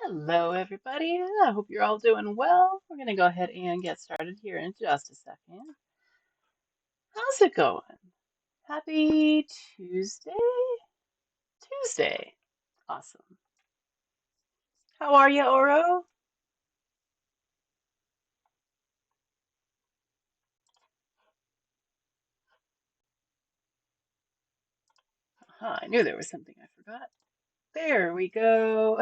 Hello, everybody. I hope you're all doing well. We're going to go ahead and get started here in just a second. How's it going? Happy Tuesday? Tuesday. Awesome. How are you, Oro? I knew there was something I forgot. There we go.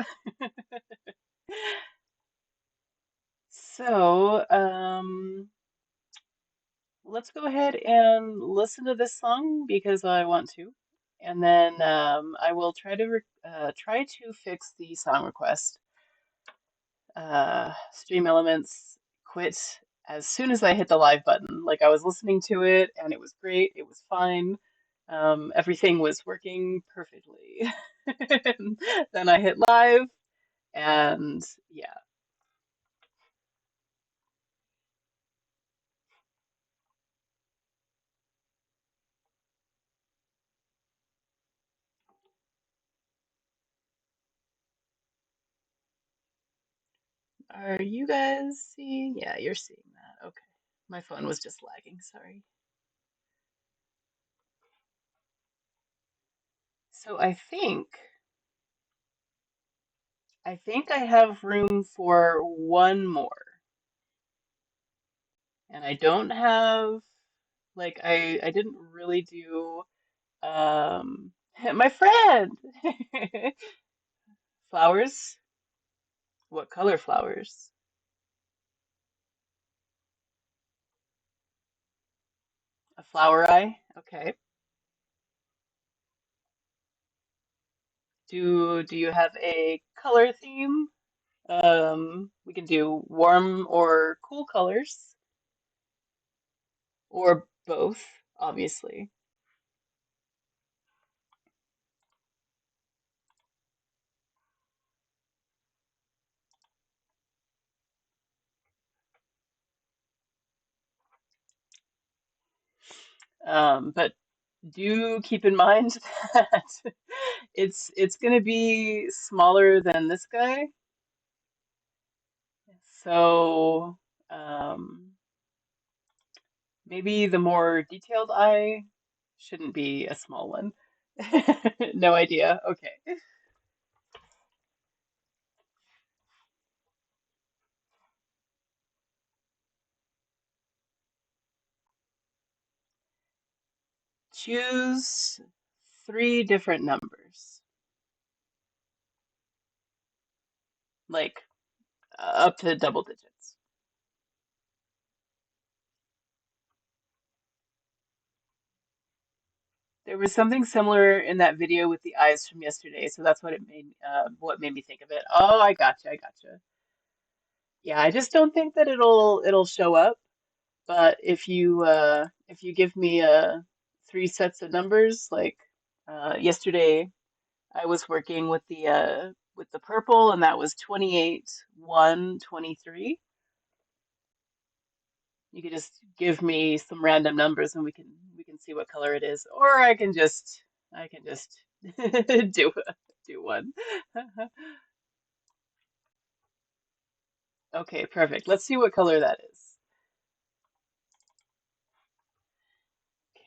So, let's go ahead and listen to this song because I want to. And then I will try to fix the song request. Stream Elements quit as soon as I hit the live button. Like I was listening to it and it was great, it was fine. Everything was working perfectly. Then I hit live and yeah. Are you guys seeing? Yeah, you're seeing that. Okay. My phone was just lagging, sorry. So I think I have room for one more. And I don't have like I didn't really do my friend. Flowers? What color flowers? A flower eye? Okay. Do you have a color theme? We can do warm or cool colors, or both, obviously. But do keep in mind that it's gonna be smaller than this guy. So um, maybe the more detailed eye shouldn't be a small one. No idea. Okay. Choose three different numbers, like up to double digits. There was something similar in that video with the eyes from yesterday, so that's what made me think of it. Oh, I gotcha, I gotcha. Yeah, I just don't think that it'll show up. But if you give me three sets of numbers, like yesterday I was working with the purple and that was 28, 1, 23. You could just give me some random numbers and we can see what color it is. Or I can just do one. Okay, perfect. Let's see what color that is.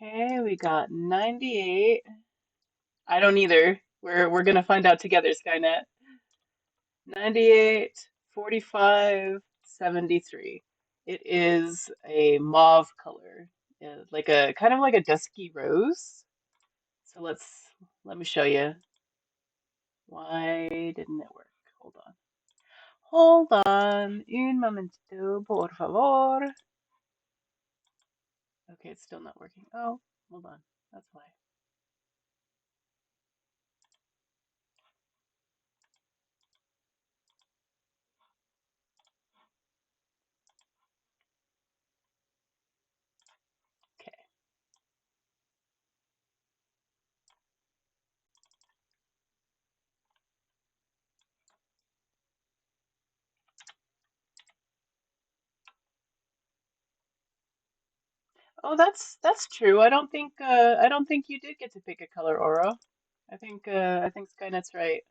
Okay, we got 98. I don't either. We're gonna find out together, Skynet. 98, 45, 73. It is a mauve color, like a kind of like a dusky rose. So let me show you. Why didn't it work? Hold on. Hold on. Un momentito, por favor. Okay, it's still not working. Oh, hold on. That's why. Okay. Oh, that's true. I don't think you did get to pick a color, Oro. I think Skynet's right.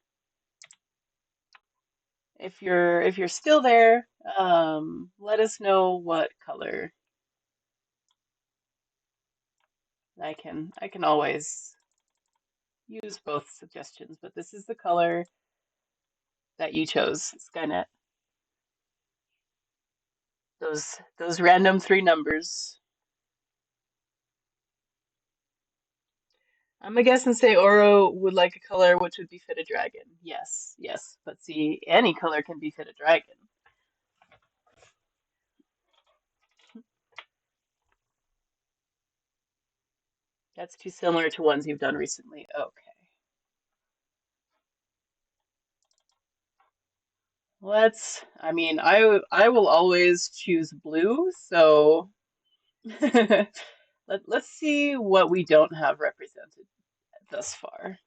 If you're still there, let us know what color. I can always use both suggestions, but this is the color that you chose, Skynet. Those random three numbers. I'm gonna guess and say Oro would like a color which would befit a dragon. Yes, yes. But see, any color can befit a dragon. That's too similar to ones you've done recently. Okay. I mean, I will always choose blue, so let's see what we don't have represented thus far.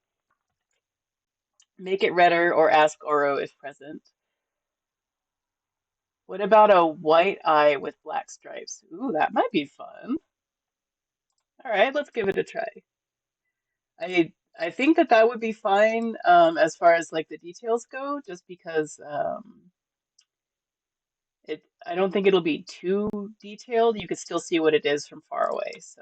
Make it redder or ask Oro if present. What about a white eye with black stripes? Ooh, that might be fun. All right, let's give it a try. I think that that would be fine as far as like the details go, just because I don't think it'll be too detailed. You could still see what it is from far away. So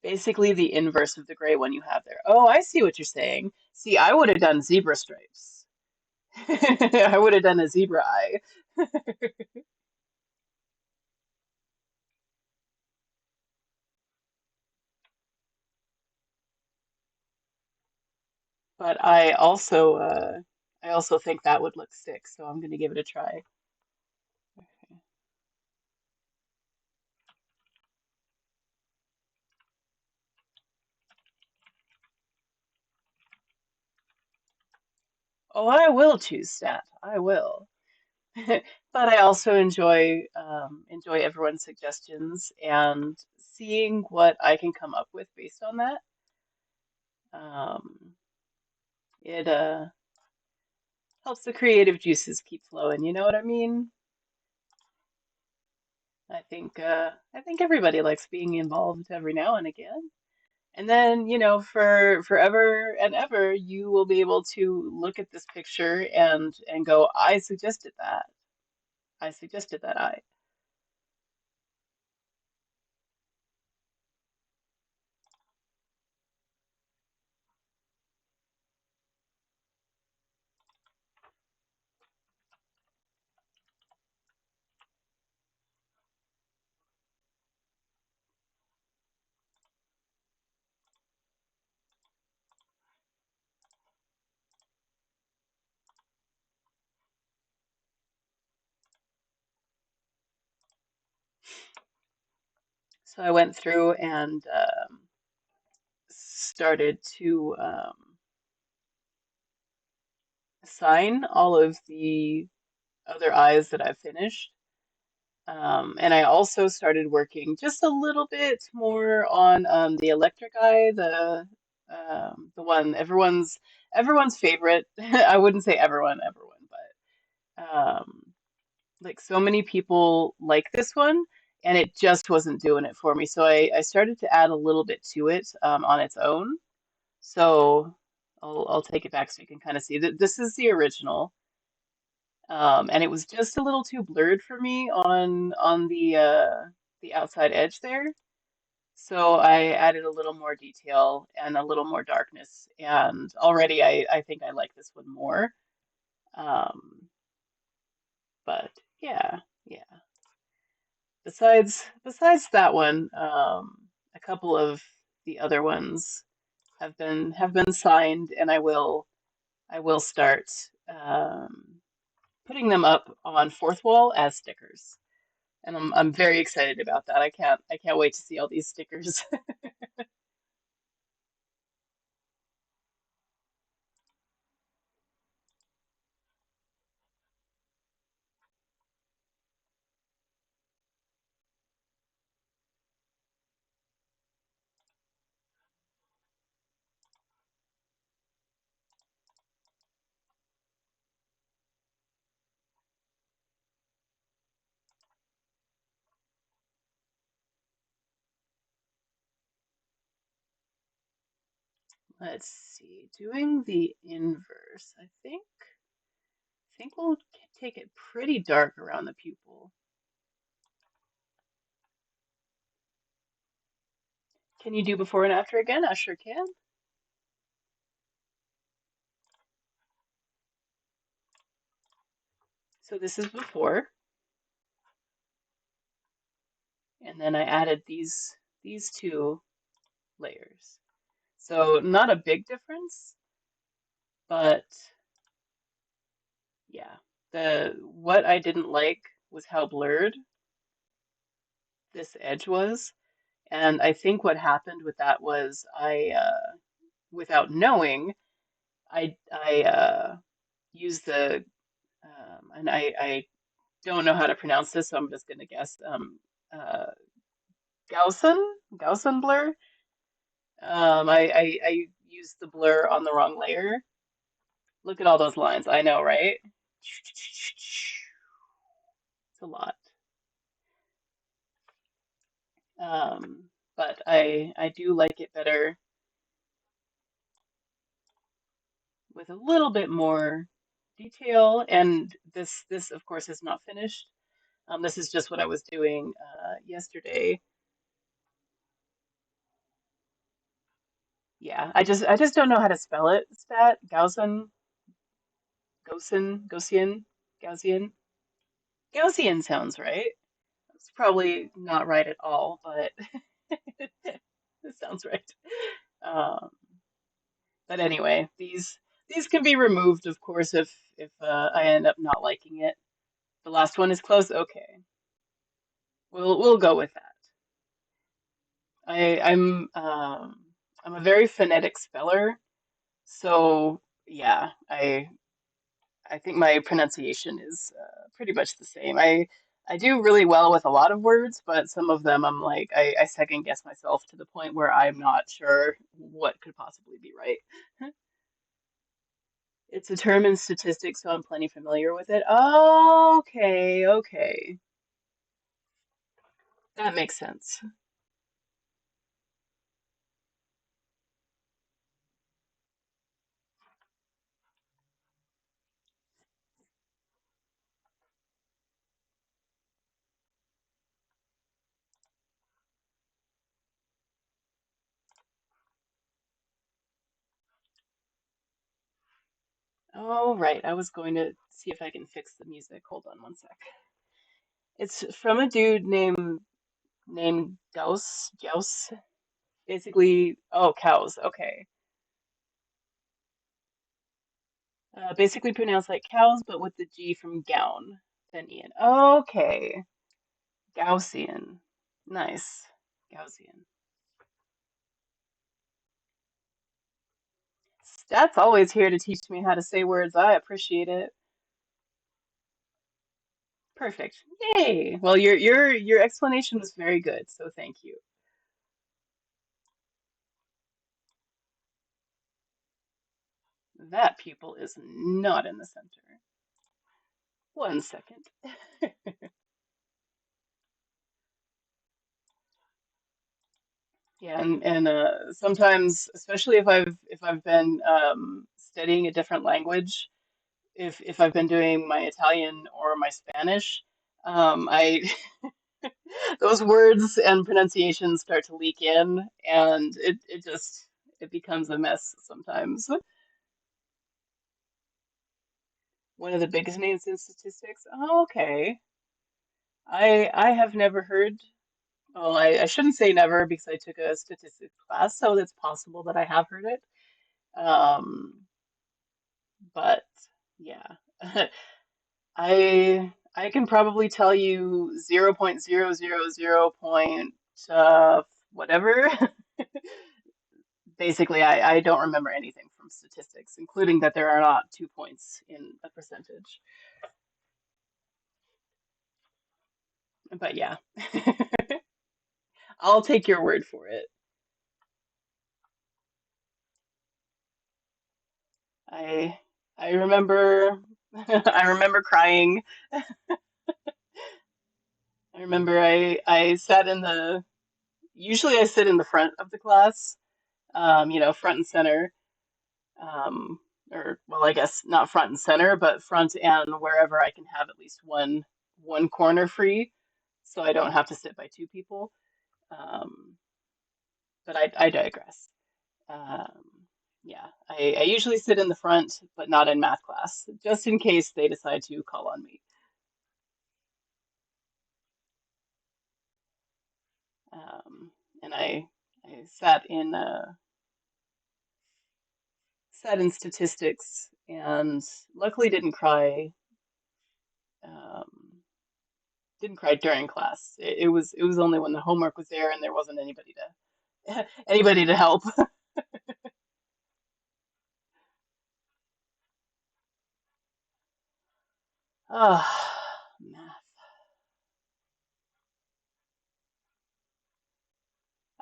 basically the inverse of the gray one you have there. Oh, I see what you're saying. See, I would have done zebra stripes. I would have done a zebra eye. But I also think that would look sick, so I'm gonna give it a try. Oh, I will choose stat. I will. But I also enjoy everyone's suggestions and seeing what I can come up with based on that. Um, it helps the creative juices keep flowing, you know what I mean? I think everybody likes being involved every now and again. And then, for forever and ever, you will be able to look at this picture and go, I suggested that. I suggested that I. So I went through and started to sign all of the other eyes that I've finished. And I also started working just a little bit more on the electric eye, the one everyone's favorite. I wouldn't say everyone, but like so many people like this one, and it just wasn't doing it for me. So I started to add a little bit to it on its own. So I'll take it back so you can kind of see that this is the original. And it was just a little too blurred for me on the outside edge there. So I added a little more detail and a little more darkness, and already I think I like this one more. Um, but yeah, yeah. Besides that one, a couple of the other ones have been signed, and I will start putting them up on Fourth Wall as stickers. And I'm very excited about that. I can't wait to see all these stickers. Let's see. Doing the inverse, I think we'll take it pretty dark around the pupil. Can you do before and after again? I sure can. So this is before, and then I added these two layers. So not a big difference, but yeah. The what I didn't like was how blurred this edge was. And I think what happened with that was without knowing, I used and I don't know how to pronounce this, so I'm just gonna guess, uh, Gaussian, Gaussian blur. I used the blur on the wrong layer. Look at all those lines. I know, right? It's a lot. Um, but I do like it better with a little bit more detail. And this of course is not finished. This is just what I was doing yesterday. Yeah, I just don't know how to spell it. Stat Gaussian, Gaussian, Gaussian. Gaussian sounds right. It's probably not right at all, but it sounds right. Um, but anyway, these can be removed, of course, if I end up not liking it. The last one is close. Okay, we'll go with that. I'm a very phonetic speller, so yeah, I think my pronunciation is pretty much the same. I do really well with a lot of words, but some of them I'm like I second guess myself to the point where I'm not sure what could possibly be right. It's a term in statistics, so I'm plenty familiar with it. Okay, okay. That makes sense. Oh, right. I was going to see if I can fix the music. Hold on one sec. It's from a dude named Gauss. Basically, oh, cows. Okay. Basically pronounced like cows, but with the G from gown, Fenian. Okay. Gaussian. Nice. Gaussian. Stat's always here to teach me how to say words. I appreciate it. Perfect. Yay. Well, your explanation was very good, so thank you. That pupil is not in the center. One second. Yeah, and sometimes, especially if I've been studying a different language, if I've been doing my Italian or my Spanish, I those words and pronunciations start to leak in, and it just it becomes a mess sometimes. One of the biggest names in statistics. Oh, okay. I have never heard. Well, I shouldn't say never because I took a statistics class, so it's possible that I have heard it. Um, but yeah, I can probably tell you 0.000 whatever. Basically, I don't remember anything from statistics, including that there are not 2 points in a percentage. But yeah, I'll take your word for it. I I remember I remember crying. I remember I sat in the usually I sit in the front of the class, front and center. Um, or well, I guess not front and center, but front and wherever I can have at least one corner free, so I don't have to sit by two people. Um, but I digress. Um, yeah, I usually sit in the front, but not in math class, just in case they decide to call on me. Um, and I sat in statistics and luckily um, didn't cry during class. It was only when the homework was there and there wasn't anybody to anybody to help. Oh, math.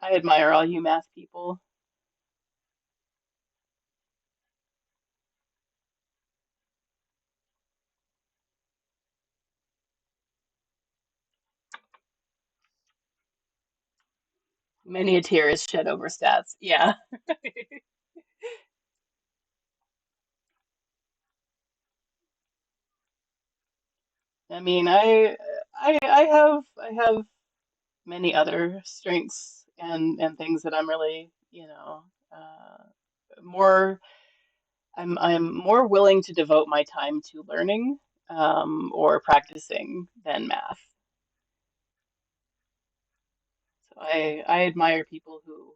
I admire all you math people. Many a tear is shed over stats. Yeah. I mean, I have many other strengths and things that I'm really, more I'm more willing to devote my time to learning or practicing than math. So I admire people who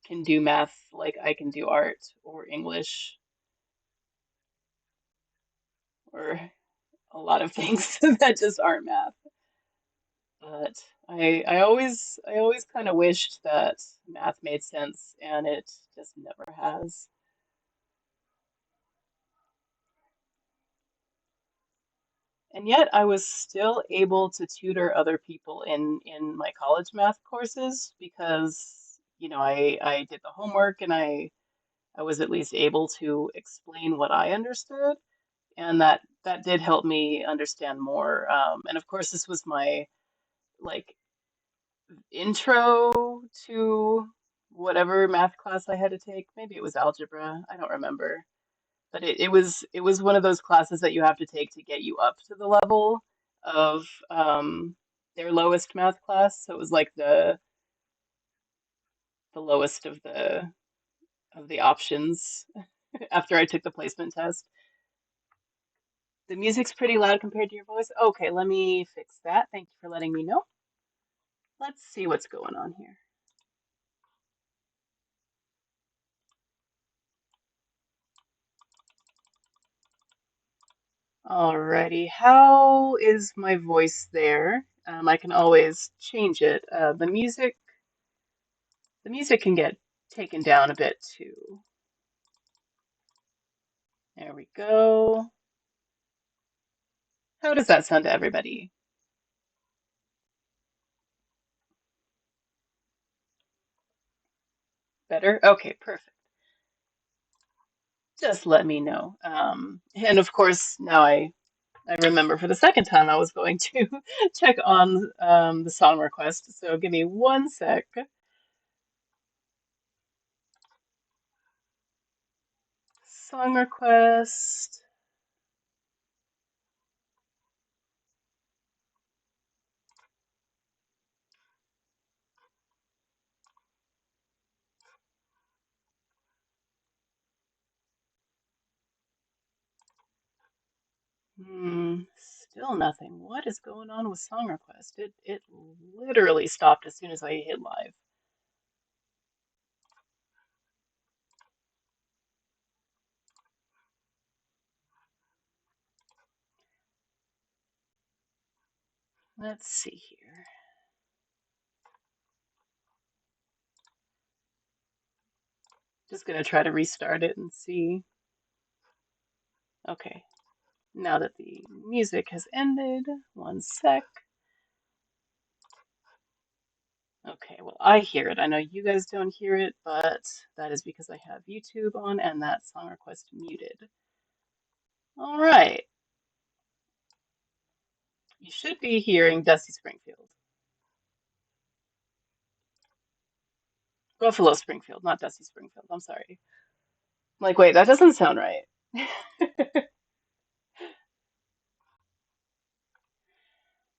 can do math like I can do art or English or a lot of things that just aren't math. But I always kind of wished that math made sense and it just never has. And yet I was still able to tutor other people in my college math courses because, I did the homework and I was at least able to explain what I understood, and that did help me understand more. And of course, this was my like intro to whatever math class I had to take. Maybe it was algebra. I don't remember. But it was one of those classes that you have to take to get you up to the level of their lowest math class. So it was like the lowest of the options after I took the placement test. The music's pretty loud compared to your voice. Okay, let me fix that. Thank you for letting me know. Let's see what's going on here. Alrighty, how is my voice there? I can always change it. The music can get taken down a bit too. There we go. How does that sound to everybody? Better? Okay, perfect. Just let me know. And of course, now I remember for the second time I was going to check on the song request. So give me one sec. Song request. Still nothing. What is going on with song request? It literally stopped as soon as I hit live. Let's see here. Just gonna try to restart it and see. Okay, now that the music has ended, one sec. Okay, well, I hear it. I know you guys don't hear it, but that is because I have YouTube on and that song request muted. All right, you should be hearing Dusty Springfield. Buffalo Springfield, not Dusty Springfield. I'm sorry. I'm like, wait, that doesn't sound right.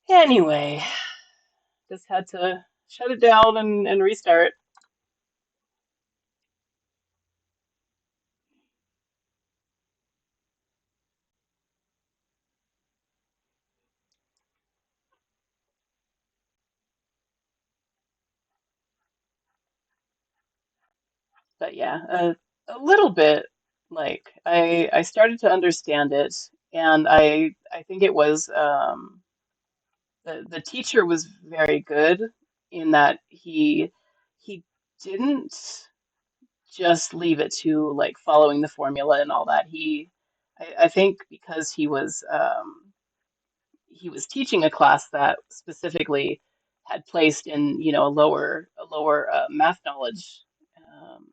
Anyway, just had to shut it down and restart. But yeah, a little bit. Like I started to understand it, and I think it was the teacher was very good in that he didn't just leave it to like following the formula and all that. I think because he was teaching a class that specifically had placed in, you know, a lower math knowledge, um,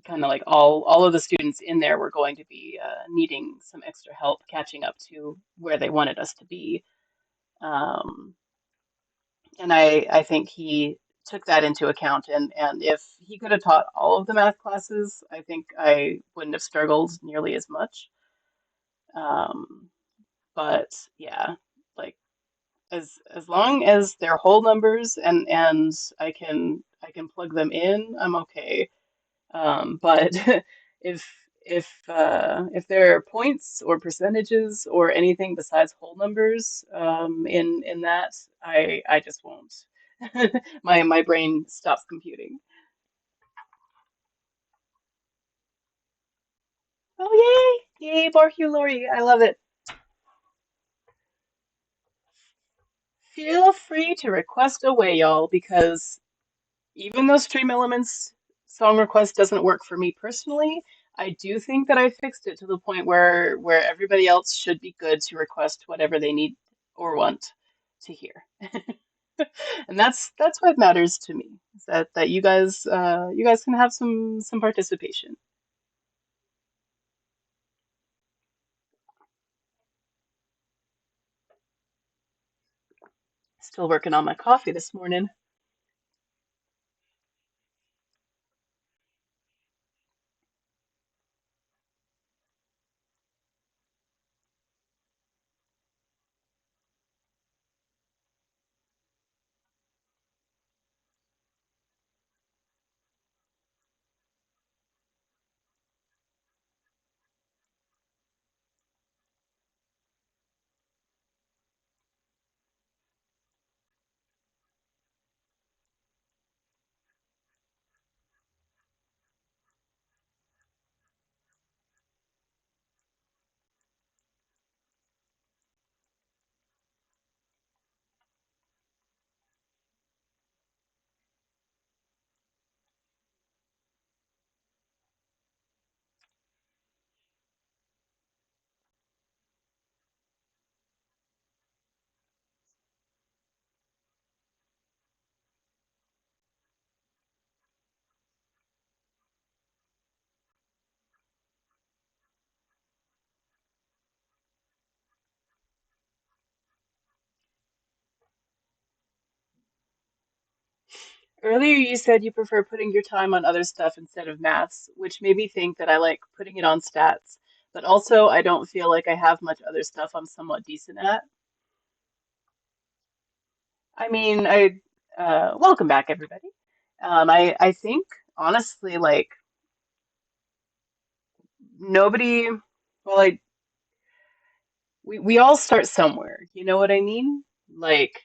kind of like all of the students in there were going to be needing some extra help catching up to where they wanted us to be. Um, and I think he took that into account, and if he could have taught all of the math classes, I think I wouldn't have struggled nearly as much. Um, but yeah, like as long as they're whole numbers and I can plug them in, I'm okay. But if if there are points or percentages or anything besides whole numbers in that, I just won't. My brain stops computing. Oh yay! Yay, Lori. I love it. Feel free to request away, y'all, because even though Stream Elements song request doesn't work for me personally, I do think that I fixed it to the point where everybody else should be good to request whatever they need or want to hear. And that's what matters to me, is that you guys can have some participation. Still working on my coffee this morning. Earlier, you said you prefer putting your time on other stuff instead of maths, which made me think that I like putting it on stats. But also, I don't feel like I have much other stuff I'm somewhat decent at. I mean, I welcome back, everybody. I think honestly, like nobody, well, like we all start somewhere. You know what I mean? Like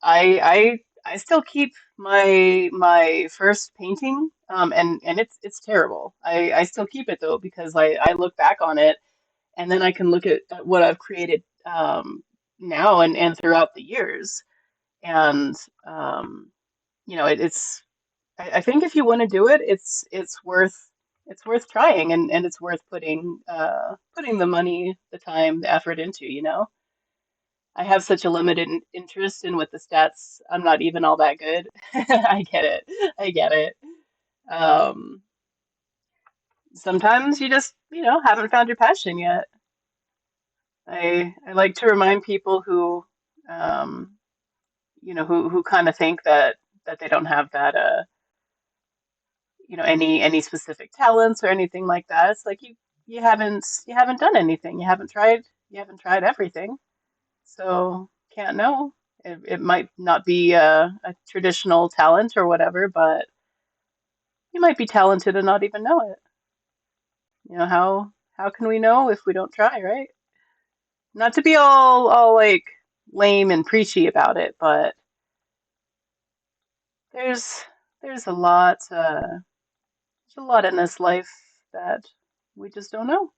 I still keep my first painting, and it's terrible. I still keep it though because I look back on it and then I can look at what I've created now and throughout the years, and um, you know it's I think if you want to do it, it's worth trying and it's worth putting the money, the time, the effort into, you know. I have such a limited interest in with the stats. I'm not even all that good. I get it. I get it. Um, Sometimes you just, you know, haven't found your passion yet. I like to remind people who um, who kind of think that they don't have that any specific talents or anything like that. It's like you haven't done anything. You haven't tried everything. So can't know. It might not be a traditional talent or whatever, but you might be talented and not even know it. How can we know if we don't try, right? Not to be all like lame and preachy about it, but there's there's a lot in this life that we just don't know.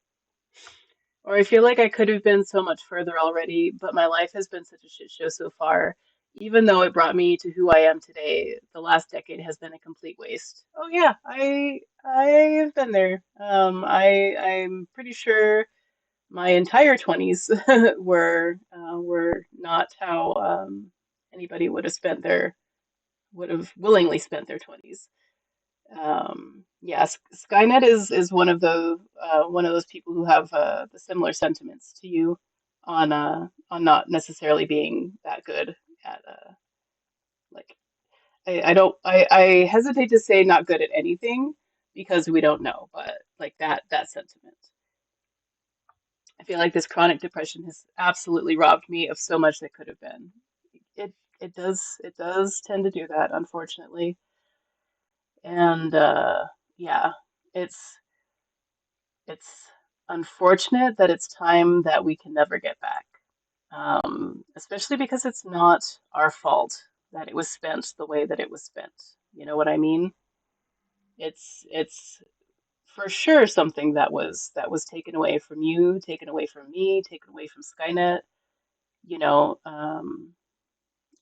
Or I feel like I could have been so much further already, but my life has been such a shit show so far. Even though it brought me to who I am today, the last decade has been a complete waste. Oh yeah, I've been there. I'm pretty sure my entire 20s were not how anybody would have willingly spent their 20s. Yeah, Skynet is one of those people who have the similar sentiments to you on not necessarily being that good at like I don't I hesitate to say not good at anything because we don't know, but like that sentiment. I feel like this chronic depression has absolutely robbed me of so much that could have been. It does tend to do that, unfortunately. And yeah, it's it's unfortunate that it's time that we can never get back. Especially because it's not our fault that it was spent the way that it was spent. You know what I mean? It's for sure something that was taken away from you, taken away from me, taken away from Skynet, you know,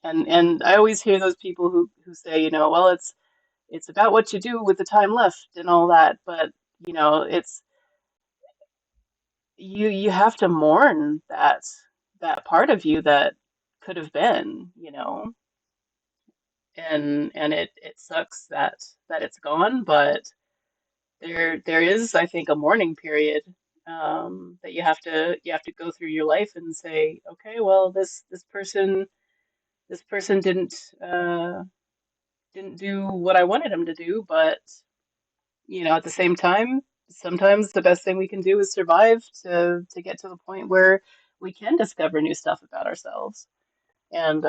and I always hear those people who say, well, it's about what you do with the time left and all that, but it's you have to mourn that part of you that could have been, and it sucks that it's gone, but there is, I think, a mourning period that you have to go through your life and say, okay, well, this person didn't do what I wanted him to do, but at the same time, sometimes the best thing we can do is survive to get to the point where we can discover new stuff about ourselves. And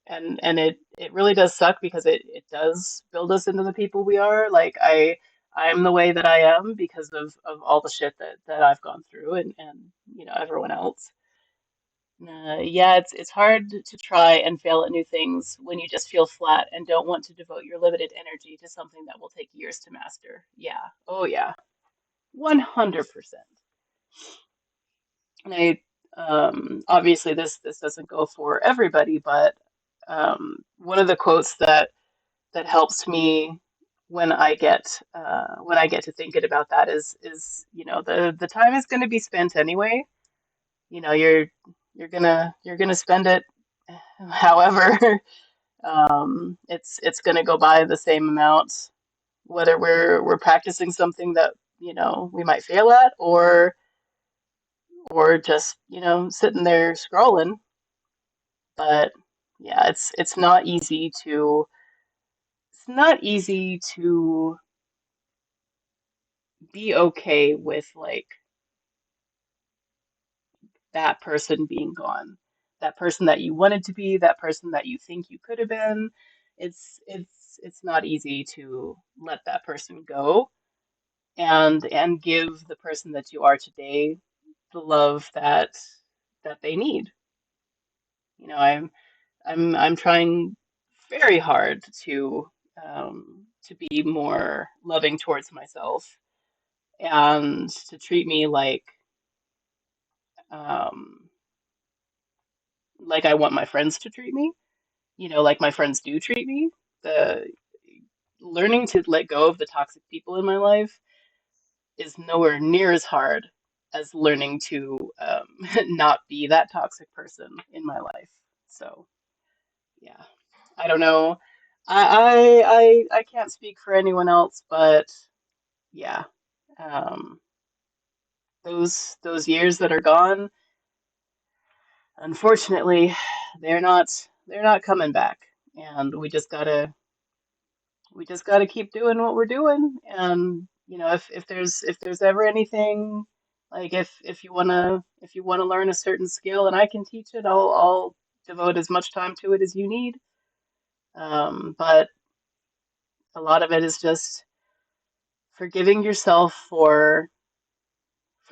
it really does suck because it does build us into the people we are. Like I'm the way that I am because of all the shit that I've gone through and everyone else. Yeah, it's hard to try and fail at new things when you just feel flat and don't want to devote your limited energy to something that will take years to master. Yeah. Oh yeah. 100%. And obviously this doesn't go for everybody, but one of the quotes that helps me when I get to thinking about that is the time is going to be spent anyway. You're gonna spend it however. It's gonna go by the same amount, whether we're practicing something that we might fail at, or just sitting there scrolling. But yeah, it's not easy to be okay with like that person being gone, that person that you wanted to be, that person that you think you could have been. It's not easy to let that person go and give the person that you are today the love that they need. I'm trying very hard to be more loving towards myself and to treat me um like I want my friends to treat me, like my friends do treat me. The learning to let go of the toxic people in my life is nowhere near as hard as learning to not be that toxic person in my life. So yeah, I don't know. I can't speak for anyone else, but yeah, um, those years that are gone, unfortunately, they're not they're not coming back, and we just gotta keep doing what we're doing. And if there's ever anything, like if you wanna learn a certain skill and I can teach it, I'll devote as much time to it as you need. But a lot of it is just forgiving yourself for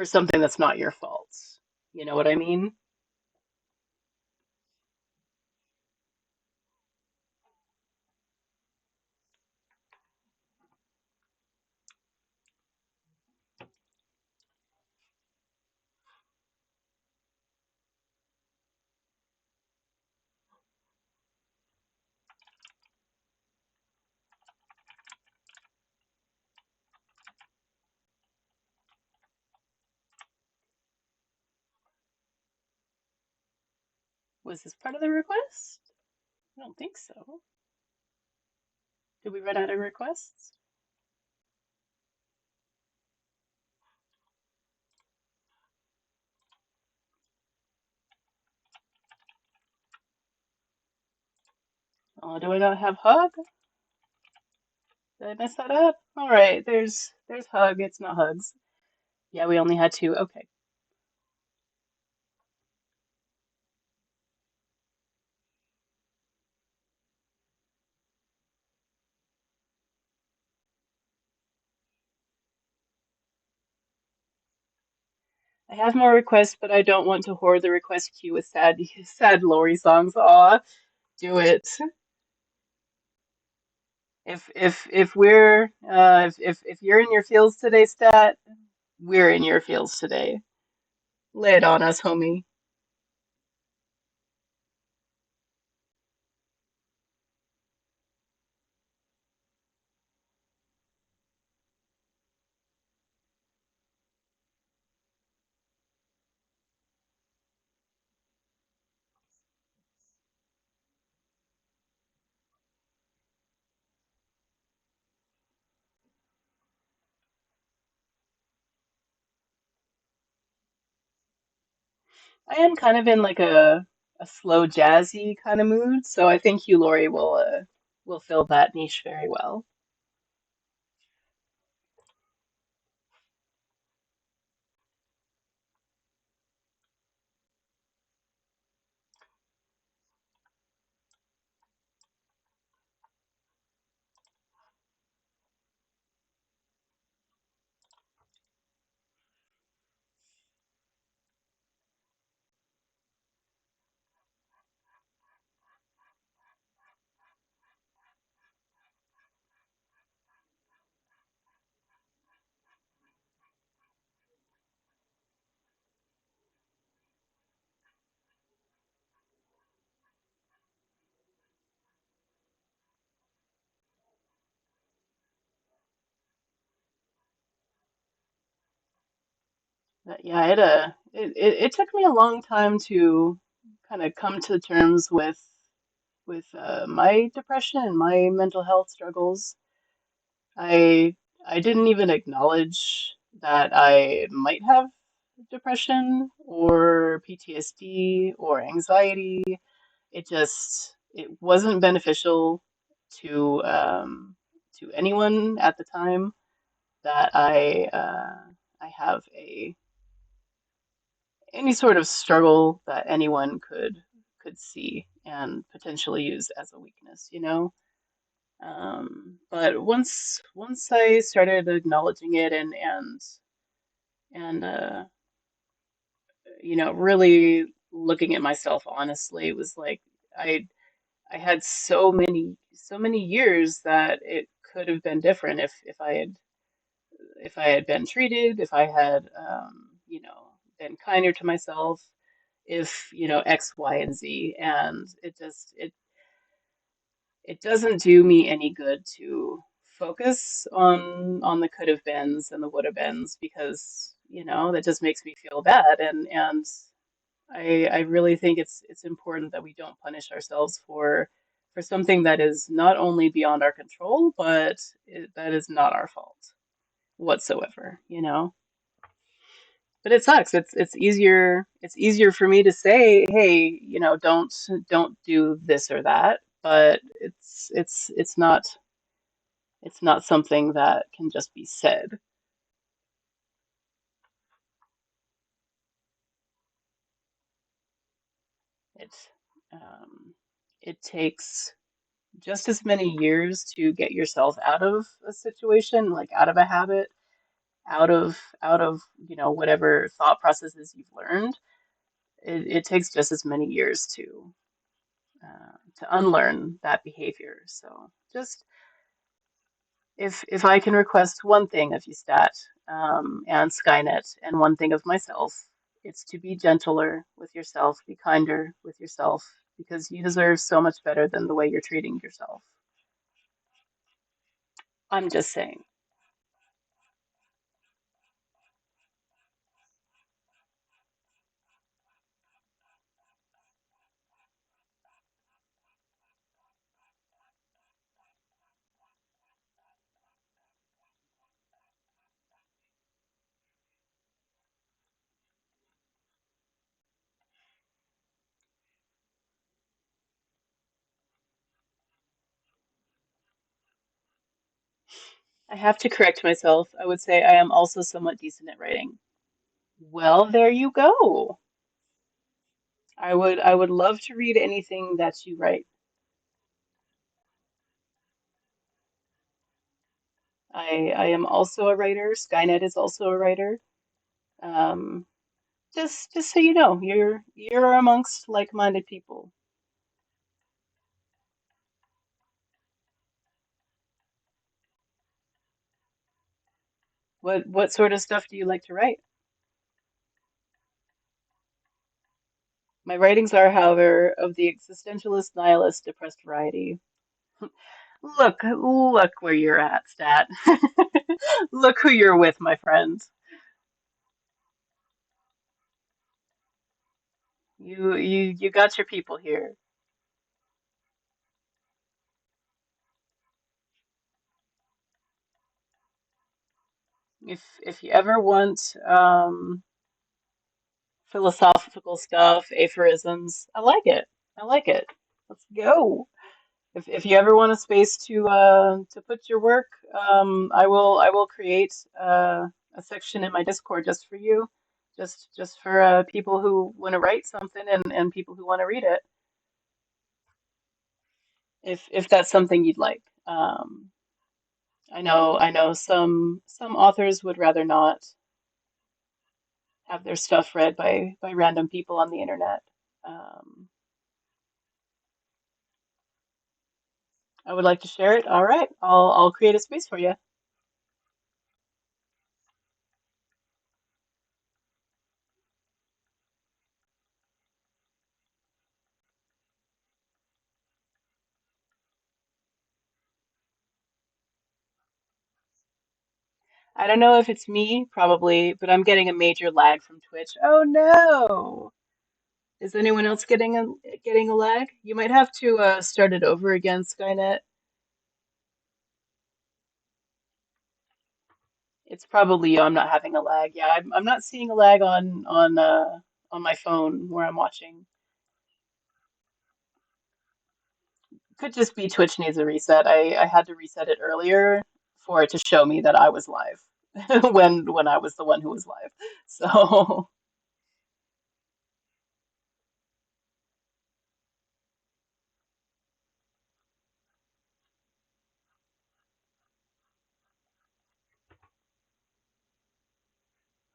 something that's not your fault. You know what I mean? Was this part of the request? I don't think so. Did we run out of requests? Oh, do I not have hug? Did I mess that up? All right, there's hug. It's not hugs. Yeah, we only had two. Okay. I have more requests, but I don't want to hoard the request queue with sad Lori songs. Aw, do it. If you're in your feels today, stat, we're in your feels today. Lay it on us, homie. I am kind of in like a slow jazzy kind of mood, so I think Hugh Laurie will fill that niche very well. But yeah, it took me a long time to kind of come to terms with my depression and my mental health struggles. I I didn't even acknowledge that I might have depression or PTSD or anxiety. It wasn't beneficial to anyone at the time that I have a any sort of struggle that anyone could see and potentially use as a weakness, you know? But once I started acknowledging it and really looking at myself honestly, it was like I I had so many years that it could have been different if I had been treated, if I had been kinder to myself, if X, Y, and Z. And it doesn't do me any good to focus on the could have beens and the would have beens, because that just makes me feel bad. And I really think it's important that we don't punish ourselves for something that is not only beyond our control, but that is not our fault whatsoever. But it sucks. It's easier for me to say, hey, don't do this or that, but it's not something that can just be said. It um, it takes just as many years to get yourself out of a situation, like out of a habit, out of whatever thought processes you've learned. It takes just as many years to unlearn that behavior. So just if I can request one thing of Ustat and Skynet and one thing of myself, it's to be gentler with yourself, be kinder with yourself, because you deserve so much better than the way you're treating yourself. I'm just saying. I have to correct myself. I would say I am also somewhat decent at writing. Well, there you go. I would love to read anything that you write. I am also a writer. Skynet is also a writer. Um, just so you know, you're amongst like-minded people. What sort of stuff do you like to write? My writings are, however, of the existentialist, nihilist, depressed variety. Look where you're at, Stat. Look who you're with, my friend. You got your people here. If you ever want philosophical stuff, aphorisms, I like it. I like it. Let's go. If you ever want a space to put your work, I will create a section in my Discord just for you, just for people who want to write something and people who want to read it. If that's something you'd like. I know some authors would rather not have their stuff read by random people on the internet. Um, I would like to share it. All right, I'll create a space for you. I don't know if it's me, probably, but I'm getting a major lag from Twitch. Oh no! Is anyone else getting a lag? You might have to start it over again, Skynet. It's probably you. I'm not having a lag. Yeah, I'm not seeing a lag on my phone where I'm watching. Could just be Twitch needs a reset. I had to reset it earlier for it to show me that I was live when I was the one who was live. So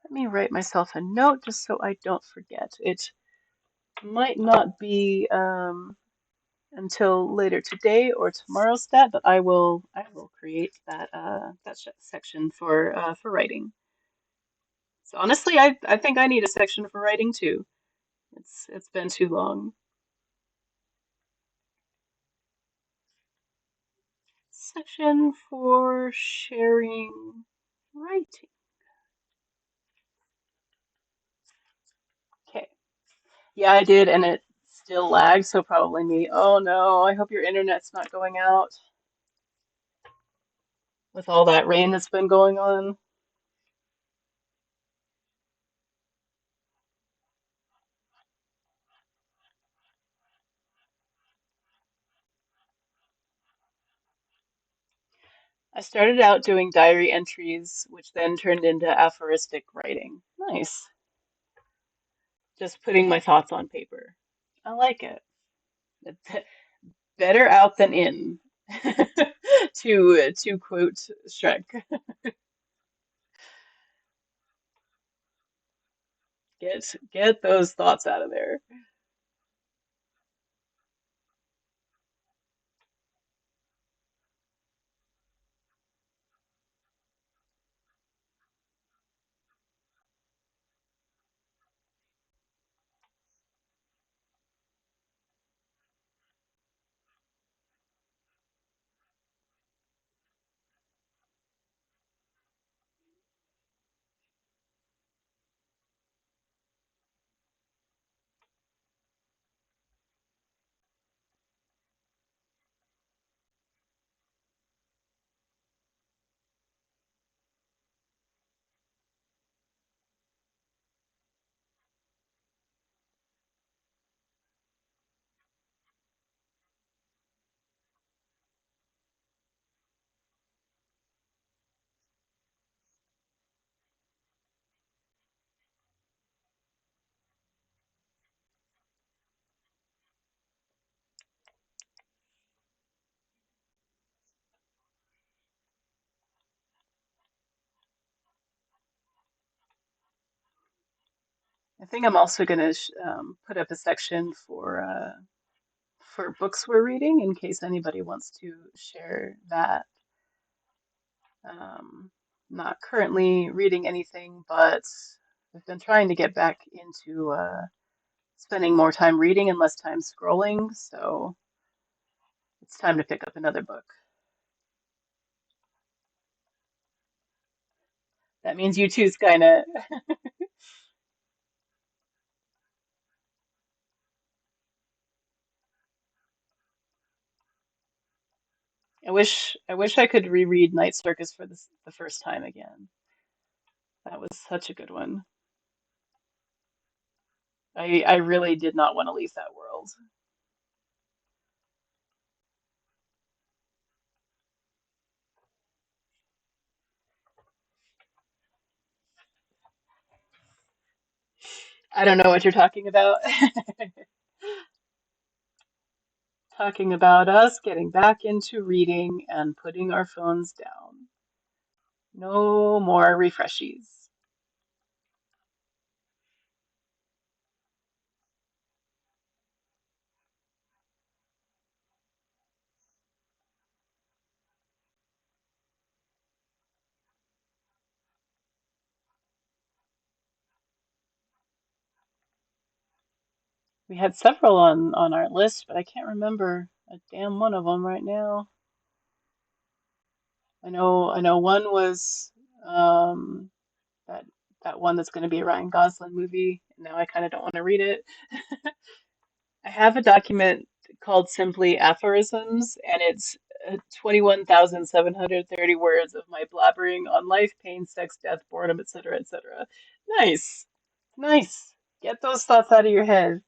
let me write myself a note just so I don't forget. It might not be until later today or tomorrow, Stat, but I will create that section for writing. So honestly, I think I need a section for writing too. It's been too long. Section for sharing writing. Okay. Yeah, I did, and it still lags, so probably me. Oh no, I hope your internet's not going out with all that rain that's been going on. I started out doing diary entries, which then turned into aphoristic writing. Nice. Just putting my thoughts on paper. I like it. Better out than in. To quote Shrek. Get those thoughts out of there. I think I'm also gonna put up a section for books we're reading in case anybody wants to share that. Um, Not currently reading anything, but I've been trying to get back into spending more time reading and less time scrolling, so it's time to pick up another book. That means you too, Skynet. I wish I could reread Night Circus for the first time again. That was such a good one. I really did not want to leave that world. I don't know what you're talking about. Talking about us getting back into reading and putting our phones down. No more refreshies. We had several on our list, but I can't remember a damn one of them right now. I know one was um that that one that's going to be a Ryan Gosling movie. And now I kind of don't want to read it. I have a document called Simply Aphorisms, and it's 21,730 words of my blabbering on life, pain, sex, death, boredom, etc., etc. Nice. Nice. Get those thoughts out of your head.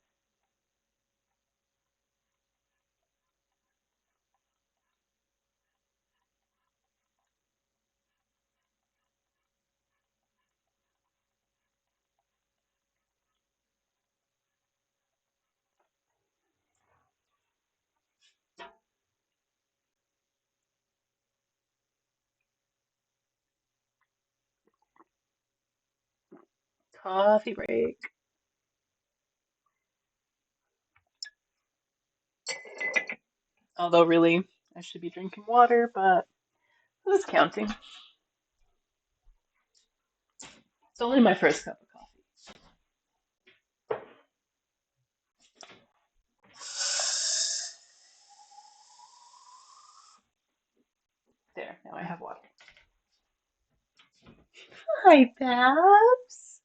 Coffee break. Although, really, I should be drinking water, but who's counting? It's only my first cup of coffee. There, now I have water. Hi, Babs.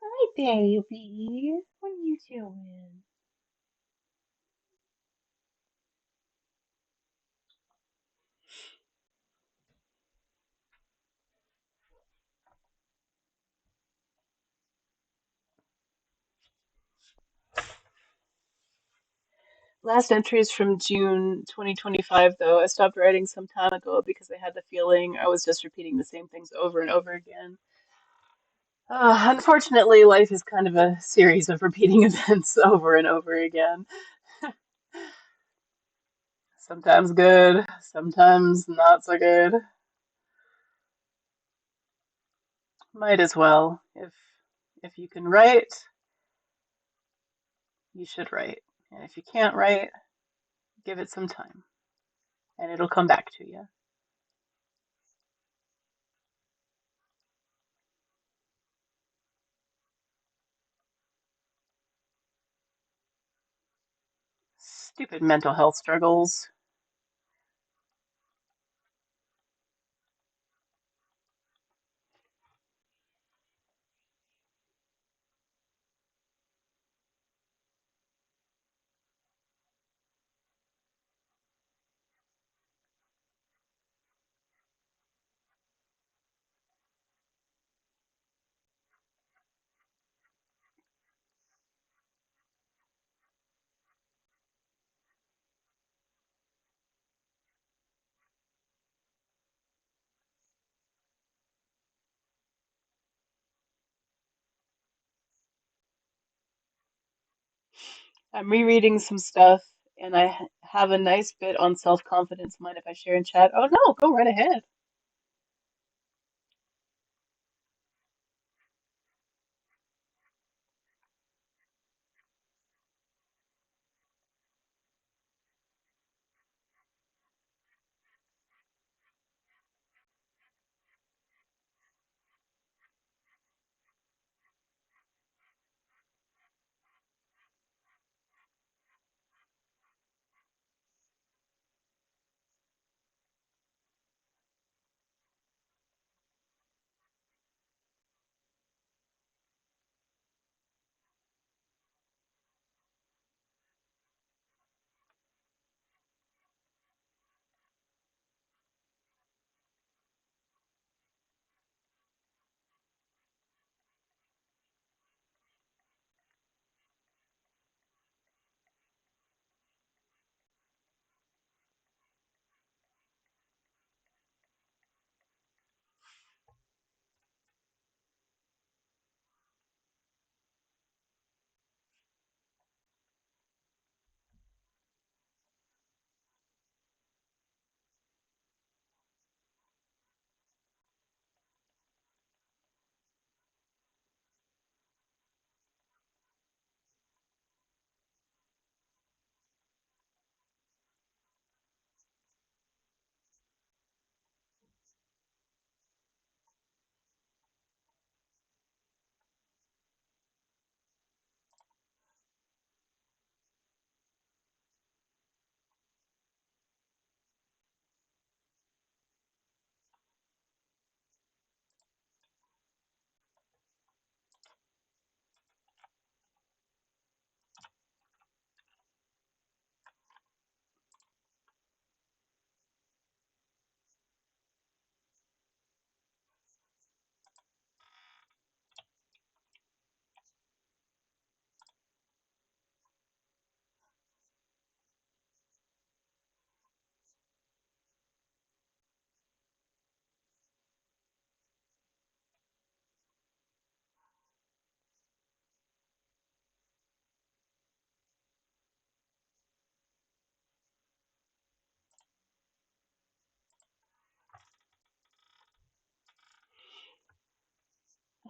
Hi, baby. What are you doing? Last entry is from June 2025, though. I stopped writing some time ago because I had the feeling I was just repeating the same things over and over again. Unfortunately, life is kind of a series of repeating events over and over again. Sometimes good, sometimes not so good. Might as well. If you can write, you should write. And if you can't write, give it some time, and it'll come back to you. Stupid mental health struggles. I'm rereading some stuff, and have a nice bit on self-confidence. Mind if I share in chat? Oh no, go right ahead.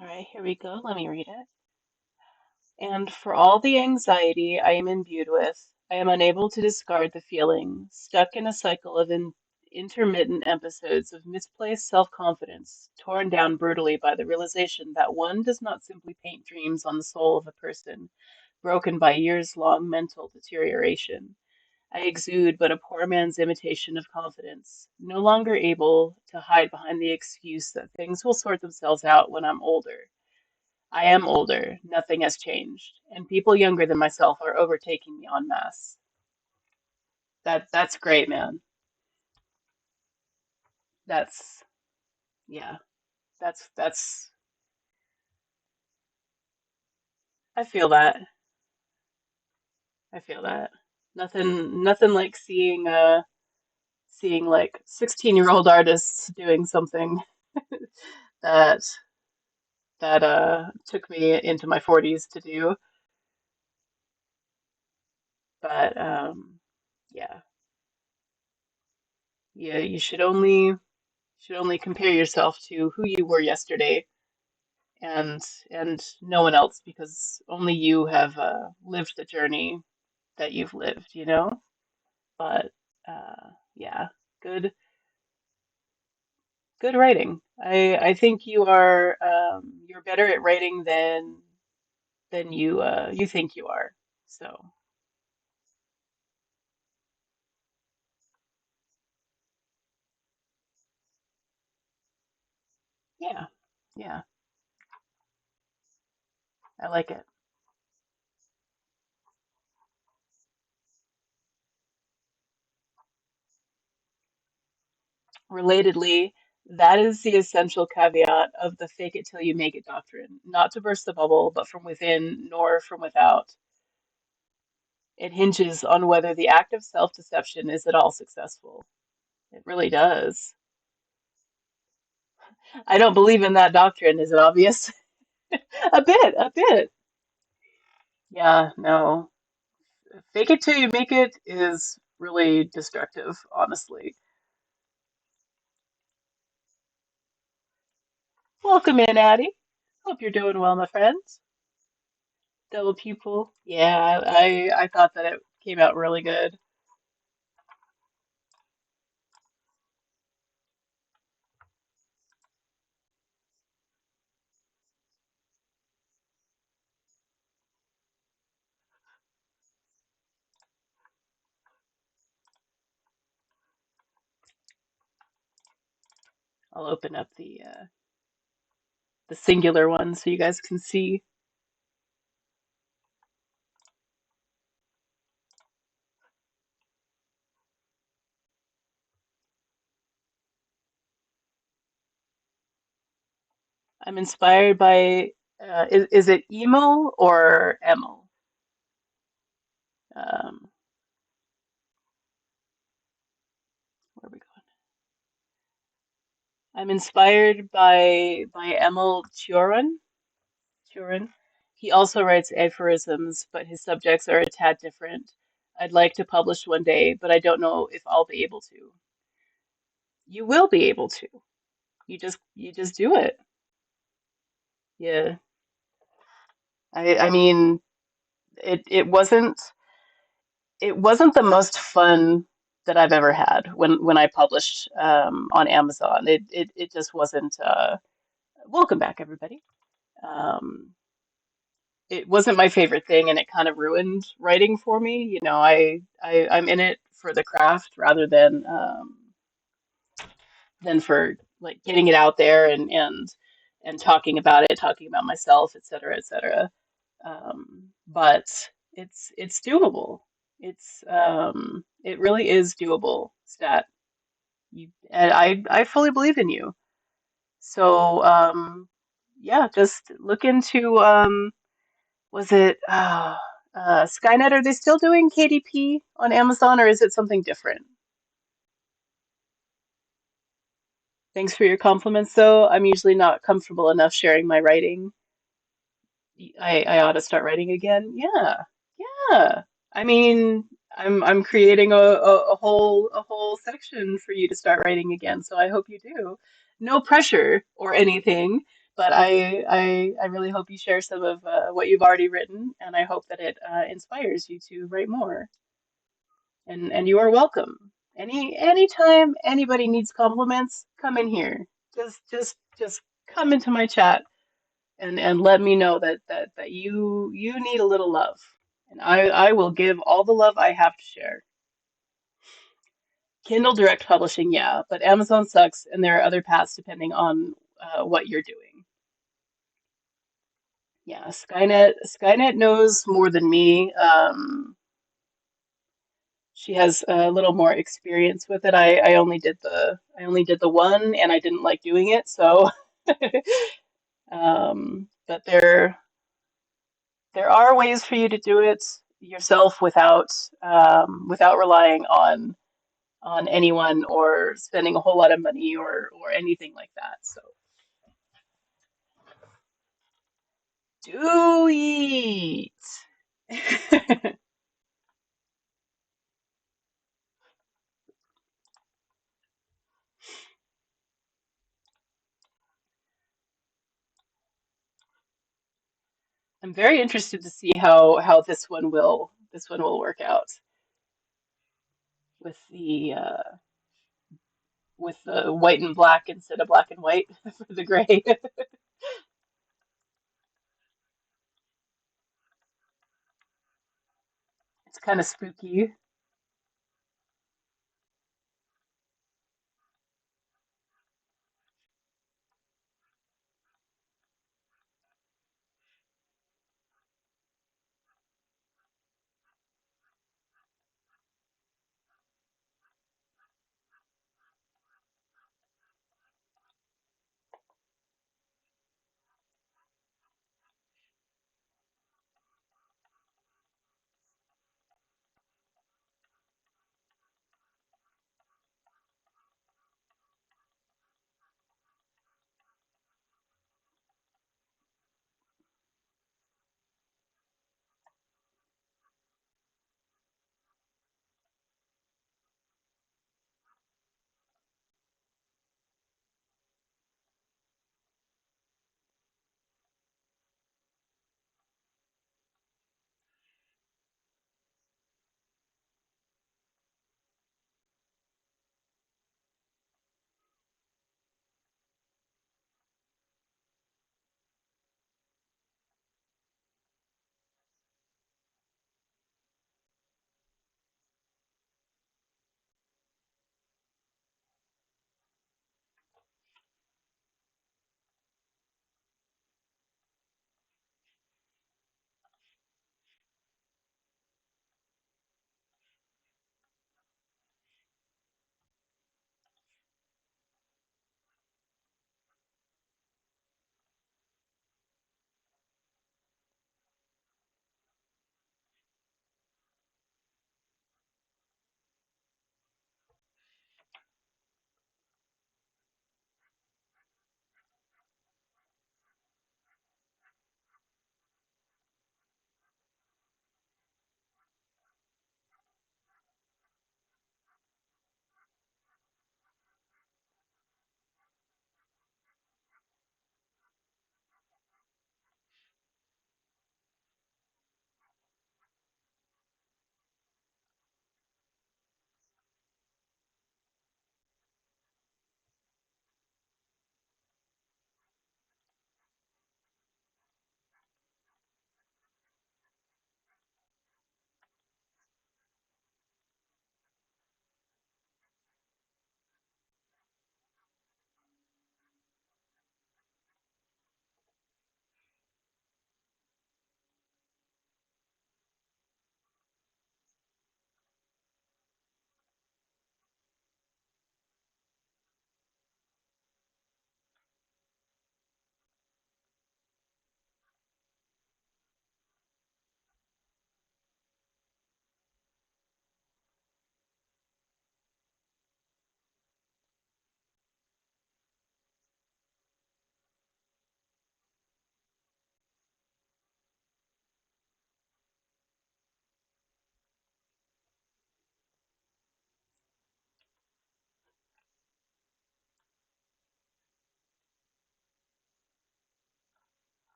All right, here we go. Let me read it. And for all the anxiety I am imbued with, I am unable to discard the feeling, stuck in a cycle of intermittent episodes of misplaced self-confidence, torn down brutally by the realization that one does not simply paint dreams on the soul of a person, broken by years-long mental deterioration. I exude but a poor man's imitation of confidence, no longer able to hide behind the excuse that things will sort themselves out when I'm older. I am older, nothing has changed, and people younger than myself are overtaking me en masse. That's great, man. That's yeah. That's I feel that. I feel that. Nothing like seeing like 16-year-old artists doing something that took me into my 40s to do. But yeah, yeah, you should only compare yourself to who you were yesterday and no one else because only you have lived the journey that you've lived, you know? But yeah, good good writing. I think you're better at writing than you think you are. So, yeah. Yeah, I like it. Relatedly, that is the essential caveat of the fake it till you make it doctrine. Not to burst the bubble, but from within nor from without. It hinges on whether the act of self-deception is at all successful. It really does. I don't believe in that doctrine, is it obvious? A bit, a bit. Yeah, no. Fake it till you make it is really destructive, honestly. Welcome in, Addie. Hope you're doing well, my friends. Double pupil. Yeah, I thought that it came out really good. I'll open up the singular one so you guys can see. I'm inspired by is it emo or emo? Um, where are we going? I'm inspired by Emil Cioran. Cioran. He also writes aphorisms, but his subjects are a tad different. I'd like to publish one day, but I don't know if I'll be able to. You will be able to. You just do it. Yeah. I mean it wasn't the most fun that I've ever had when I published on Amazon. It just wasn't welcome back everybody. Um it wasn't my favorite thing and it kind of ruined writing for me. You know, I'm in it for the craft rather than for like getting it out there and talking about it, talking about myself, et cetera, et cetera. But it's doable. It really is doable, Stat. You and I fully believe in you. So yeah, just look into was it Skynet? Are they still doing KDP on Amazon or is it something different? Thanks for your compliments, though. I'm usually not comfortable enough sharing my writing. I ought to start writing again. Yeah, yeah. I mean, I'm creating a whole section for you to start writing again, so I hope you do. No pressure or anything, but I really hope you share some of what you've already written, and I hope that it inspires you to write more. And you are welcome. Anytime anybody needs compliments, come in here. Just come into my chat and let me know that you need a little love. And I will give all the love I have to share. Kindle Direct Publishing, yeah, but Amazon sucks, and there are other paths depending on what you're doing. Yeah, Skynet knows more than me. She has a little more experience with it. I only did the one, and I didn't like doing it, so but there are ways for you to do it. yourself without without relying on anyone or spending a whole lot of money or anything like that. So do eat. I'm very interested to see how this one will work out with the white and black instead of black and white for the gray. It's kind of spooky.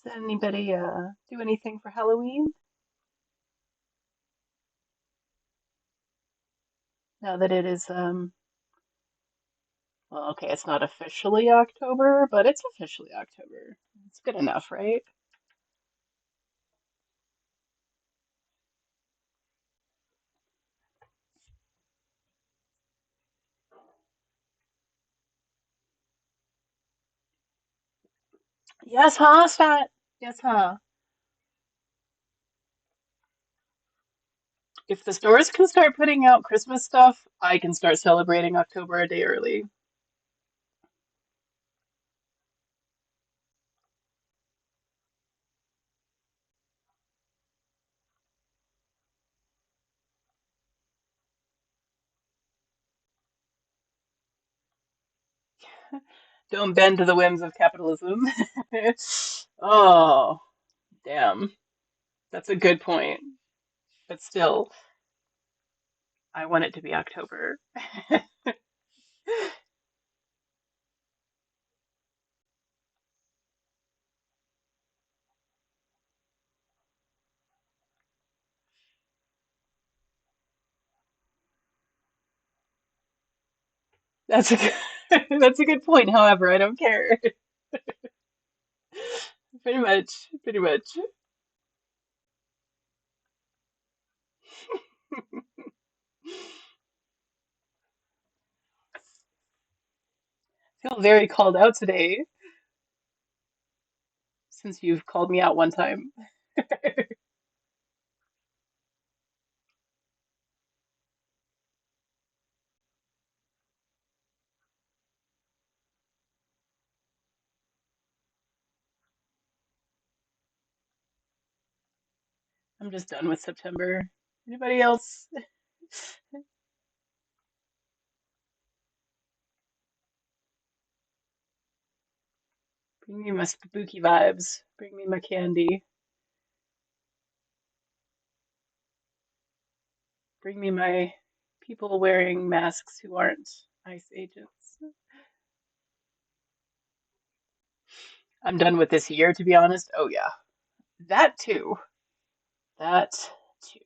Does anybody do anything for Halloween now that it is well, okay, it's not officially October, but it's officially October. It's good enough, right? Yes, huh, Stat? Yes, huh? If the stores can start putting out Christmas stuff, I can start celebrating October a day early. Don't bend to the whims of capitalism. Oh, damn. That's a good point. But still, I want it to be October. That's a good, that's a good point. However, I don't care. Pretty much, pretty much. Feel very called out today since you've called me out one time. I'm just done with September. Anybody else? Bring me my spooky vibes. Bring me my candy. Bring me my people wearing masks who aren't ICE agents. I'm done with this year, to be honest. Oh, yeah. That too. That too.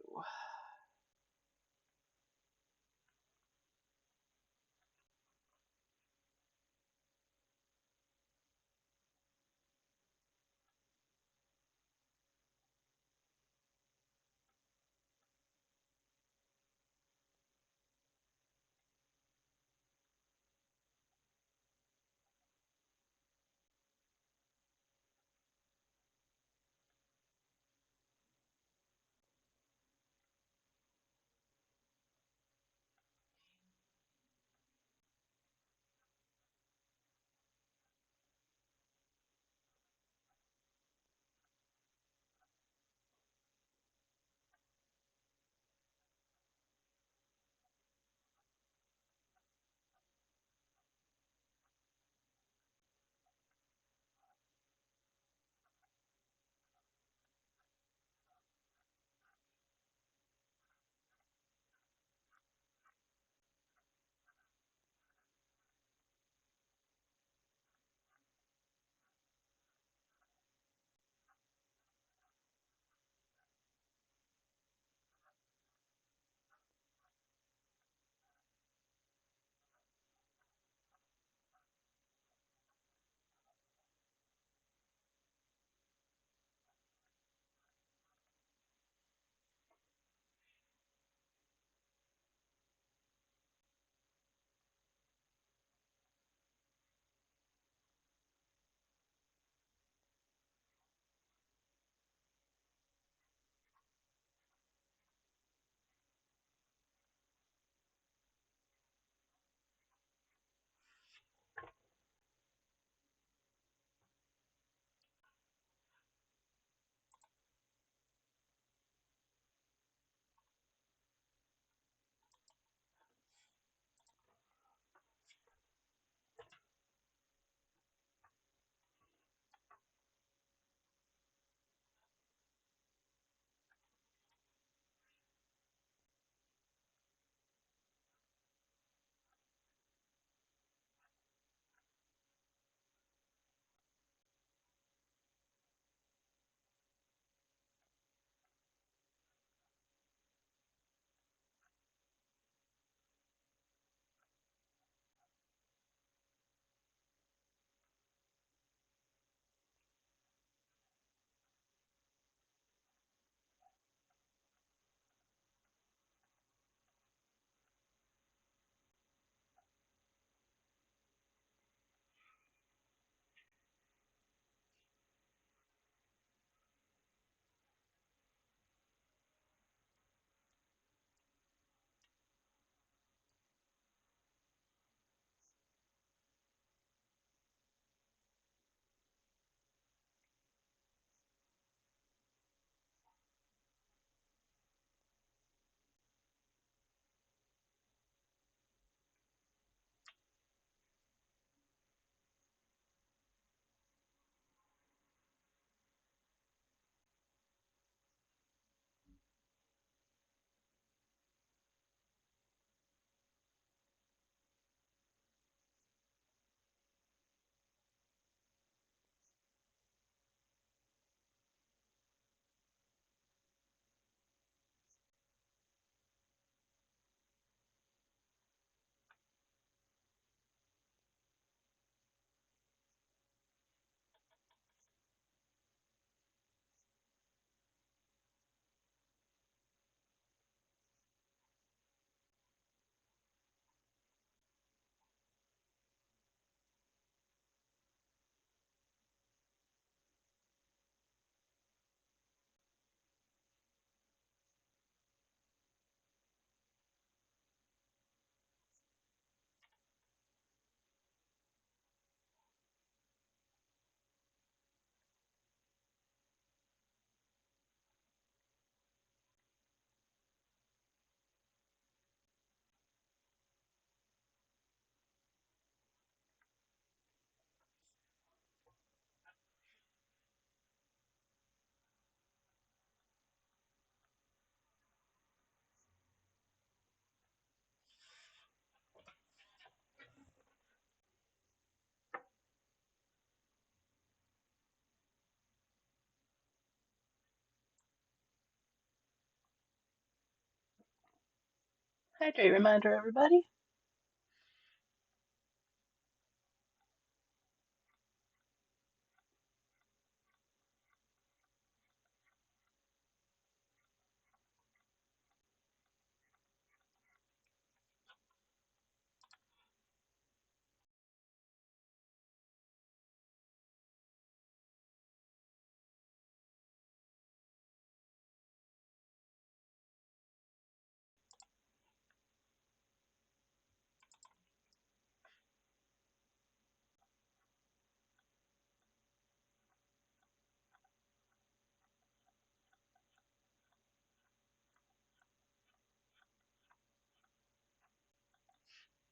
Hydrate reminder, everybody.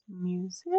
Music.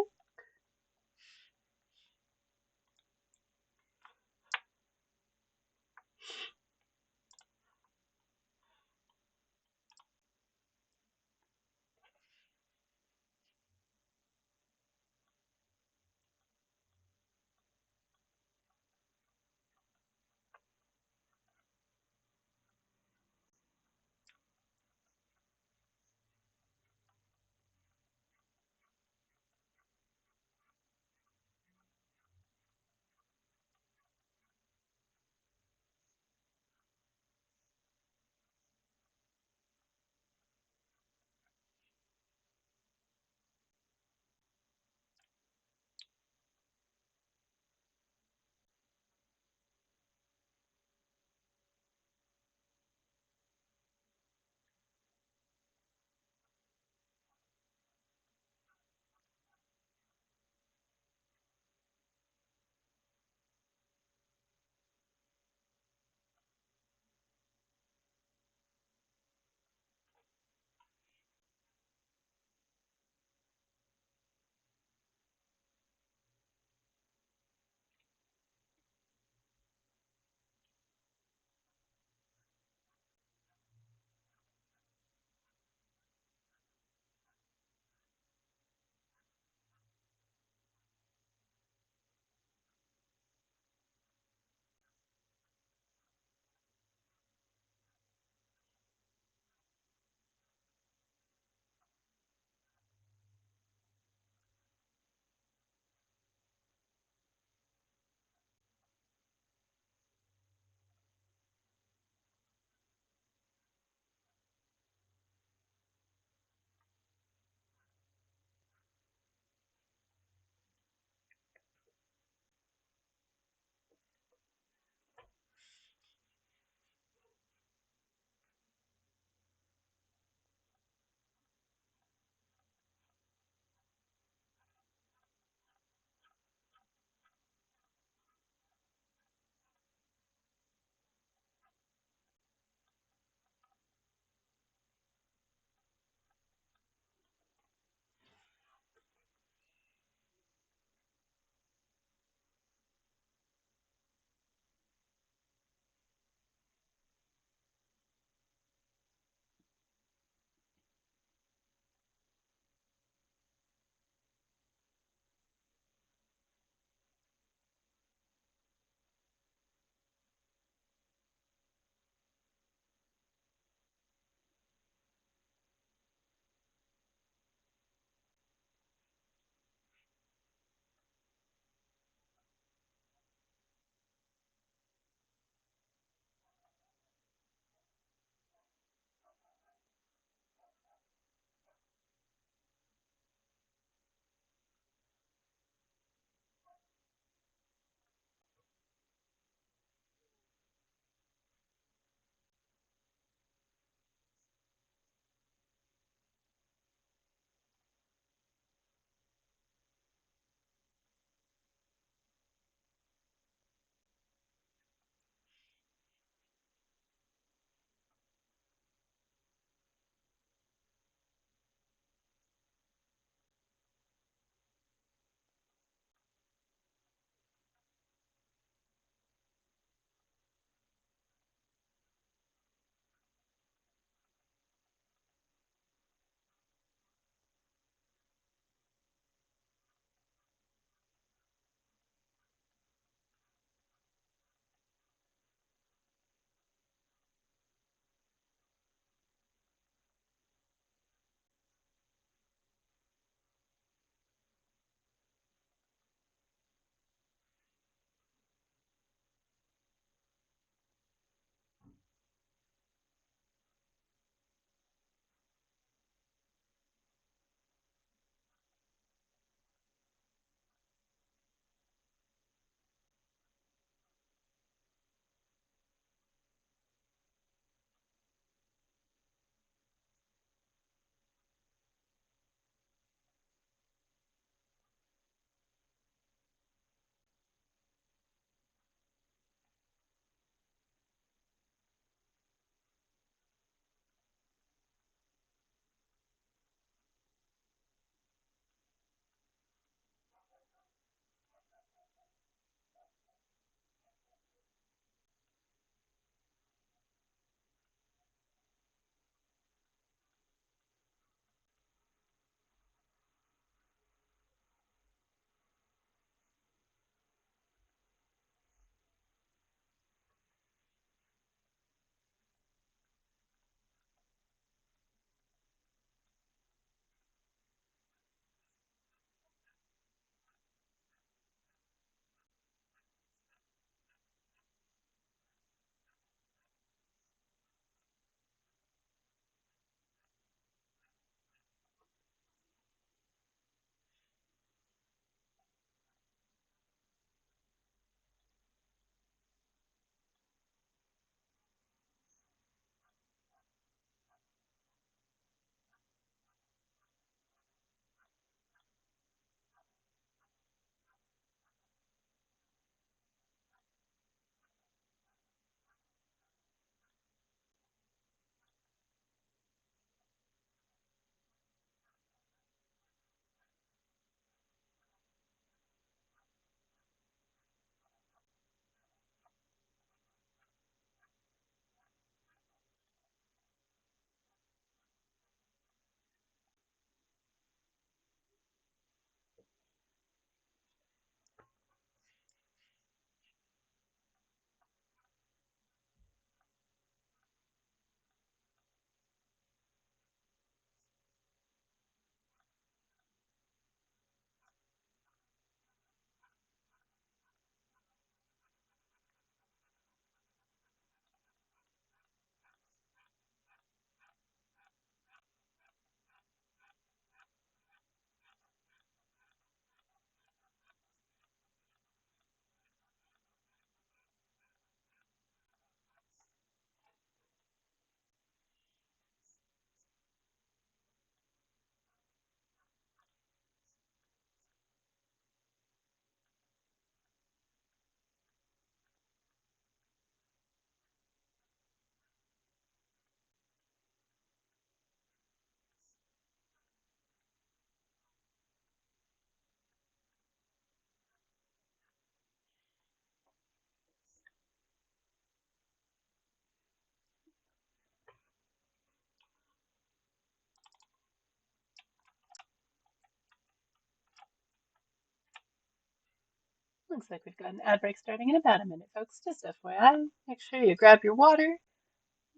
Looks like we've got an ad break starting in about a minute, folks. Just FYI, make sure you grab your water,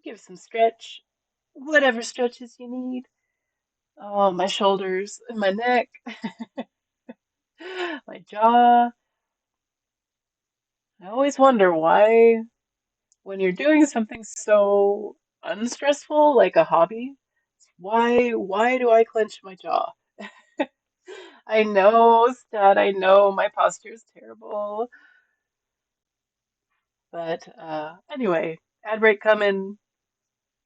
give some stretch, whatever stretches you need. Oh, my shoulders and my neck, my jaw. I always wonder why, when you're doing something so unstressful like a hobby, why do I clench my jaw? I know, stud, I know my posture is terrible. But anyway, ad break coming.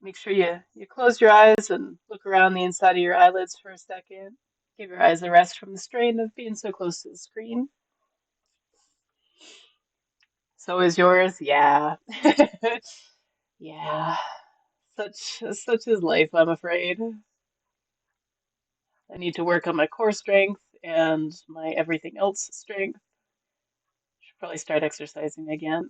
Make sure you close your eyes and look around the inside of your eyelids for a second. Give your eyes a rest from the strain of being so close to the screen. So is yours? Yeah. Yeah. Such is life, I'm afraid. I need to work on my core strength and my everything else strength. Should probably start exercising again.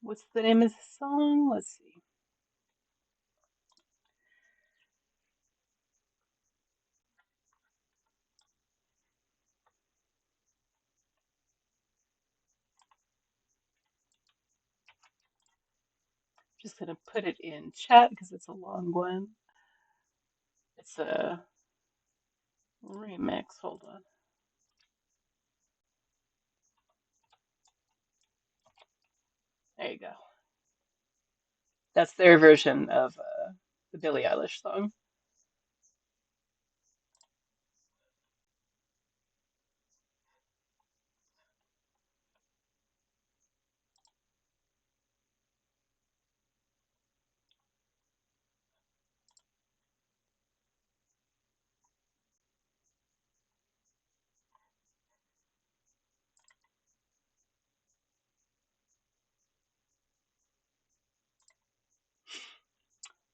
What's the name of the song? Let's see. Just gonna put it in chat because it's a long one. It's a remix. Hold on. There you go. That's their version of the Billie Eilish song.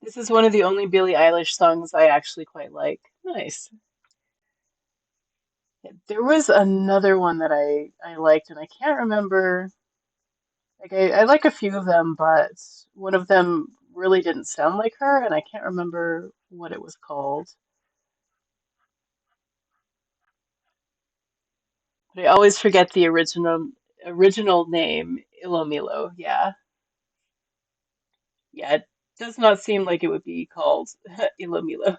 This is one of the only Billie Eilish songs I actually quite like. Nice. Yeah, there was another one that I liked, and I can't remember. Like I like a few of them, but one of them really didn't sound like her, and I can't remember what it was called. But I always forget the original name, Ilomilo. Yeah, yeah. It does not seem like it would be called Ilomilo.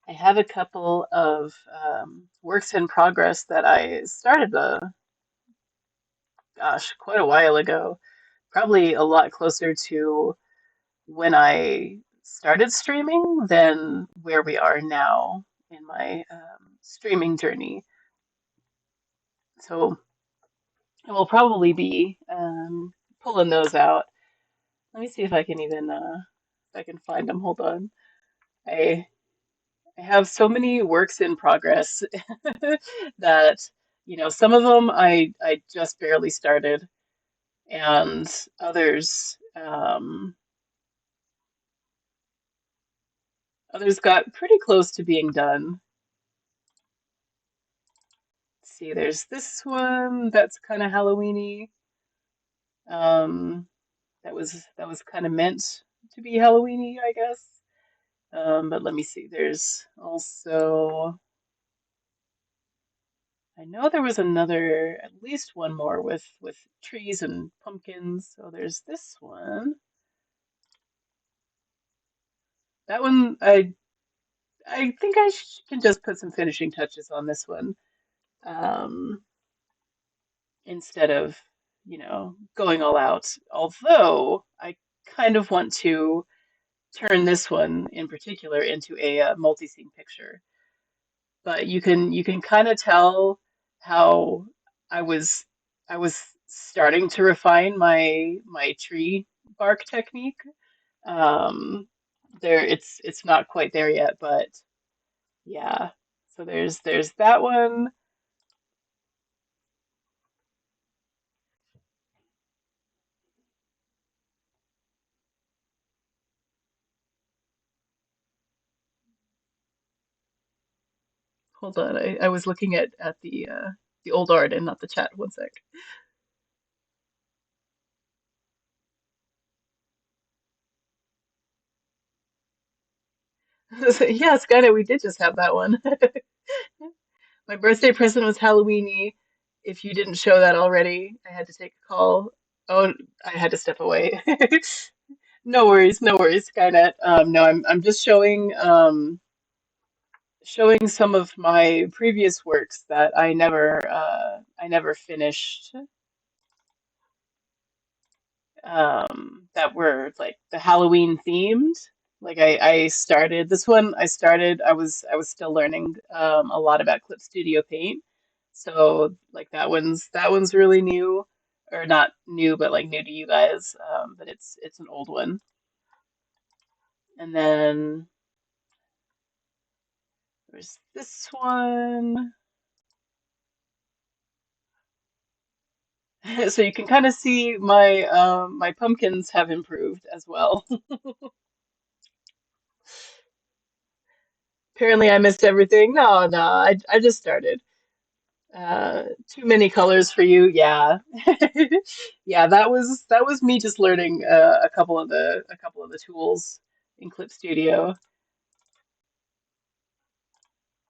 I have a couple of works in progress that I started, gosh, quite a while ago. Probably a lot closer to when I started streaming than where we are now in my streaming journey. So I will probably be pulling those out. Let me see if I can even if I can find them. Hold on. I I have so many works in progress that some of them I just barely started, and others got pretty close to being done. Let's see, there's this one that's kind of Halloweeny. Um, that was kind of meant to be Halloweeny, I guess. But let me see. There's also I know there was another, at least one more with trees and pumpkins. So there's this one. That one I think can just put some finishing touches on this one. Um, Instead of, going all out. Although I kind of want to turn this one in particular into a, multi-scene picture. But you can kind of tell how I was I was starting to refine my tree bark technique. Um, it's not quite there yet, but yeah. So there's that one. Hold on, I was looking at the old art and not the chat. One sec. Yeah, Skynet, we did just have that one. My birthday present was Halloweeny. If you didn't show that already, I had to take a call. Oh, I had to step away. No worries, Skynet. No, I'm just showing some of my previous works that I never finished. That were like the Halloween themed. Like I started this one. I was still learning a lot about Clip Studio Paint. So like that one's really new, or not new, but like new to you guys. But it's an old one. And then there's this one. So you can kind of see my pumpkins have improved as well. Apparently I missed everything. No, I just started. Too many colors for you. Yeah. Yeah, that was me just learning a couple of the tools in Clip Studio.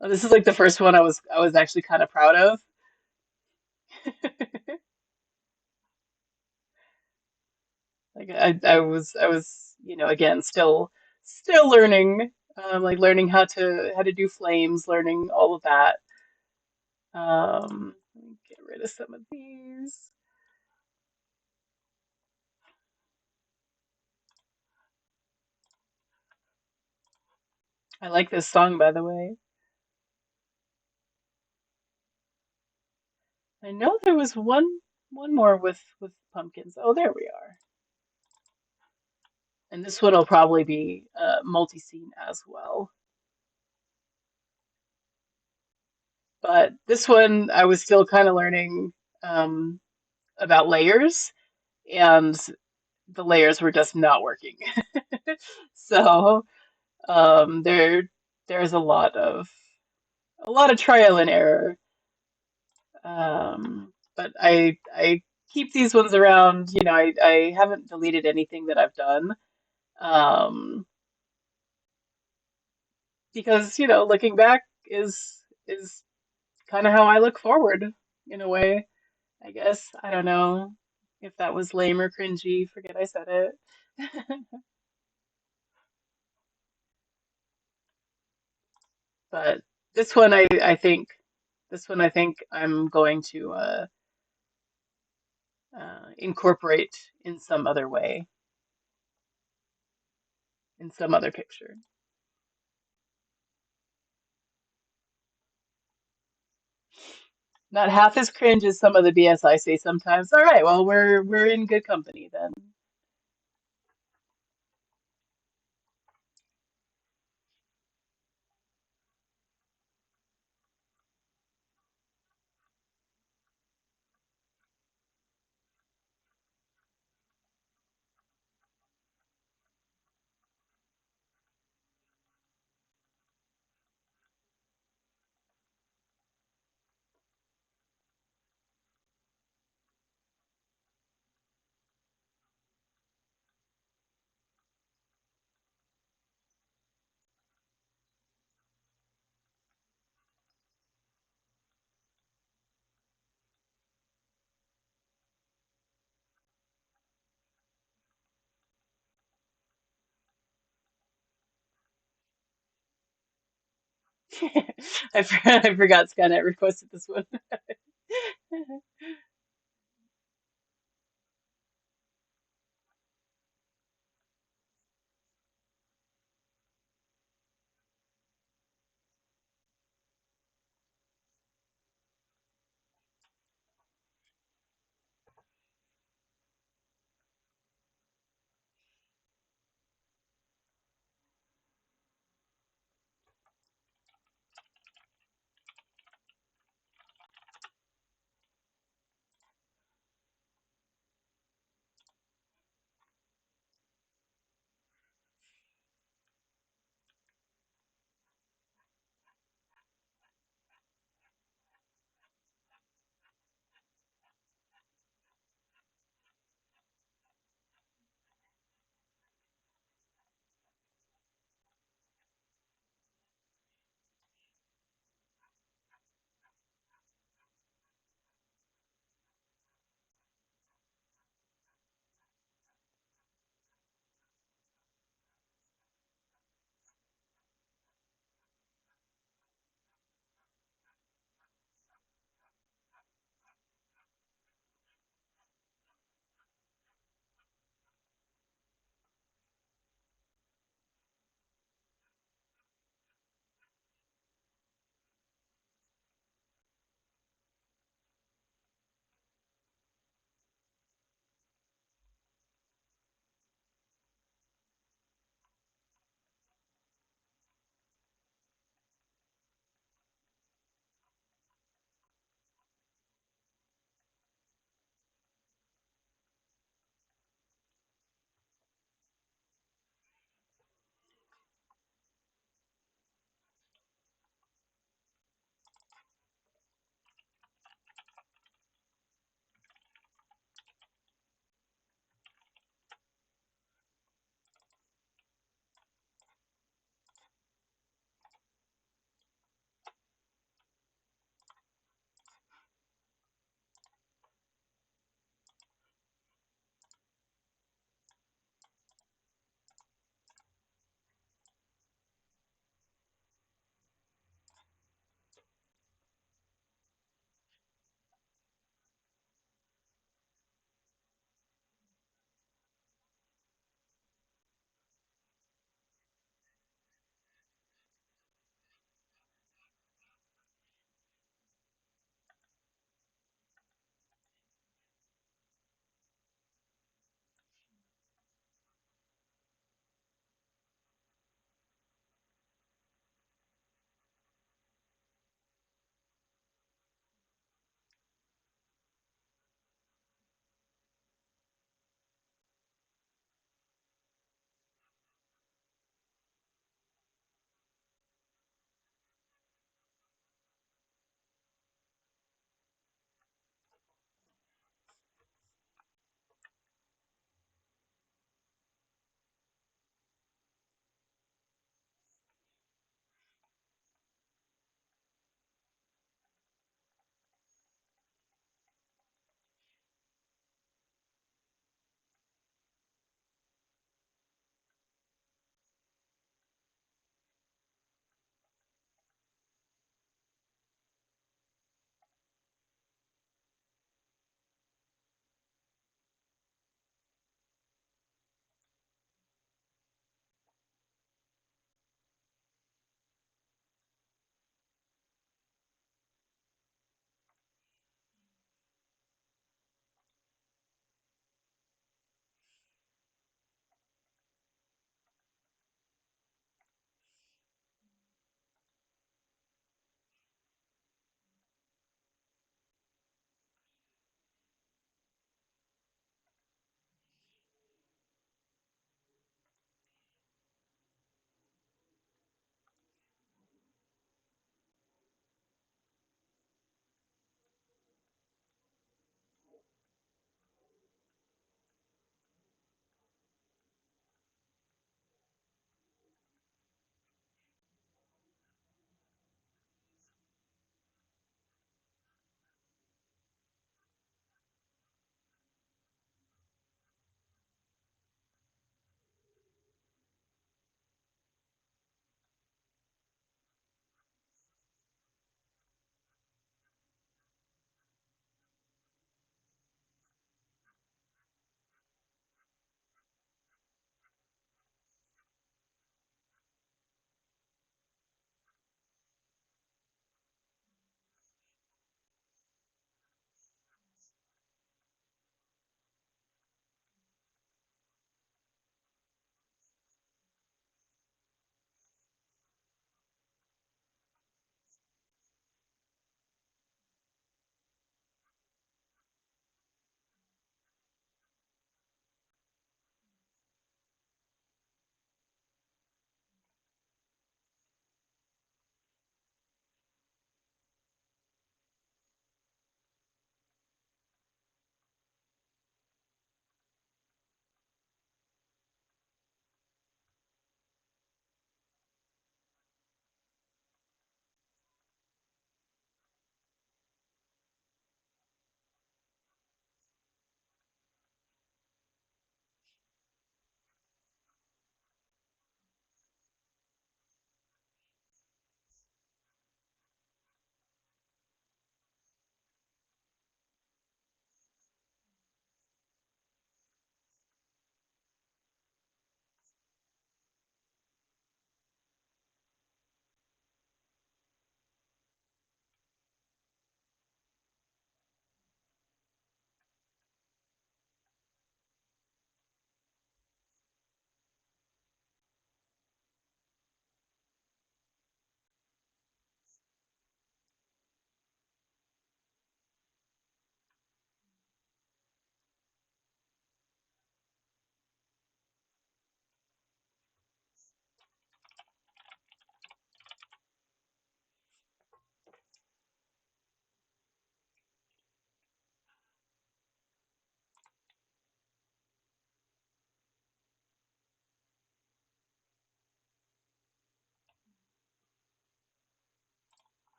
This is like the first one I was actually kind of proud of. Like I was again still learning, like learning how to do flames, learning all of that. Let me get rid of some of these. I like this song, by the way. I know there was one more with pumpkins. Oh, there we are. And this one will probably be multi-scene as well. But this one I was still kind of learning um, about layers, and the layers were just not working. So there's a lot of trial and error. But I keep these ones around. I haven't deleted anything that I've done. Um, because looking back is kind of how I look forward in a way, I guess. I don't know if that was lame or cringy. Forget I said it. But this one I think this one I think I'm going to incorporate in some other way, in some other picture. Not half as cringe as some of the BS I say sometimes. All right, well we're in good company then. I forgot Skynet requested this one.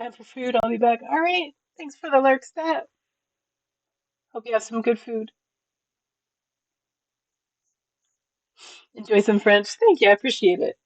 Time for food. I'll be back. All right. Thanks for the lurk stat. Hope you have some good food. Enjoy some French. Thank you. I appreciate it.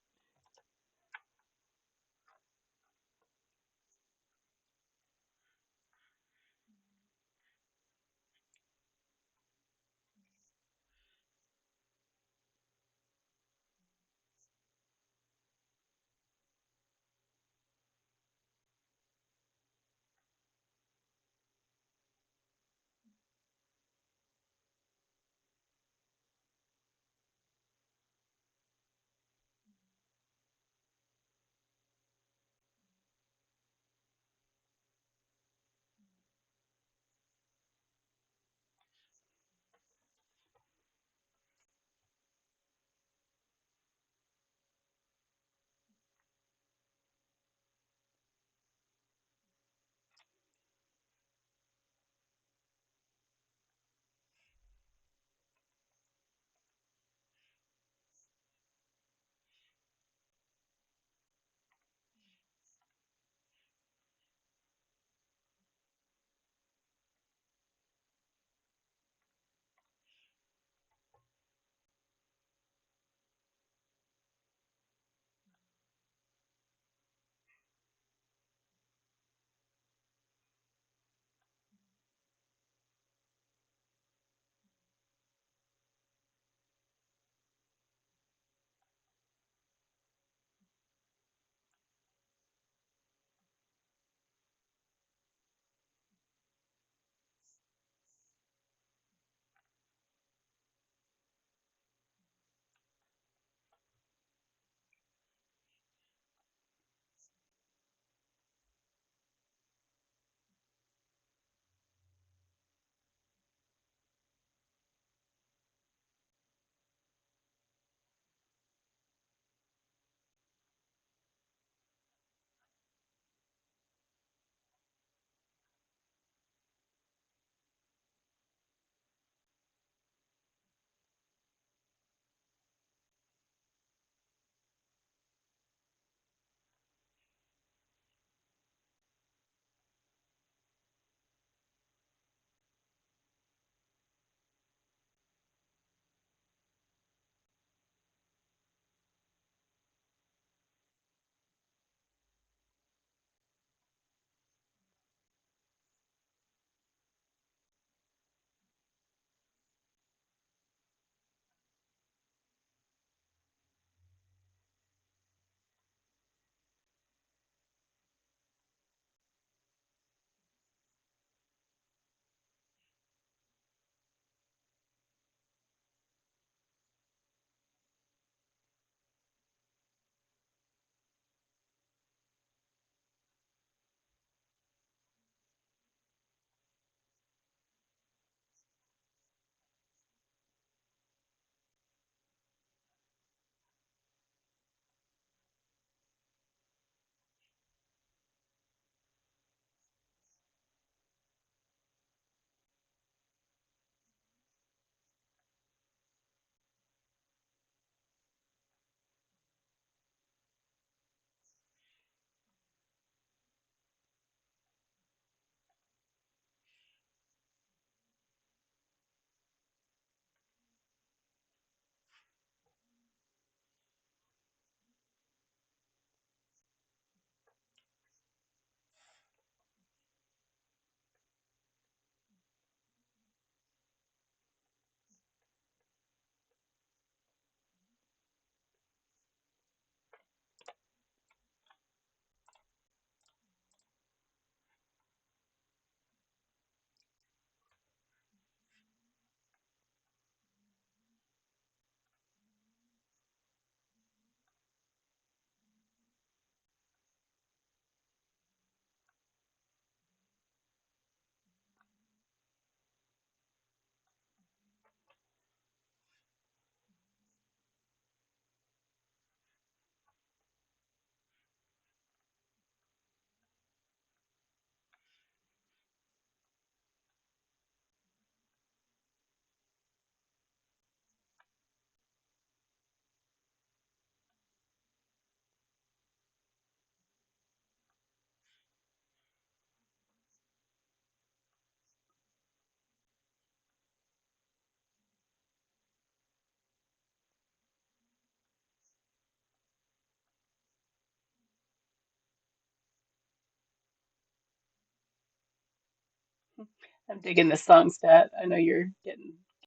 I'm digging this song stat. I know you're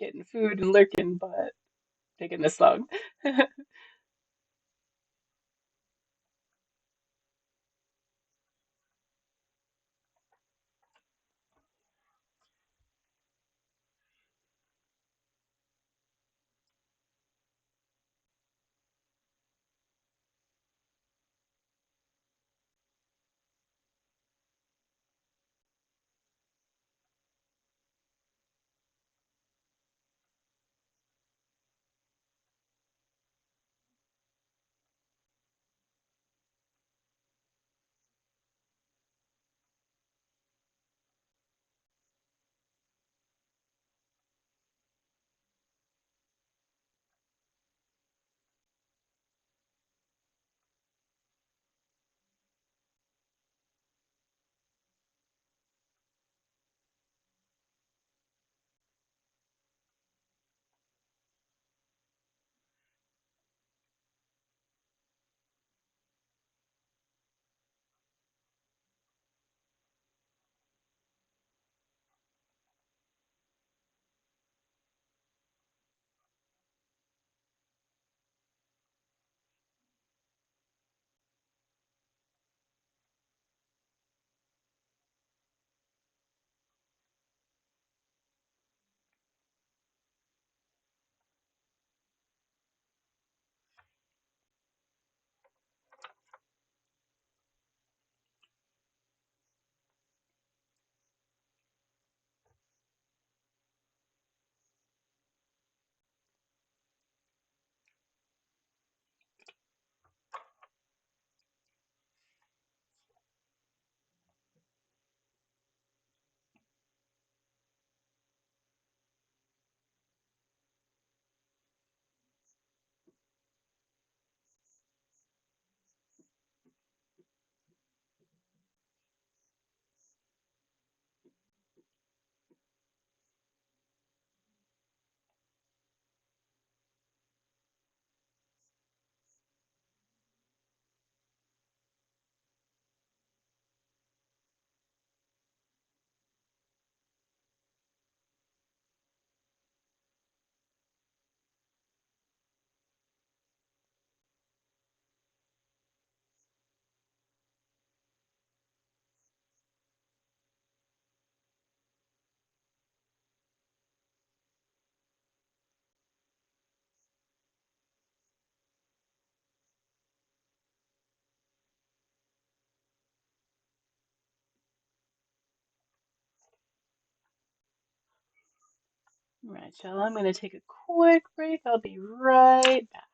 getting food and lurking, but digging this song. All right, y'all, I'm going to take a quick break. I'll be right back.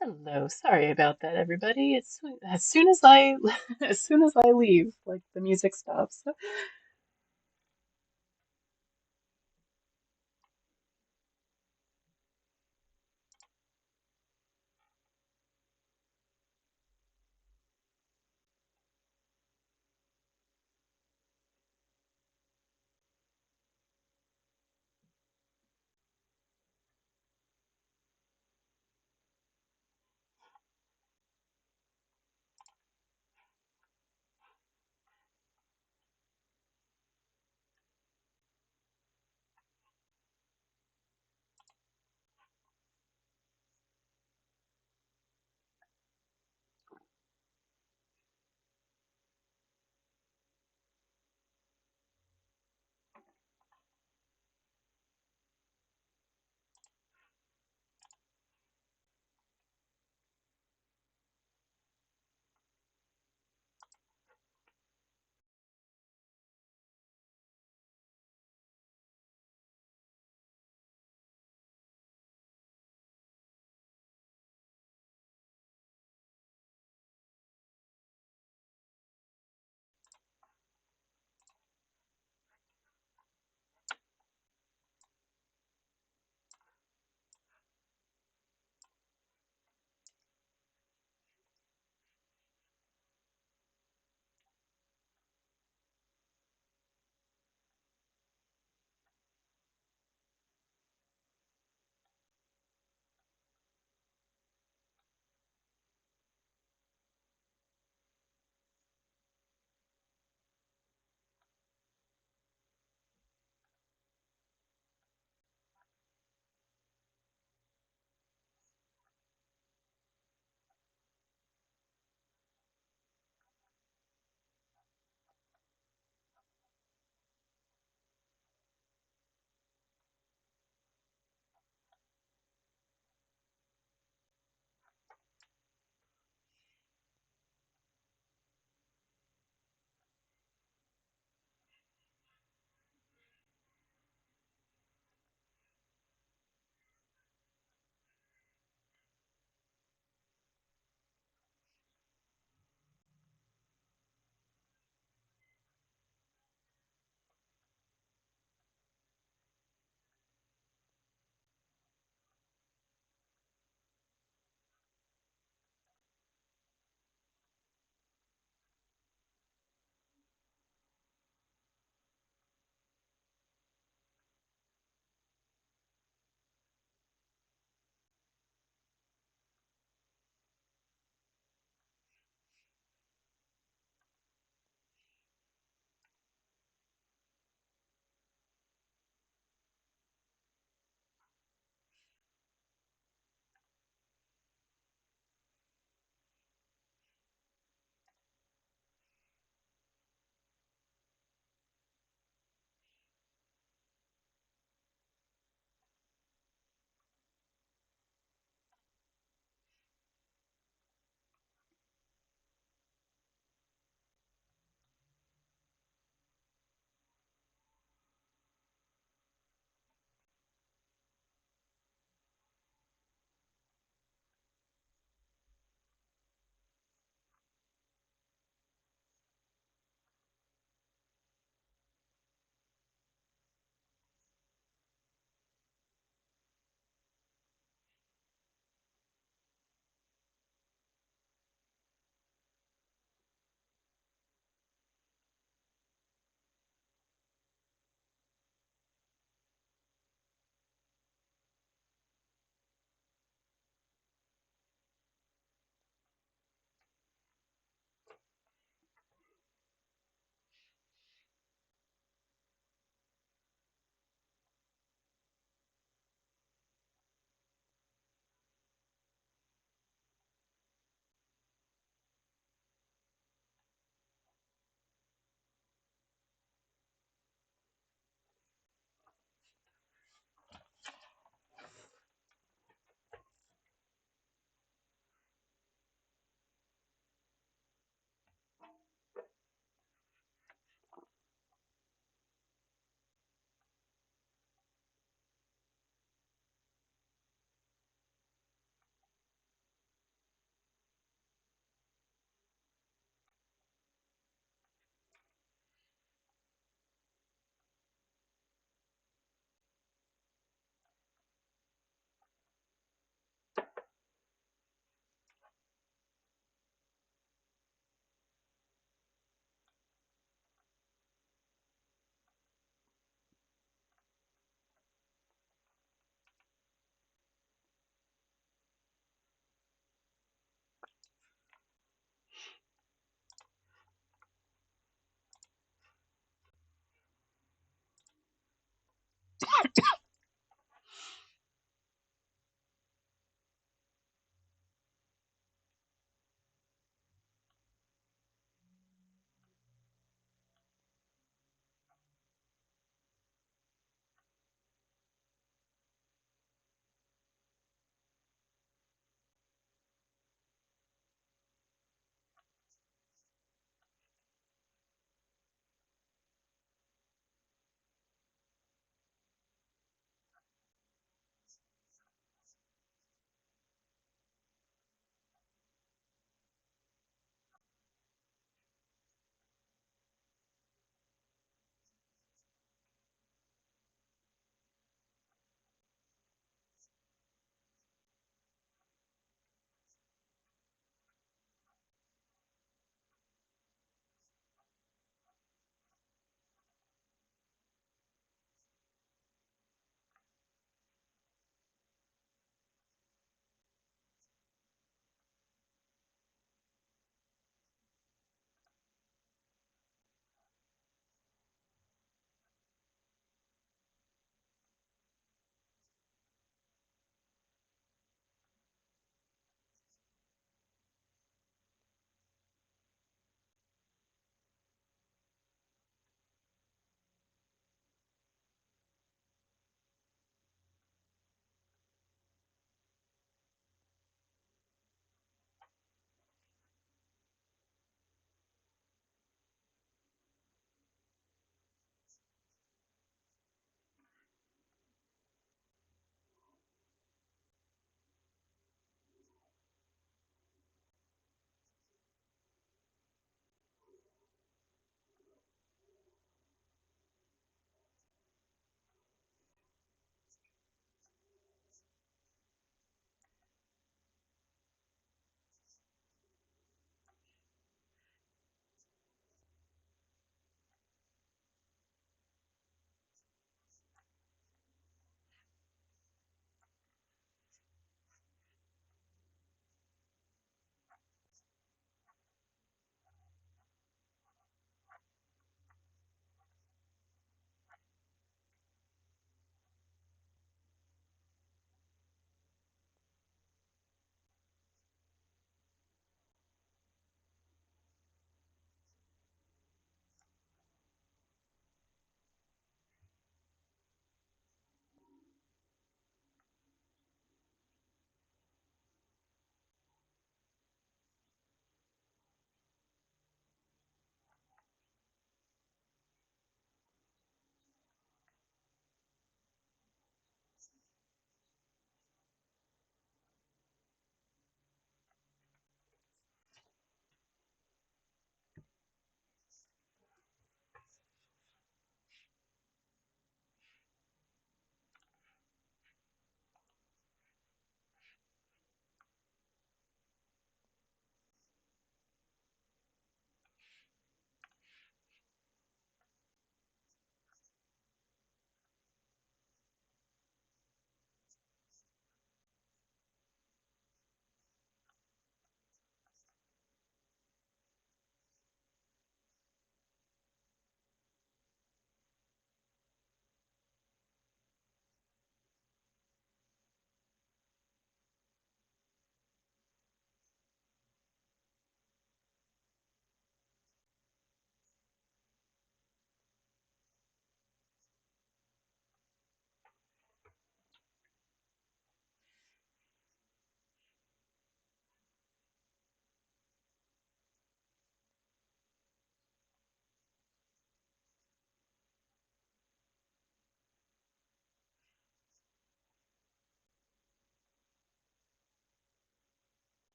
Hello, sorry about that, everybody. It's as soon as I as soon as I leave, like the music stops.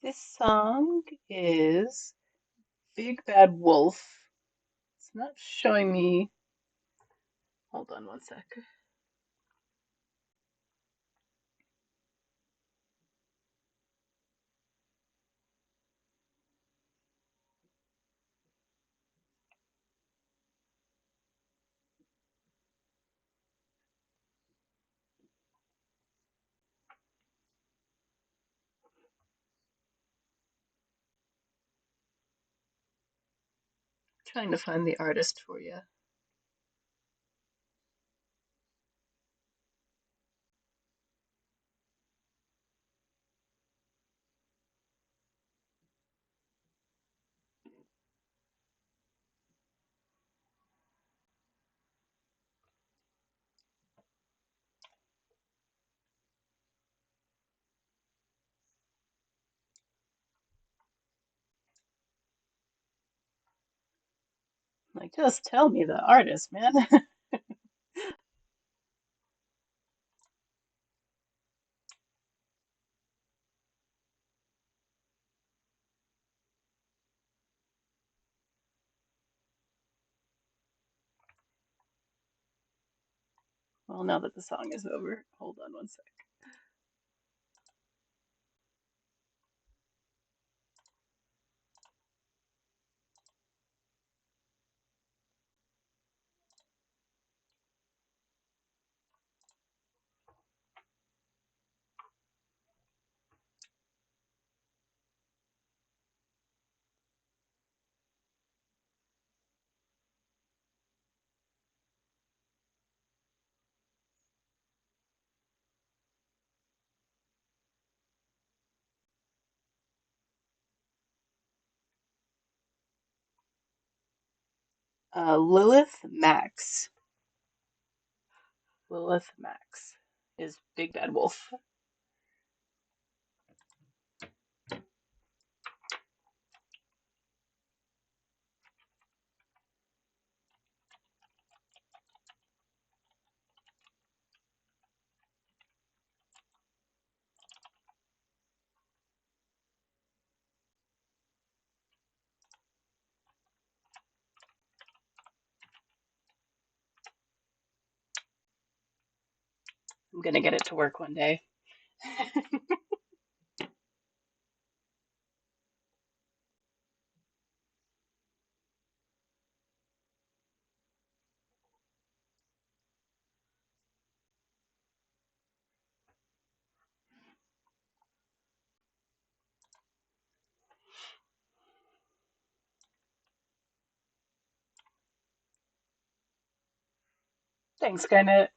This song is Big Bad Wolf. It's not showing me. Hold on one sec. Trying to find the artist for you. Like, just tell me the artist, man. Well, now that the song is over, hold on one sec. Lilith Max. Lilith Max is Big Bad Wolf. I'm gonna get it to work one day. Thanks, Skynet.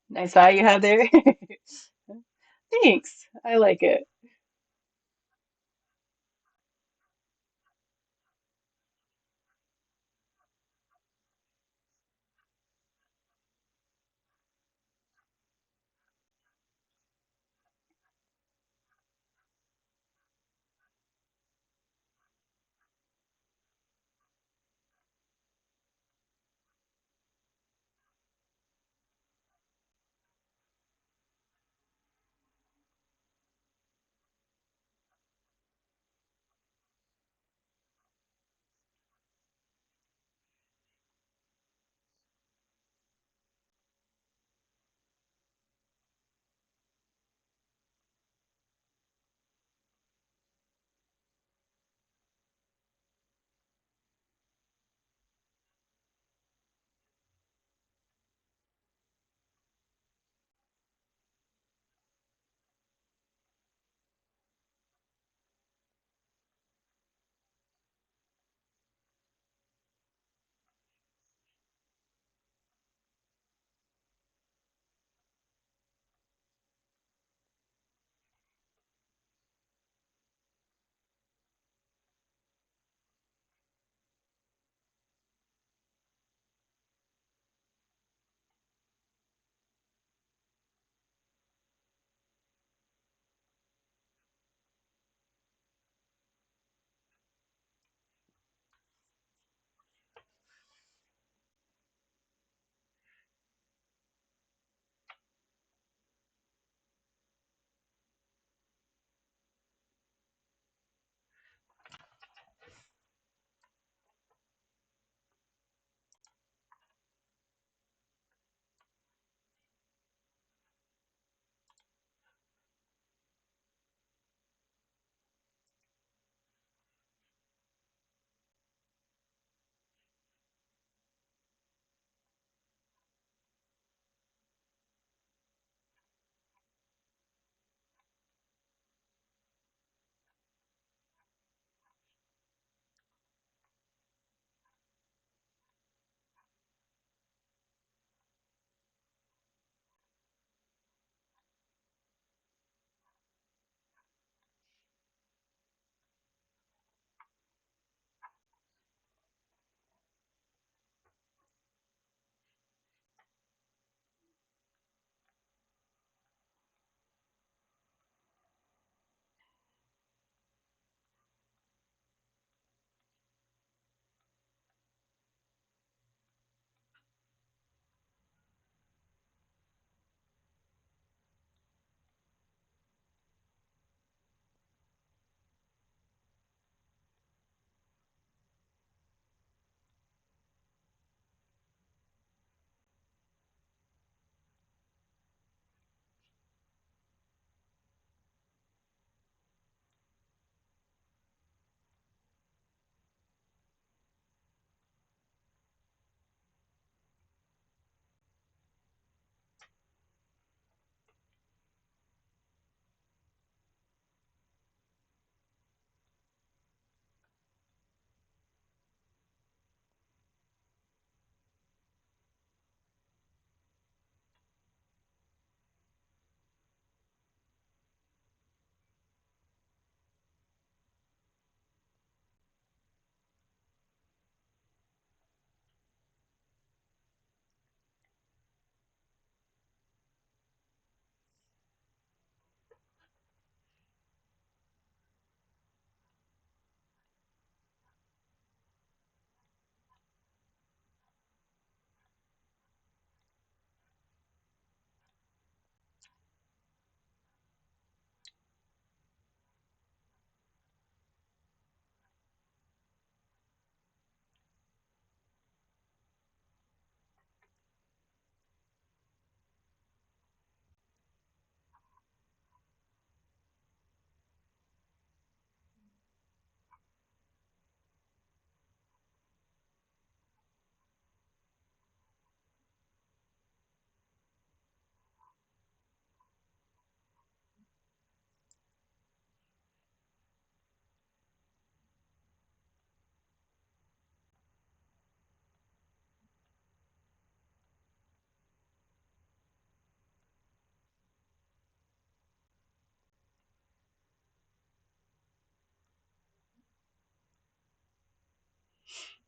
Nice eye you have there. Thanks. I like it.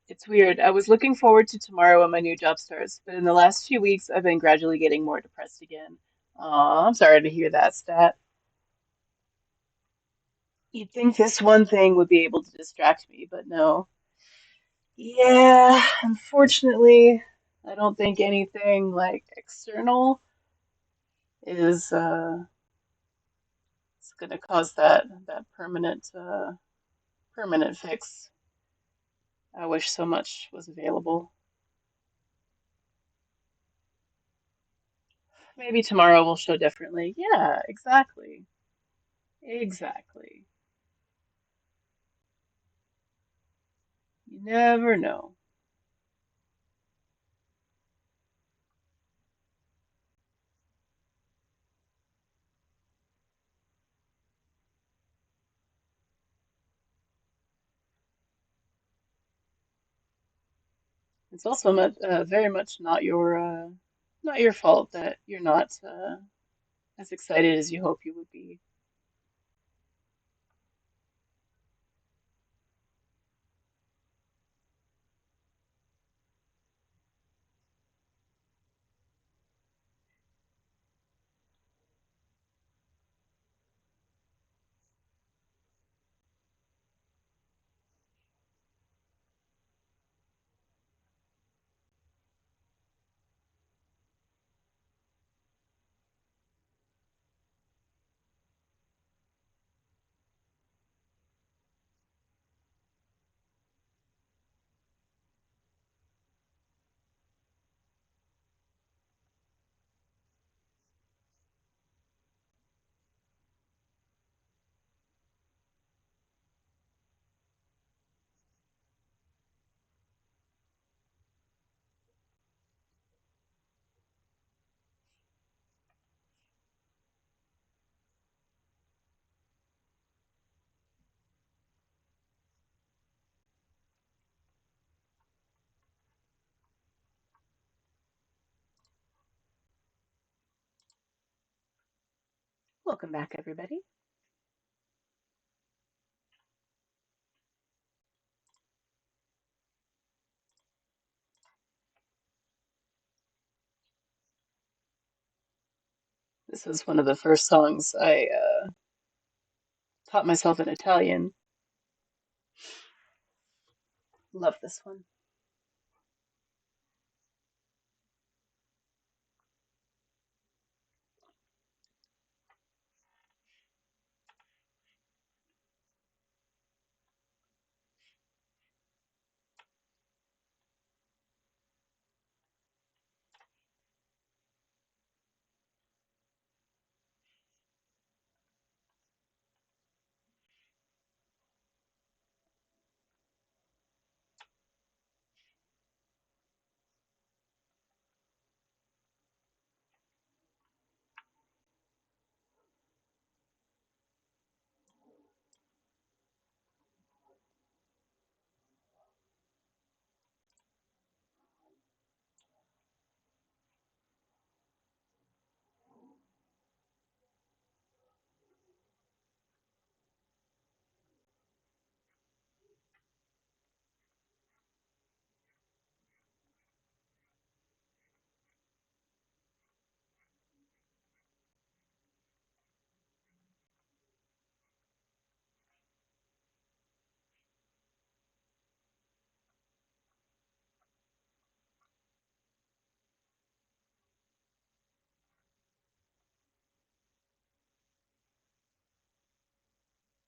It's weird. I was looking forward to tomorrow when my new job starts, but in the last few weeks, I've been gradually getting more depressed again. Aw, I'm sorry to hear that, Stat. You'd think this one thing would be able to distract me, but no. Yeah, unfortunately, I don't think anything like external is gonna cause that permanent fix. I wish so much was available. Maybe tomorrow will show differently. Yeah, exactly. Exactly. You never know. It's also very much not your fault that you're not as excited as you hope you would be. Welcome back, everybody. This was one of the first songs I taught myself in Italian. Love this one.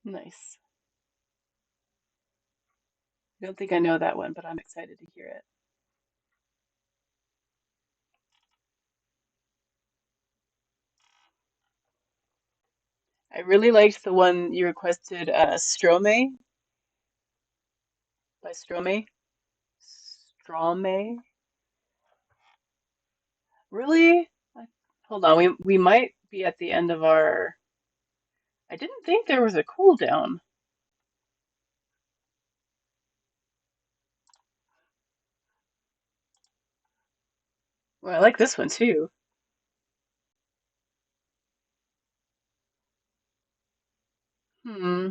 Nice. I don't think I know that one, but I'm excited to hear it. I really liked the one you requested, Stromae by Stromae. Stromae? Really? Hold on, we might be at the end of our. I didn't think there was a cooldown. Well, I like this one too. Hmm.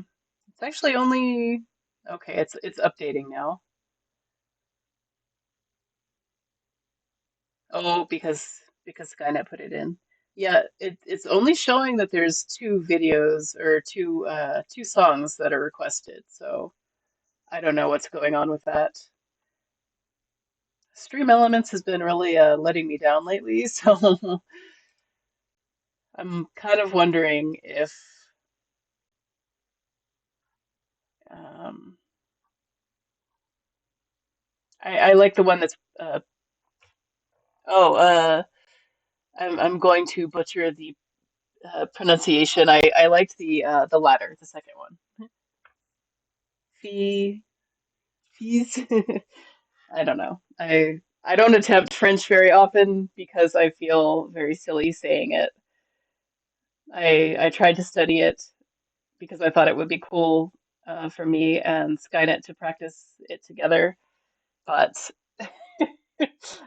It's actually only okay, it's updating now. Oh, because Skynet put it in. Yeah, it's only showing that there's two videos or two songs that are requested. So I don't know what's going on with that. Stream Elements has been really letting me down lately, so I'm kind of wondering if um, I like the one that's oh I'm going to butcher the pronunciation. I liked the latter, the second one. Fee fees. I don't know. I don't attempt French very often because I feel very silly saying it. I tried to study it because I thought it would be cool for me and Skynet to practice it together, but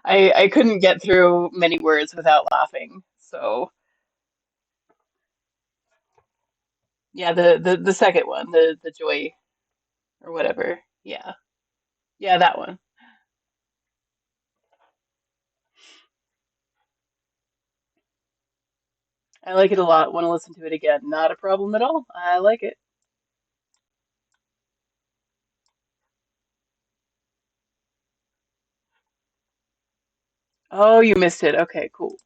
I couldn't get through many words without laughing. So yeah, the second one, the joy or whatever. Yeah. Yeah, that one. I like it a lot. Want to listen to it again. Not a problem at all. I like it. Oh, you missed it. Okay, cool.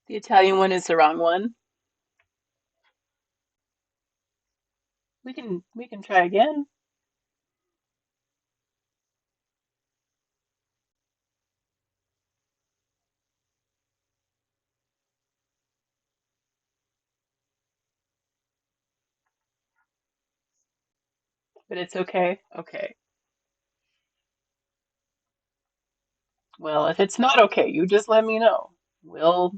The Italian one is the wrong one. We can try again, but it's okay. Okay. Well, if it's not okay, you just let me know. We'll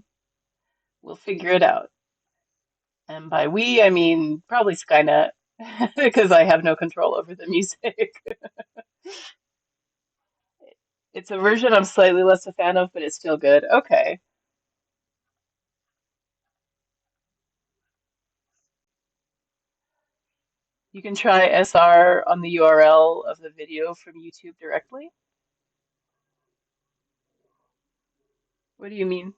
we'll figure it out. And by we, I mean probably Skynet, because I have no control over the music. It's a version I'm slightly less a fan of, but it's still good. Okay. You can try SR on the URL of the video from YouTube directly. What do you mean?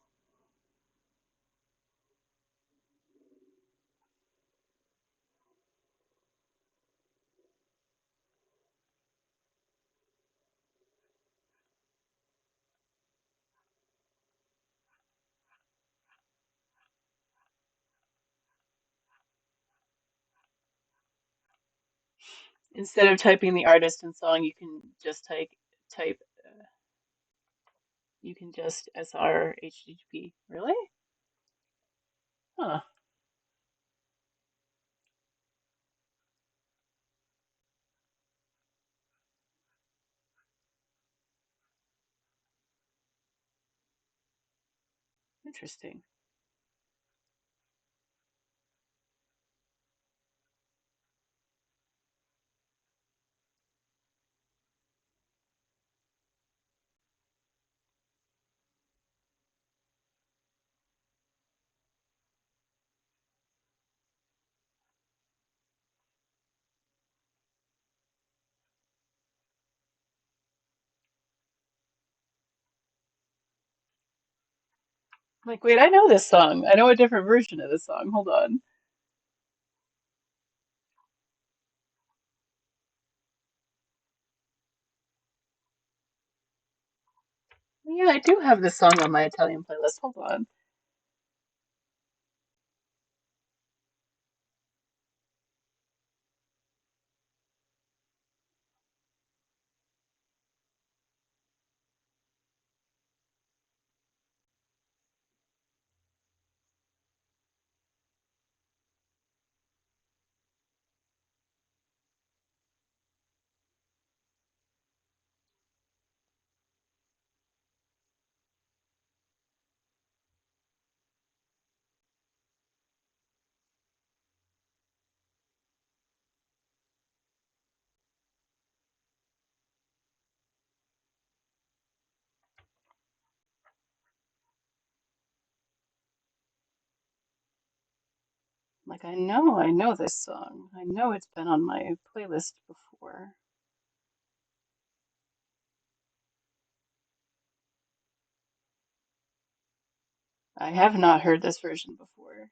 Instead of typing the artist and song, you can just type you can just SR HTTP. Really? Huh. Interesting. Like, wait, I know this song. I know a different version of this song. Hold on. Yeah, I do have this song on my Italian playlist. Hold on. Like, I know this song. I know it's been on my playlist before. I have not heard this version before.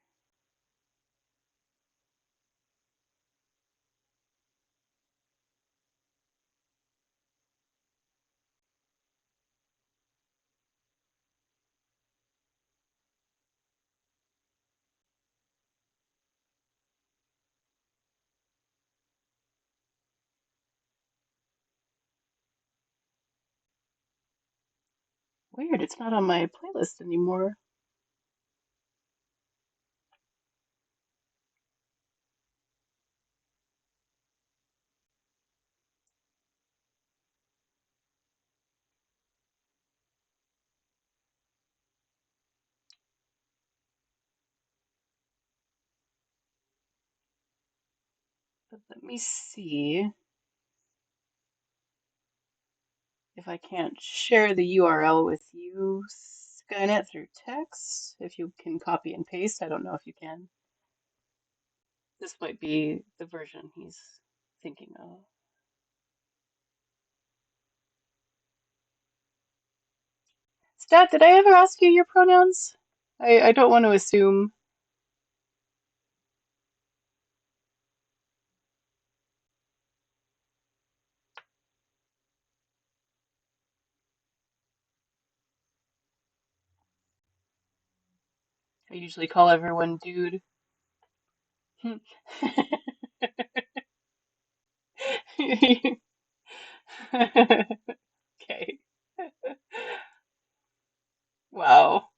Weird, it's not on my playlist anymore. But let me see if I can't share the URL with you, Skynet, through text. If you can copy and paste, I don't know if you can. This might be the version he's thinking of. Stat, did I ever ask you your pronouns? I don't want to assume. I usually call everyone dude. Okay. Wow.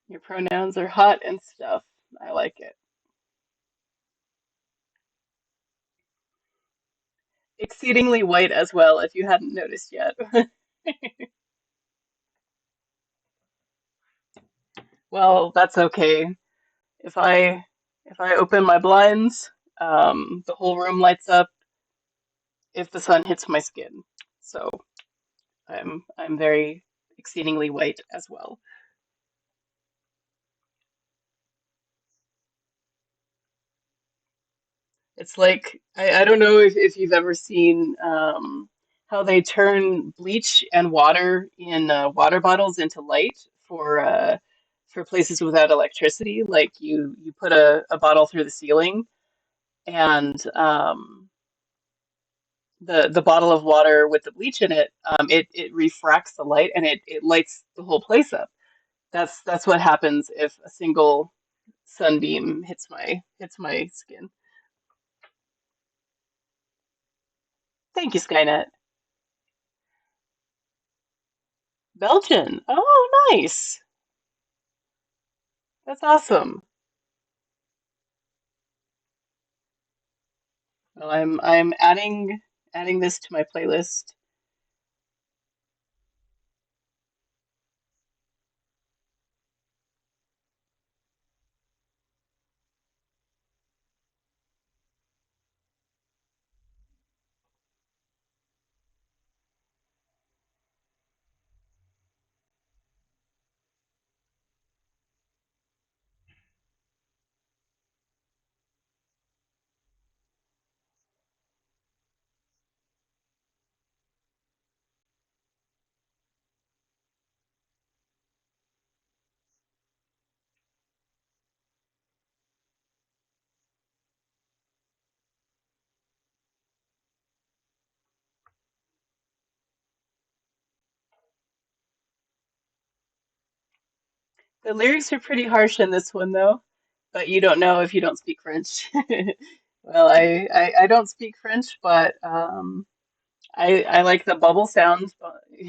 Your pronouns are hot and stuff. I like it. Exceedingly white as well, if you hadn't noticed yet. Well, that's okay. If I if I open my blinds, the whole room lights up if the sun hits my skin. So I'm very exceedingly white as well. It's like I don't know if you've ever seen how they turn bleach and water in water bottles into light for places without electricity. Like you put a bottle through the ceiling and the bottle of water with the bleach in it, it refracts the light and it lights the whole place up. That's what happens if a single sunbeam hits my skin. Thank you, Skynet. Belgian. Oh, nice. That's awesome. Well, I'm adding this to my playlist. The lyrics are pretty harsh in this one, though, but you don't know if you don't speak French. Well, I don't speak French, but I like the bubble sound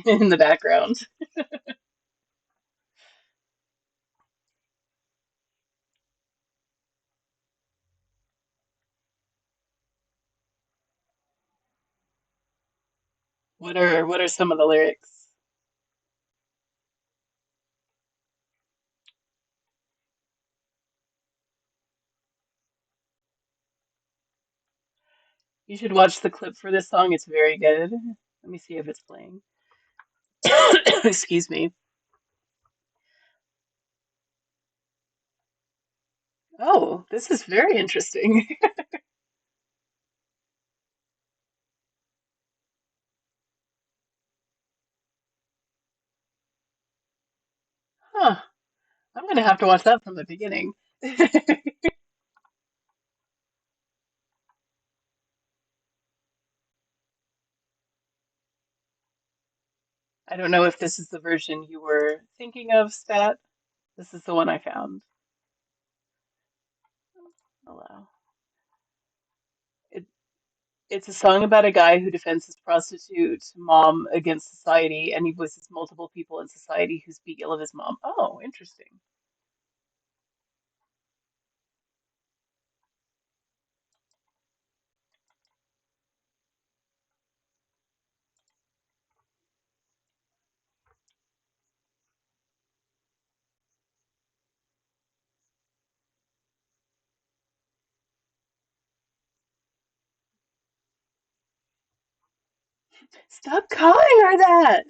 in the background. What are some of the lyrics? You should watch the clip for this song. It's very good. Let me see if it's playing. Excuse me. Oh, this is very interesting. Huh. I'm gonna have to watch that from the beginning. I don't know if this is the version you were thinking of, Stat. This is the one I found. Hello. It, it's a song about a guy who defends his prostitute mom against society, and he voices multiple people in society who speak ill of his mom. Oh, interesting. Stop calling her that!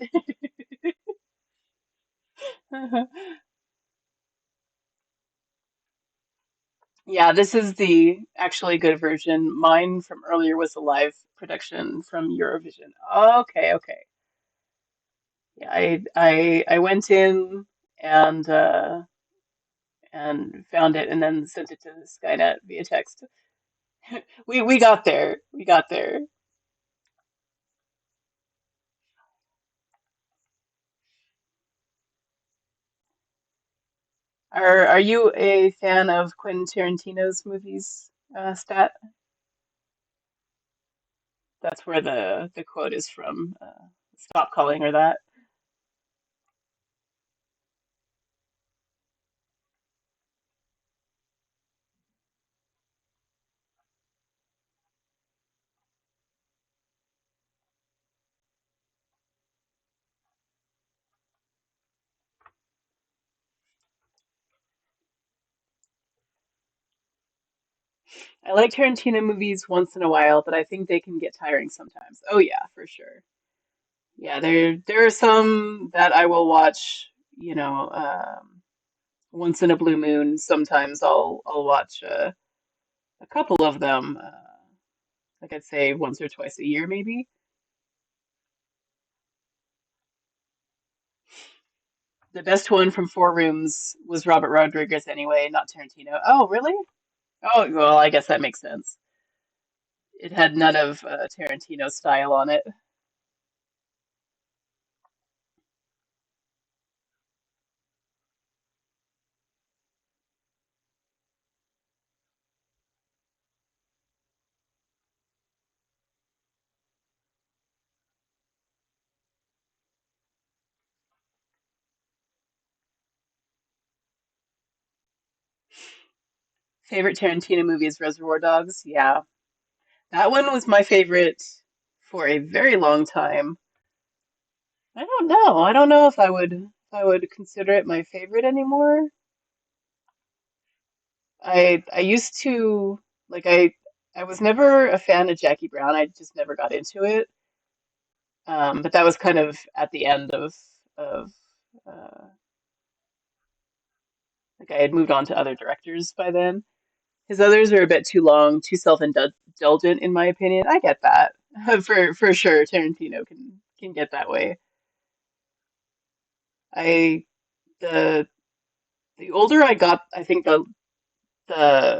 Yeah, this is the actually good version. Mine from earlier was a live production from Eurovision. Okay, okay. Yeah, I went in and and found it and then sent it to Skynet via text. We got there. We got there. Are you a fan of Quentin Tarantino's movies, Stat? That's where the quote is from. Stop calling her that. I like Tarantino movies once in a while, but I think they can get tiring sometimes. Oh yeah, for sure. Yeah, there are some that I will watch, once in a blue moon. Sometimes I'll watch a couple of them, like I'd say once or twice a year, maybe. The best one from Four Rooms was Robert Rodriguez anyway, not Tarantino. Oh, really? Oh, well, I guess that makes sense. It had none of Tarantino's style on it. Favorite Tarantino movie is Reservoir Dogs. Yeah, that one was my favorite for a very long time. I don't know. I don't know if I would consider it my favorite anymore. I used to like I was never a fan of Jackie Brown. I just never got into it. But that was kind of at the end of uh, like I had moved on to other directors by then. His others are a bit too long, too self-indulgent, in my opinion. I get that for sure. Tarantino can get that way. I the the older I got, I think the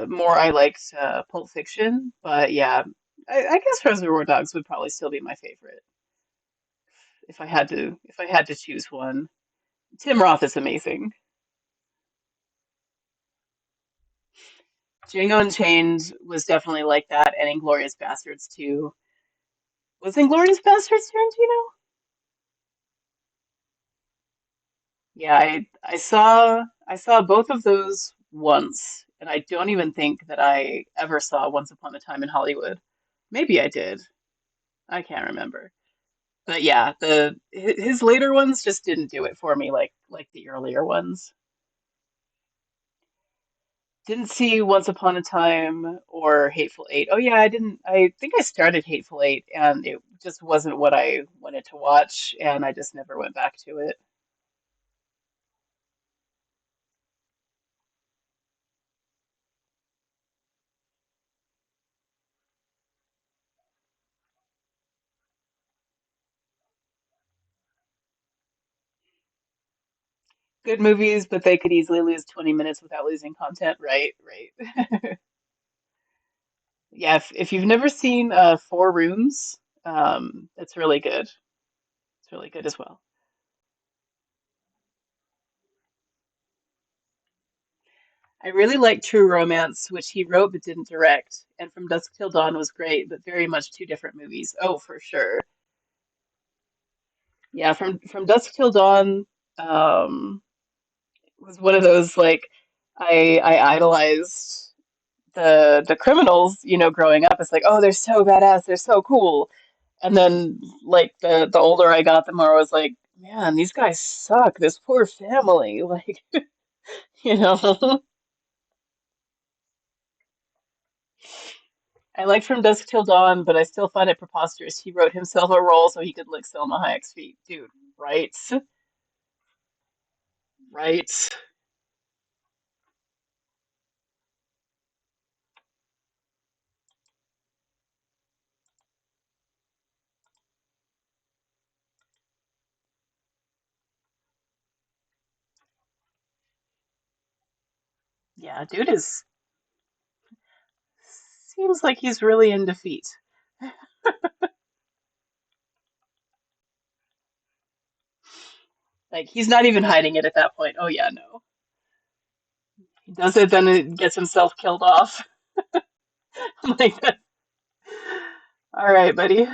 more I liked Pulp Fiction. But yeah, I guess Reservoir Dogs would probably still be my favorite if I had to choose one. Tim Roth is amazing. Django Unchained was definitely like that, and Inglourious Bastards too. Was Inglourious Bastards Tarantino? Yeah, I saw both of those once, and I don't even think that I ever saw Once Upon a Time in Hollywood. Maybe I did. I can't remember. But yeah, his later ones just didn't do it for me like the earlier ones. Didn't see Once Upon a Time or Hateful Eight. Oh yeah, I didn't. I think I started Hateful Eight, and it just wasn't what I wanted to watch, and I just never went back to it. Good movies, but they could easily lose 20 minutes without losing content. Right, right. Yeah, if you've never seen Four Rooms, it's really good. It's really good as well. I really like True Romance, which he wrote but didn't direct, and From Dusk Till Dawn was great, but very much two different movies. Oh, for sure. Yeah, from Dusk Till Dawn was one of those like I idolized the criminals, growing up. It's like, oh, they're so badass, they're so cool. And then like the older I got, the more I was like, man, these guys suck. This poor family, like, you know. I like From Dusk Till Dawn, but I still find it preposterous. He wrote himself a role so he could lick Selma Hayek's feet. Dude, right? Right. Yeah, dude is seems like he's really in defeat. Like he's not even hiding it at that point. Oh yeah, no. He does it, then it gets himself killed off. I'm like, all right, buddy.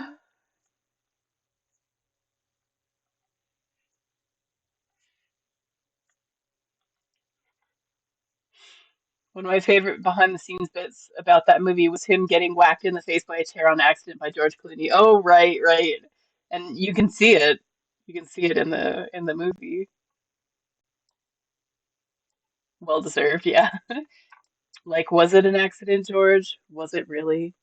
One of my favorite behind the scenes bits about that movie was him getting whacked in the face by a chair on accident by George Clooney. Oh, right, right. And you can see it. You can see it in the movie. Well deserved, yeah. Like, was it an accident, George? Was it really?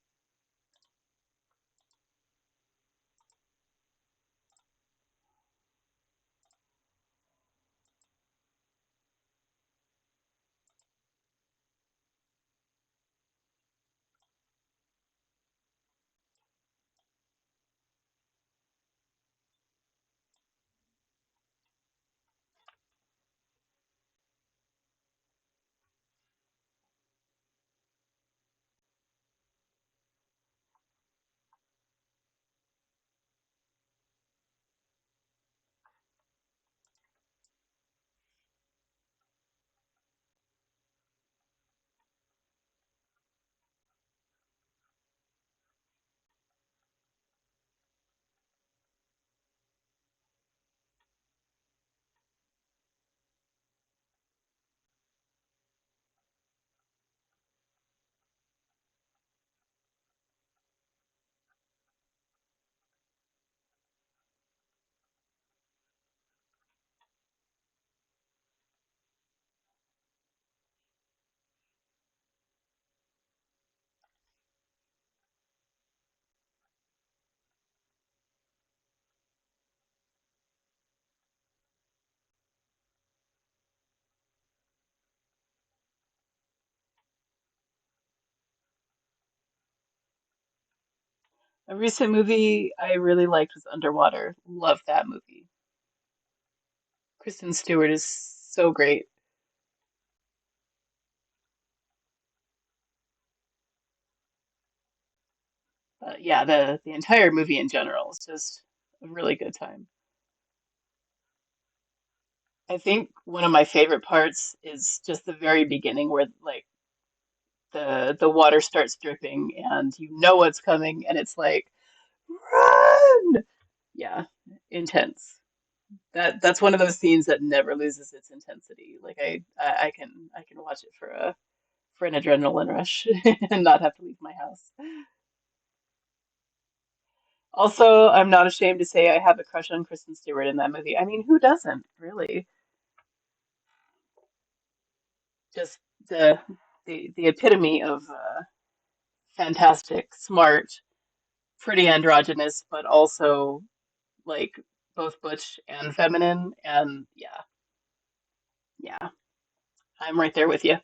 A recent movie I really liked was Underwater. Love that movie. Kristen Stewart is so great. Yeah, the entire movie in general is just a really good time. I think one of my favorite parts is just the very beginning where like the water starts dripping and you know what's coming and it's like run. Yeah, intense. That's one of those scenes that never loses its intensity. Like I can watch it for an adrenaline rush and not have to leave my house. Also, I'm not ashamed to say I have a crush on Kristen Stewart in that movie. I mean, who doesn't, really? Just the the epitome of fantastic, smart, pretty androgynous, but also like both butch and feminine. And yeah, yeah, I'm right there with you. I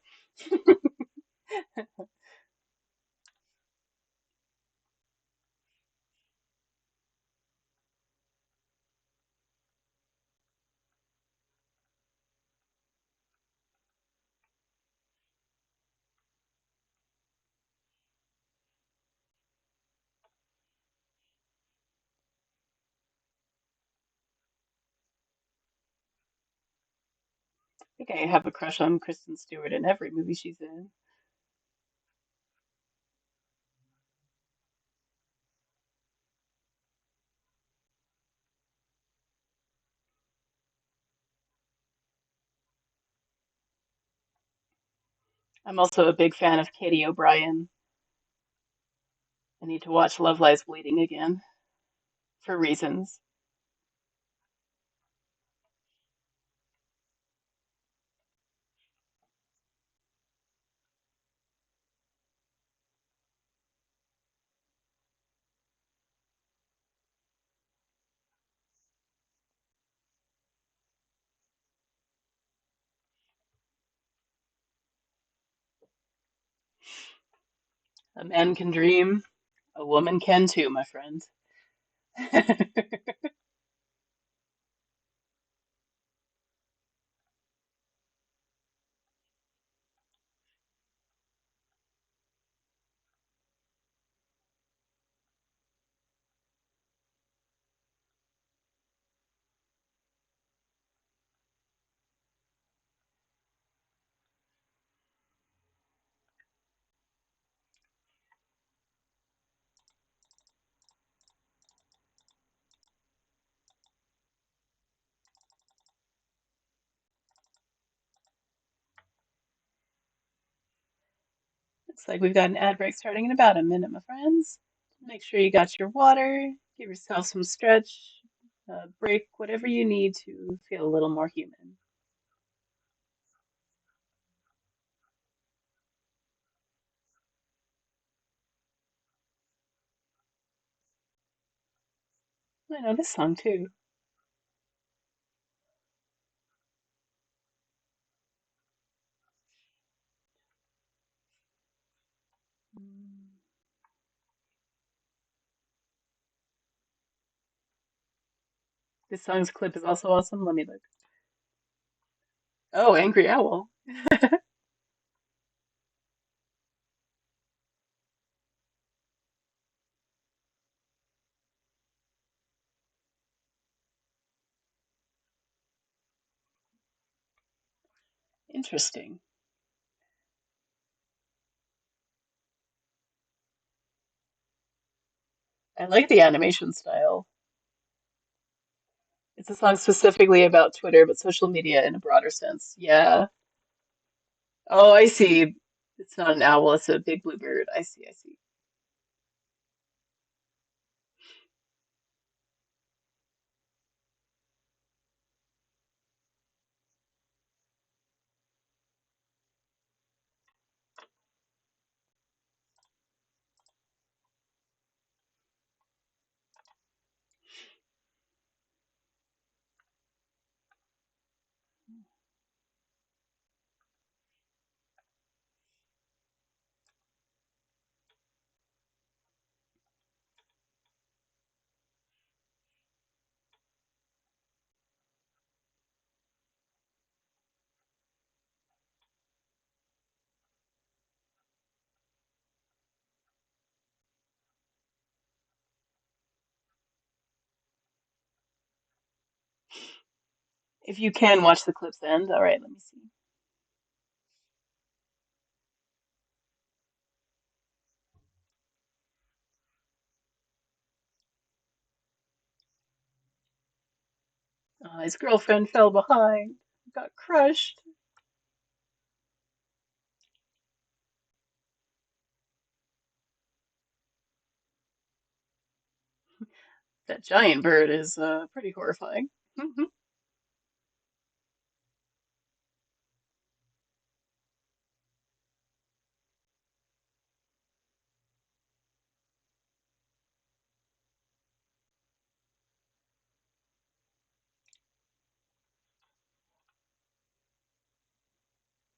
think I have a crush on Kristen Stewart in every movie she's in. I'm also a big fan of Katie O'Brien. I need to watch Love Lies Bleeding again for reasons. A man can dream, a woman can too, my friend. Looks like we've got an ad break starting in about a minute, my friends. Make sure you got your water, give yourself some stretch, break, whatever you need to feel a little more human. I know this song too. This song's clip is also awesome. Let me look. Oh, Angry Owl. Interesting. I like the animation style. It's a song specifically about Twitter, but social media in a broader sense. Yeah. Oh, I see. It's not an owl, it's a big blue bird. I see, I see. If you can watch the clip's end, all right, let me see. His girlfriend fell behind, got crushed. That giant bird is pretty horrifying.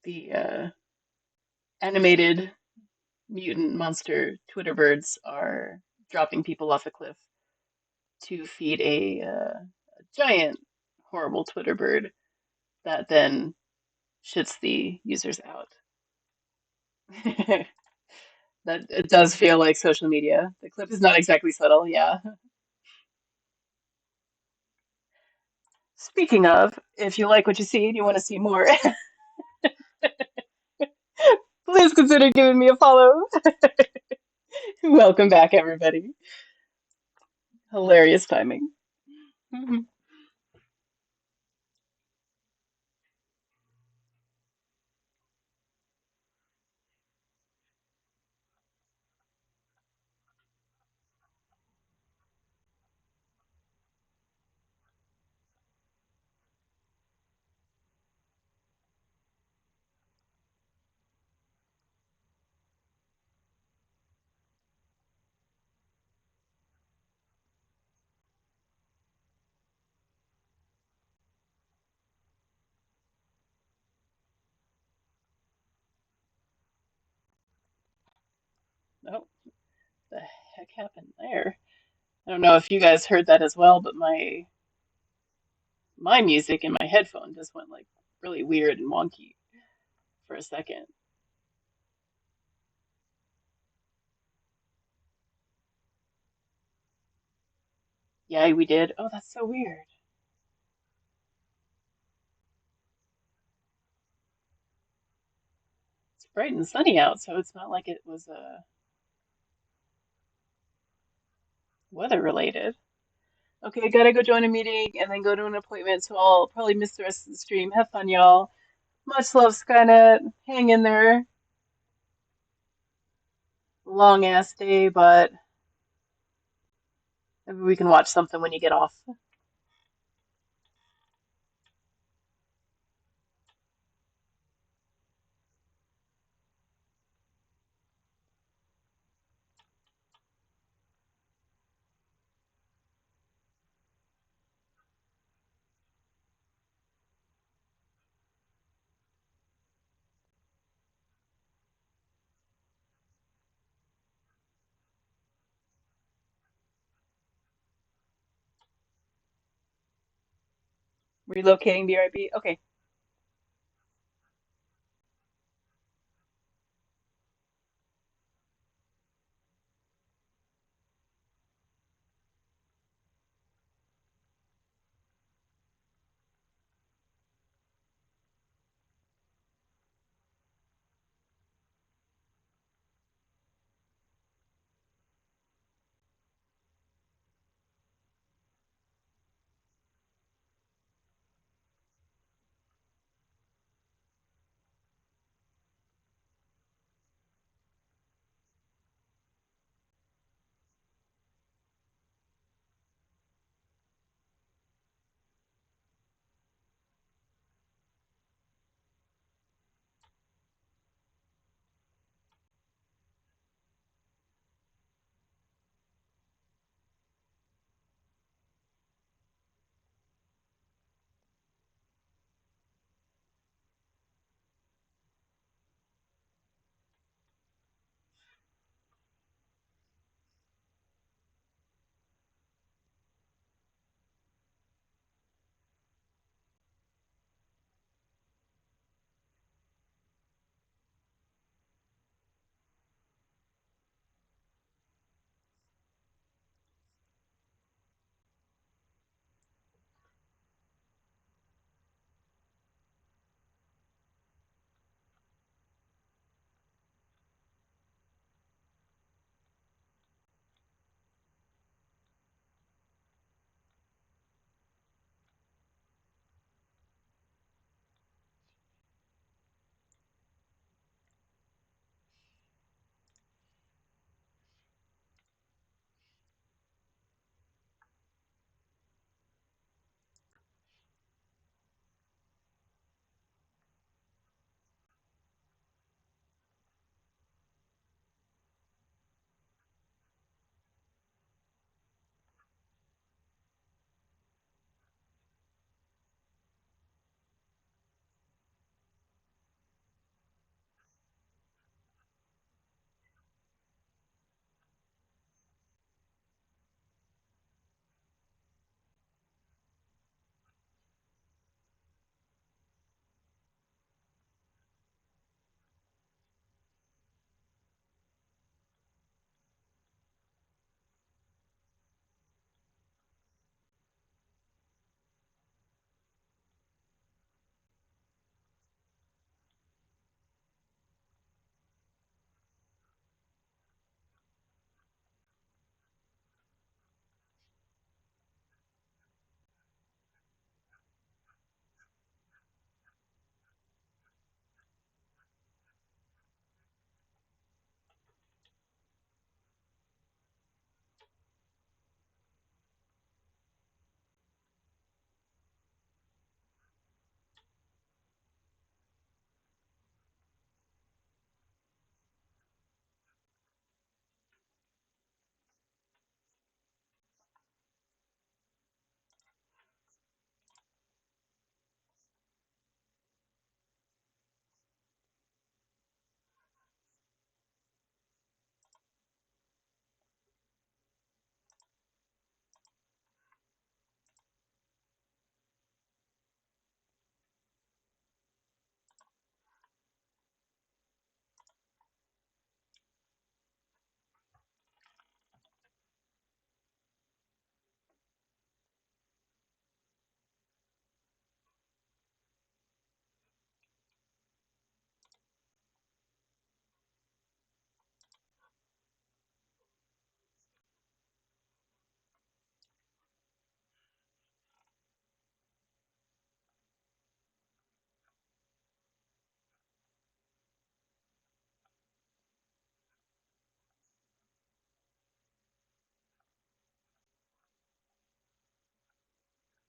The animated mutant monster Twitter birds are dropping people off a cliff to feed a giant, horrible Twitter bird that then shits the users out. That it does feel like social media. The clip is not exactly subtle, yeah. Speaking of, if you like what you see and you want to see more, please consider giving me a follow. Welcome back, everybody. Hilarious timing. Oh, the heck happened there? I don't know if you guys heard that as well, but my music in my headphone just went like really weird and wonky for a second. Yeah, we did. Oh, that's so weird. It's bright and sunny out, so it's not like it was weather related. Okay, gotta go join a meeting and then go to an appointment, so I'll probably miss the rest of the stream. Have fun, y'all. Much love, Skynet. Hang in there. Long ass day, but maybe we can watch something when you get off. Relocating BRB. Okay.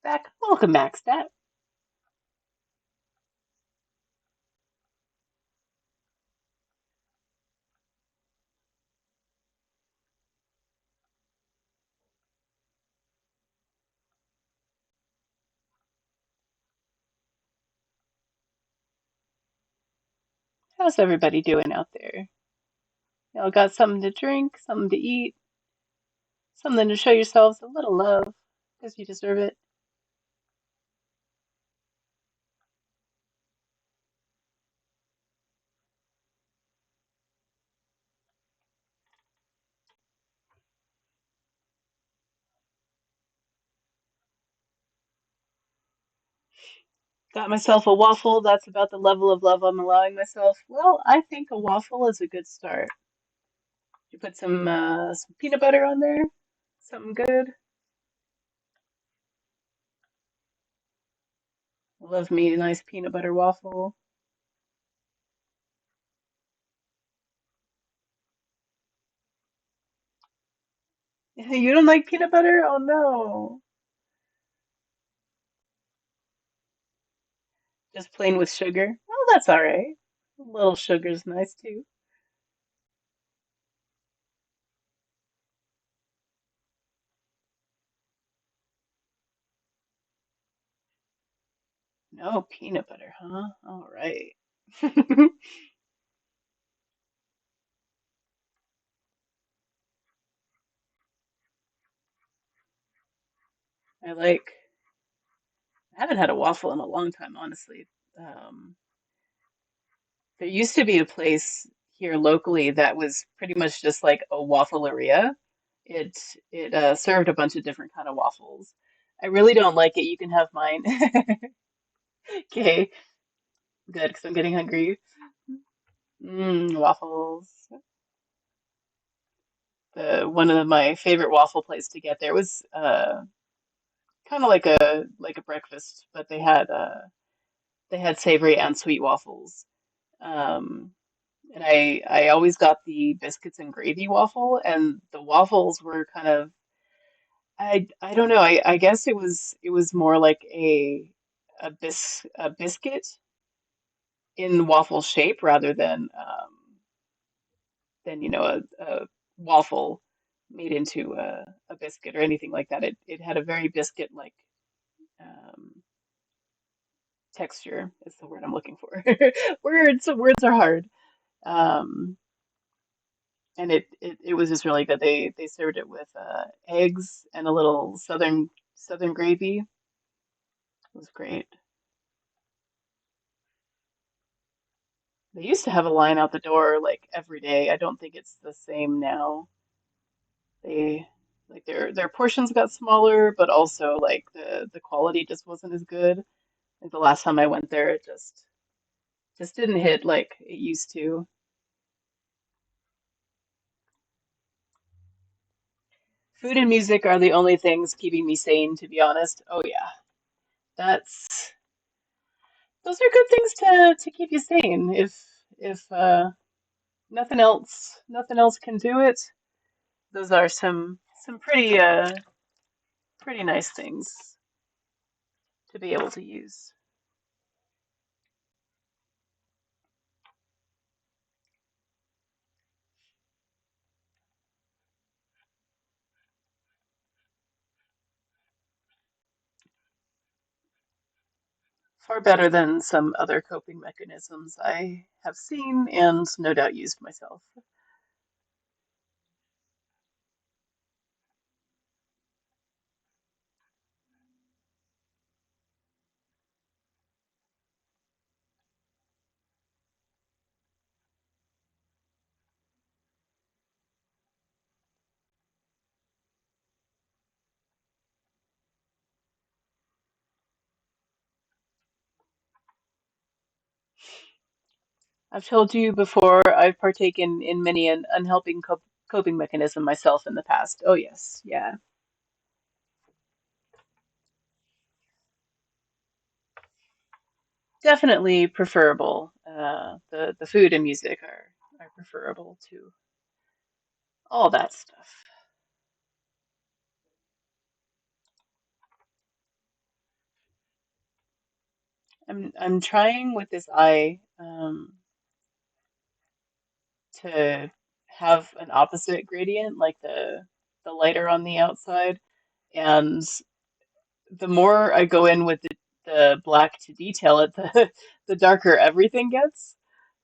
Back. Welcome back, Stat. How's everybody doing out there? Y'all got something to drink, something to eat, something to show yourselves a little love, because you deserve it. Got myself a waffle. That's about the level of love I'm allowing myself. Well, I think a waffle is a good start. You put some peanut butter on there, something good. Love me a nice peanut butter waffle. You don't like peanut butter? Oh no. Just plain with sugar? Oh, that's all right. A little sugar's nice too. No peanut butter, huh? All right. I like, I haven't had a waffle in a long time, honestly. Um, there used to be a place here locally that was pretty much just like a waffleria. It it served a bunch of different kind of waffles. I really don't like it. You can have mine. Okay, good, because I'm getting hungry. Waffles. The one of my favorite waffle places to get there was kind of like a breakfast, but they had savory and sweet waffles. Um, and I always got the biscuits and gravy waffle, and the waffles were kind of I don't know. I guess it was more like a biscuit in waffle shape rather than a waffle made into a biscuit or anything like that. It had a very biscuit like um, texture is the word I'm looking for. Words are hard. Um, and it was just really good. They served it with eggs and a little southern gravy. It was great. They used to have a line out the door like every day. I don't think it's the same now. They like their portions got smaller, but also like the quality just wasn't as good. Like the last time I went there, it just didn't hit like it used to. Food and music are the only things keeping me sane, to be honest. Oh yeah, that's those are good things to keep you sane. If nothing else can do it, those are some pretty nice things to be able to use. Far better than some other coping mechanisms I have seen and no doubt used myself. I've told you before, I've partaken in many an unhelping coping mechanism myself in the past. Oh, yes, yeah. Definitely preferable. The food and music are preferable to all that stuff. I'm trying with this eye to have an opposite gradient, like the lighter on the outside, and the more I go in with the black to detail it, the darker everything gets.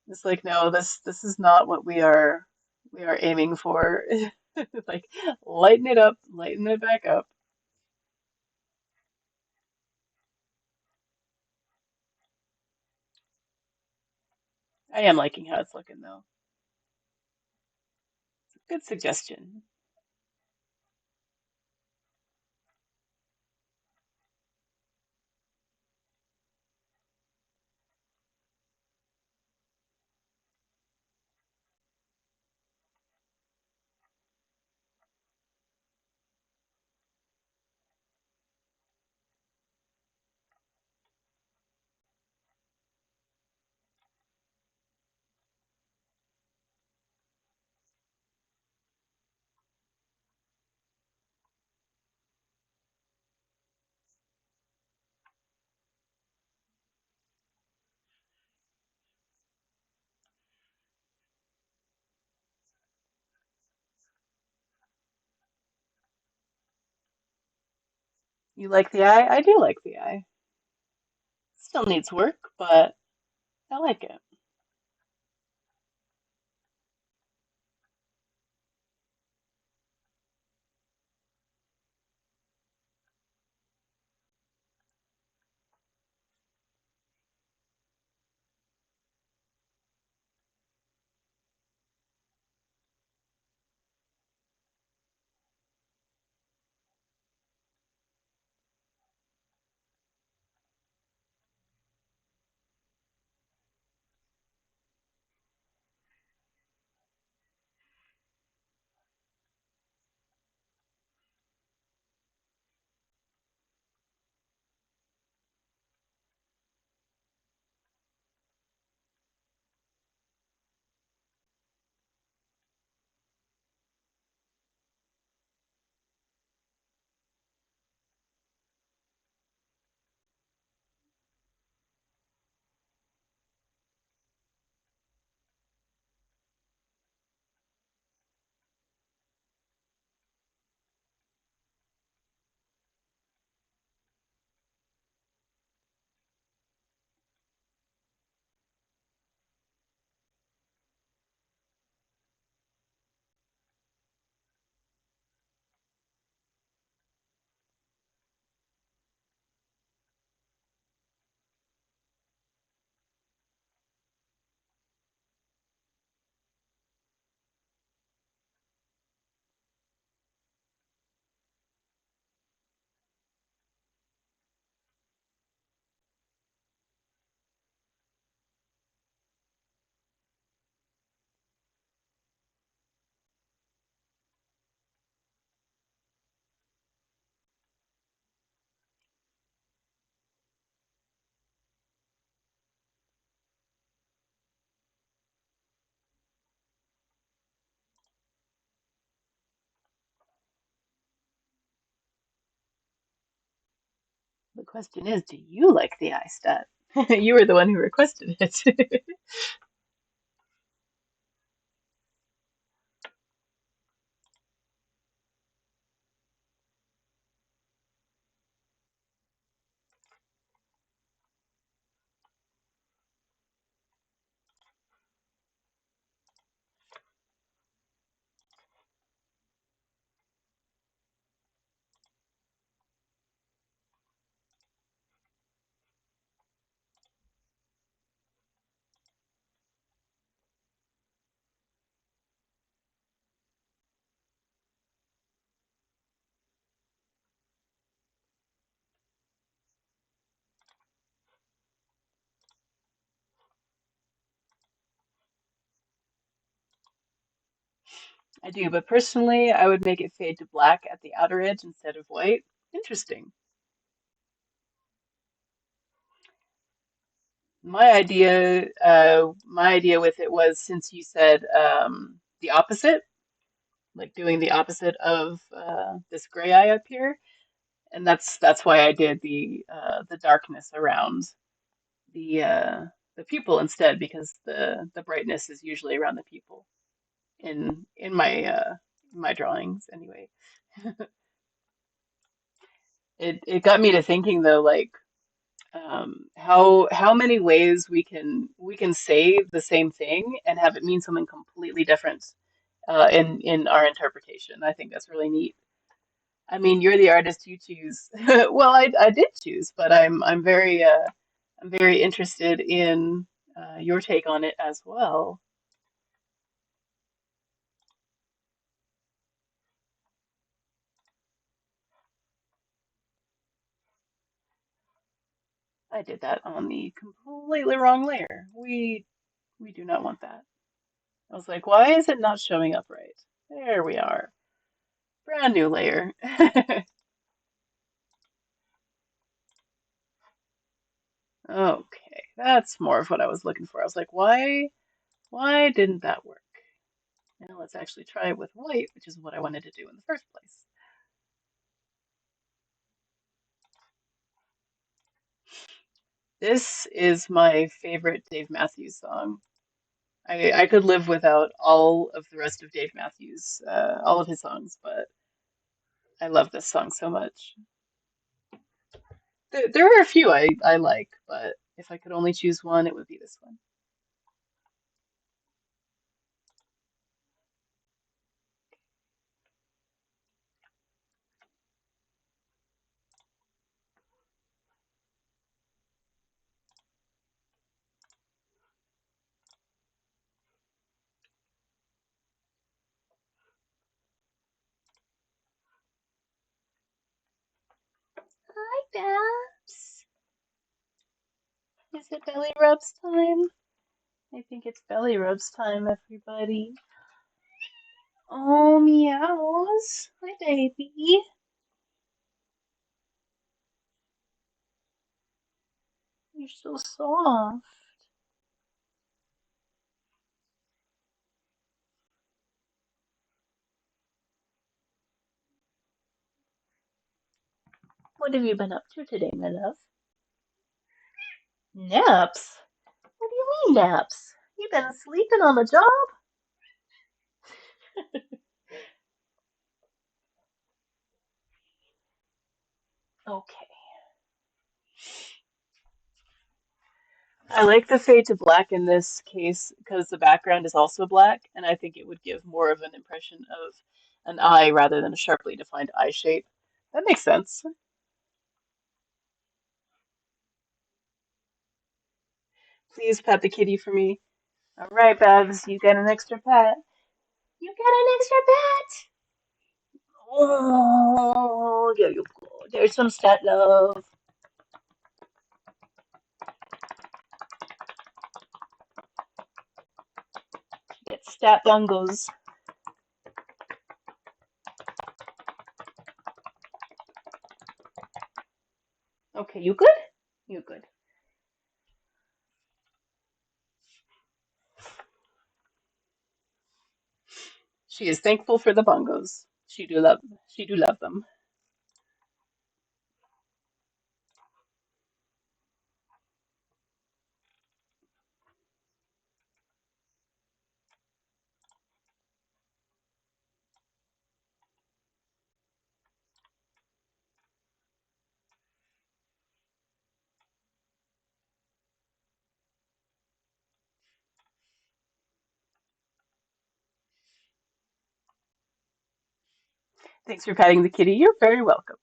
It's like, no, this is not what we are aiming for. Like, lighten it up, lighten it back up. I am liking how it's looking though. Good suggestion. You like the eye? I do like the eye. Still needs work, but I like it. The question is, do you like the eye stat? You were the one who requested it. I do, but personally, I would make it fade to black at the outer edge instead of white. Interesting. My idea with it was since you said the opposite, like doing the opposite of this gray eye up here, and that's why I did the darkness around. the uh, the pupil instead because the brightness is usually around the pupil in my drawings anyway. It got me to thinking though, like how many ways we can say the same thing and have it mean something completely different in our interpretation. I think that's really neat. I mean, you're the artist, you choose. Well, I did choose, but I'm very interested in your take on it as well. I did that on the completely wrong layer. We do not want that. I was like, why is it not showing up right? There we are. Brand new layer. Okay, that's more of what I was looking for. I was like, why didn't that work? Now let's actually try it with white, which is what I wanted to do in the first place. This is my favorite Dave Matthews song. I could live without all of the rest of Dave Matthews, all of his songs, but I love this song so much. There are a few I like, but if I could only choose one, it would be this one. Hi, Babs. Is it belly rubs time? I think it's belly rubs time, everybody. Oh, meows. Hi, baby. You're so soft. What have you been up to today, my love? Naps? What do you mean naps? You've been sleeping on the job? Okay. I like the fade to black in this case because the background is also black, and I think it would give more of an impression of an eye rather than a sharply defined eye shape. That makes sense. Please pet the kitty for me. All right, Babs, you get an extra pet. You get an extra pet. Oh, there you go. There's some stat love. Get stat bungles. Okay, you good? You good. She is thankful for the bongos. She do love them. Thanks for patting the kitty. You're very welcome.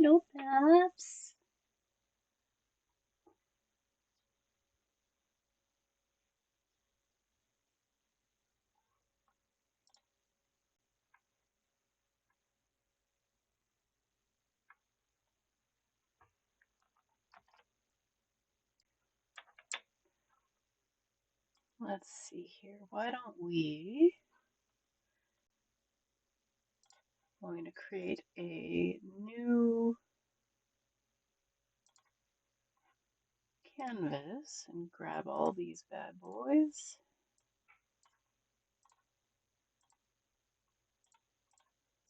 Hello, Paps. Let's see here. Why don't we? I'm going to create a new canvas and grab all these bad boys.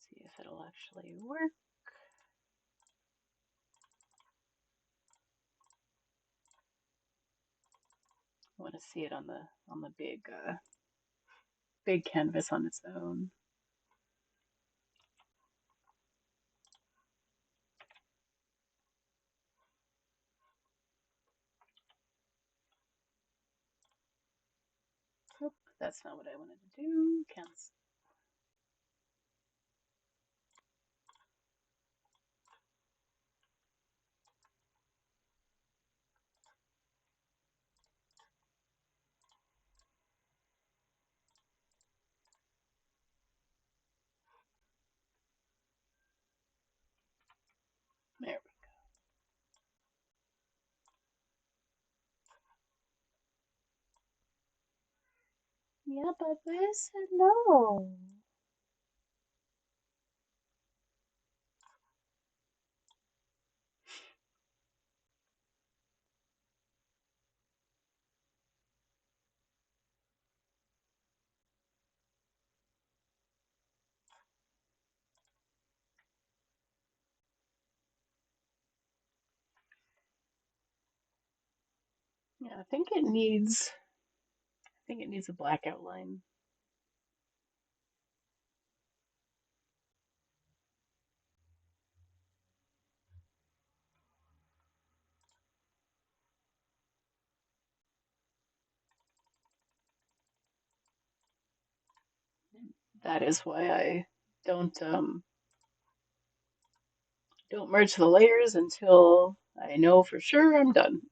See if it'll actually work. I want to see it on the big canvas on its own. Oop, that's not what I wanted to do. Cancel. There we go. Yeah, but this hello. Yeah, I think it needs a black outline. That is why I don't don't merge the layers until I know for sure I'm done.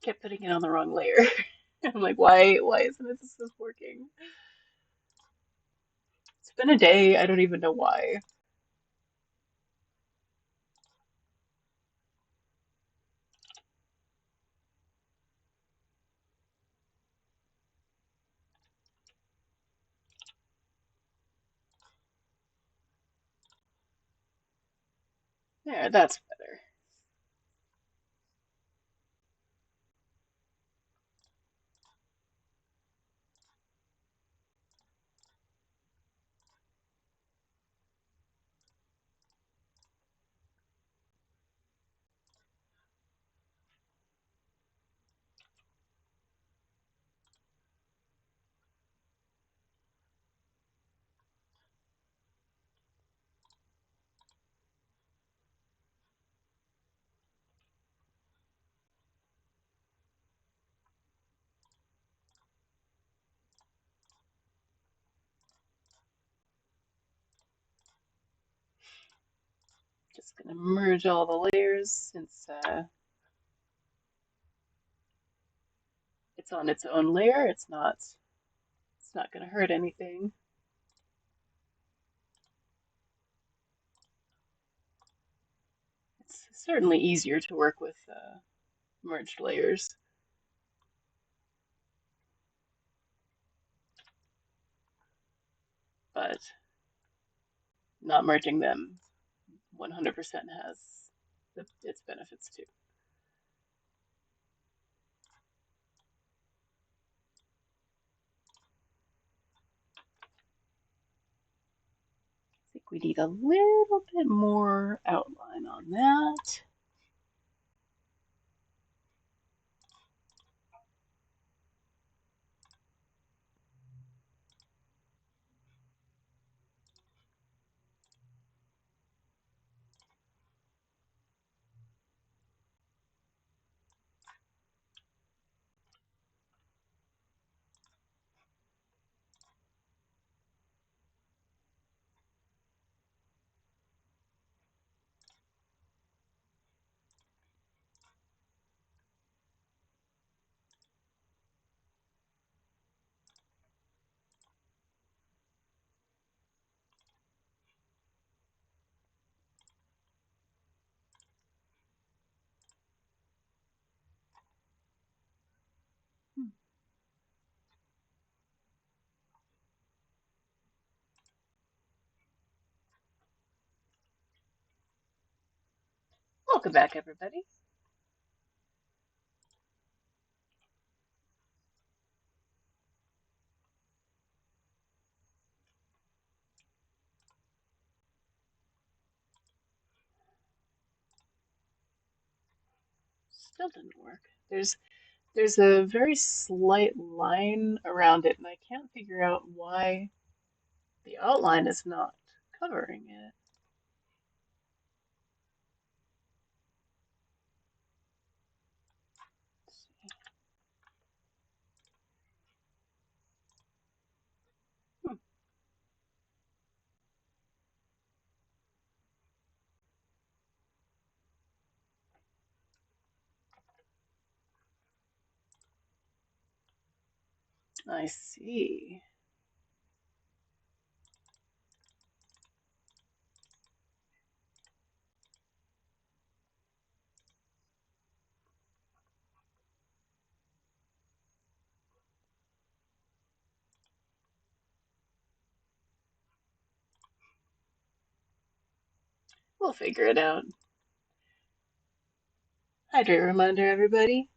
Kept putting it on the wrong layer. I'm like, why isn't this working? It's been a day. I don't even know why. There, that's better. Just gonna merge all the layers since it's on its own layer. It's not going to hurt anything. It's certainly easier to work with merged layers, but not merging them 100% has its benefits too. I think we need a little bit more outline on that. Welcome back, everybody. Still didn't work. There's a very slight line around it, and I can't figure out why the outline is not covering it. Hmm, I see. We'll figure it out. Hydrate reminder, everybody.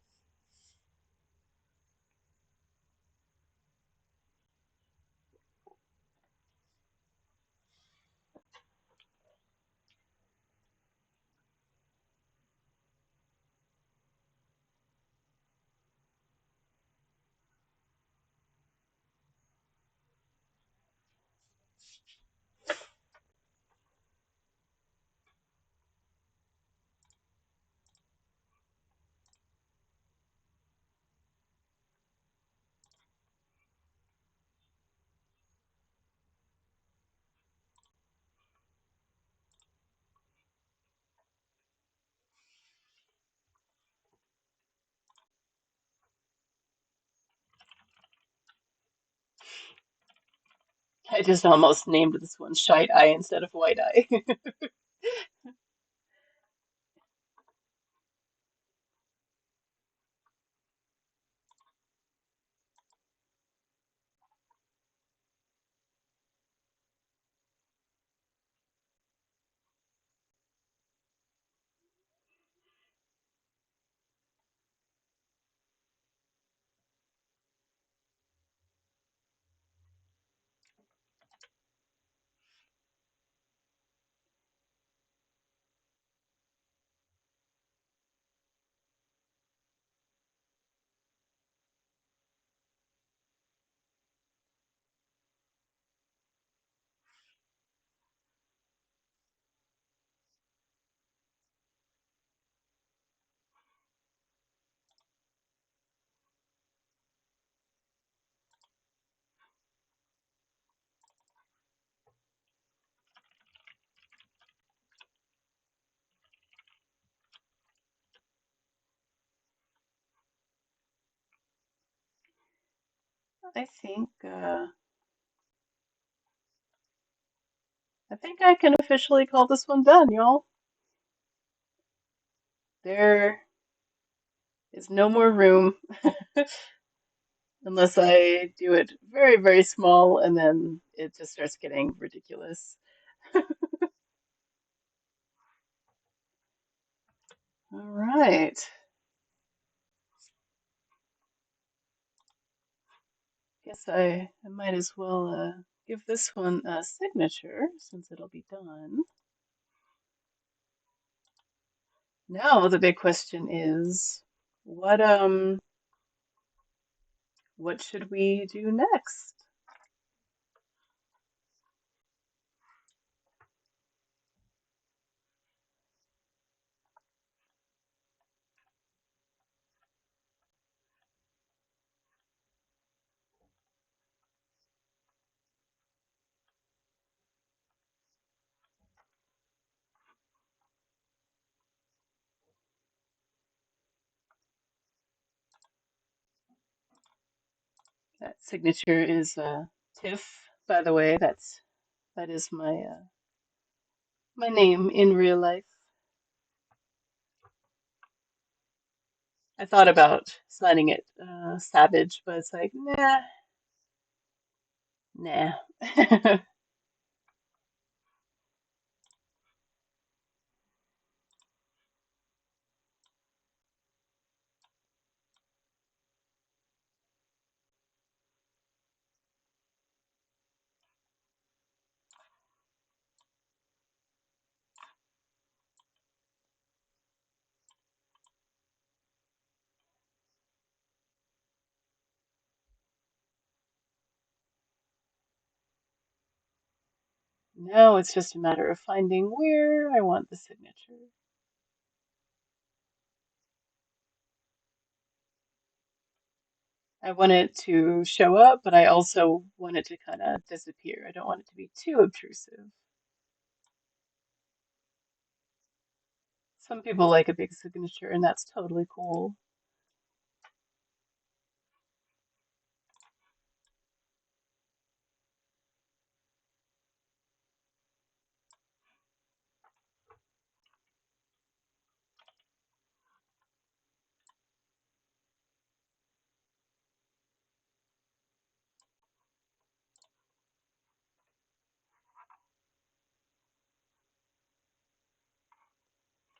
I just almost named this one Shite Eye instead of White Eye. I think I think I can officially call this one done, y'all. There is no more room unless I do it very, very small and then it just starts getting ridiculous. All right. Guess I might as well give this one a signature since it'll be done. Now the big question is, what um what should we do next? That signature is Tiff, by the way. That is my name in real life. I thought about signing it Savage, but it's like, nah. Now it's just a matter of finding where I want the signature. I want it to show up, but I also want it to kind of disappear. I don't want it to be too obtrusive. Some people like a big signature, and that's totally cool.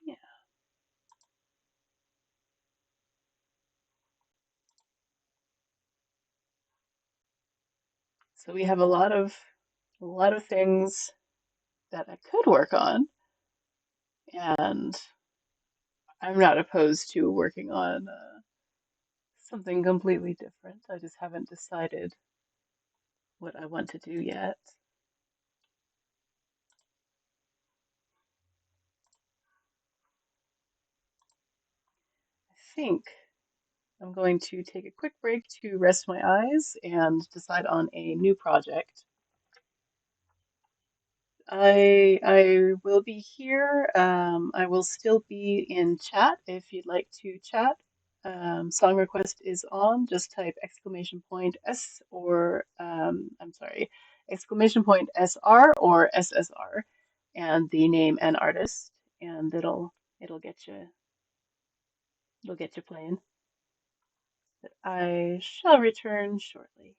Yeah. So we have a lot of things that I could work on, and I'm not opposed to working on something completely different. I just haven't decided what I want to do yet. I think I'm going to take a quick break to rest my eyes and decide on a new project. I will be here. I will still be in chat if you'd like to chat. Song request is on. Just type exclamation point S or I'm sorry, exclamation point SR or SSR and the name and artist, and it'll get you playing. But I shall return shortly.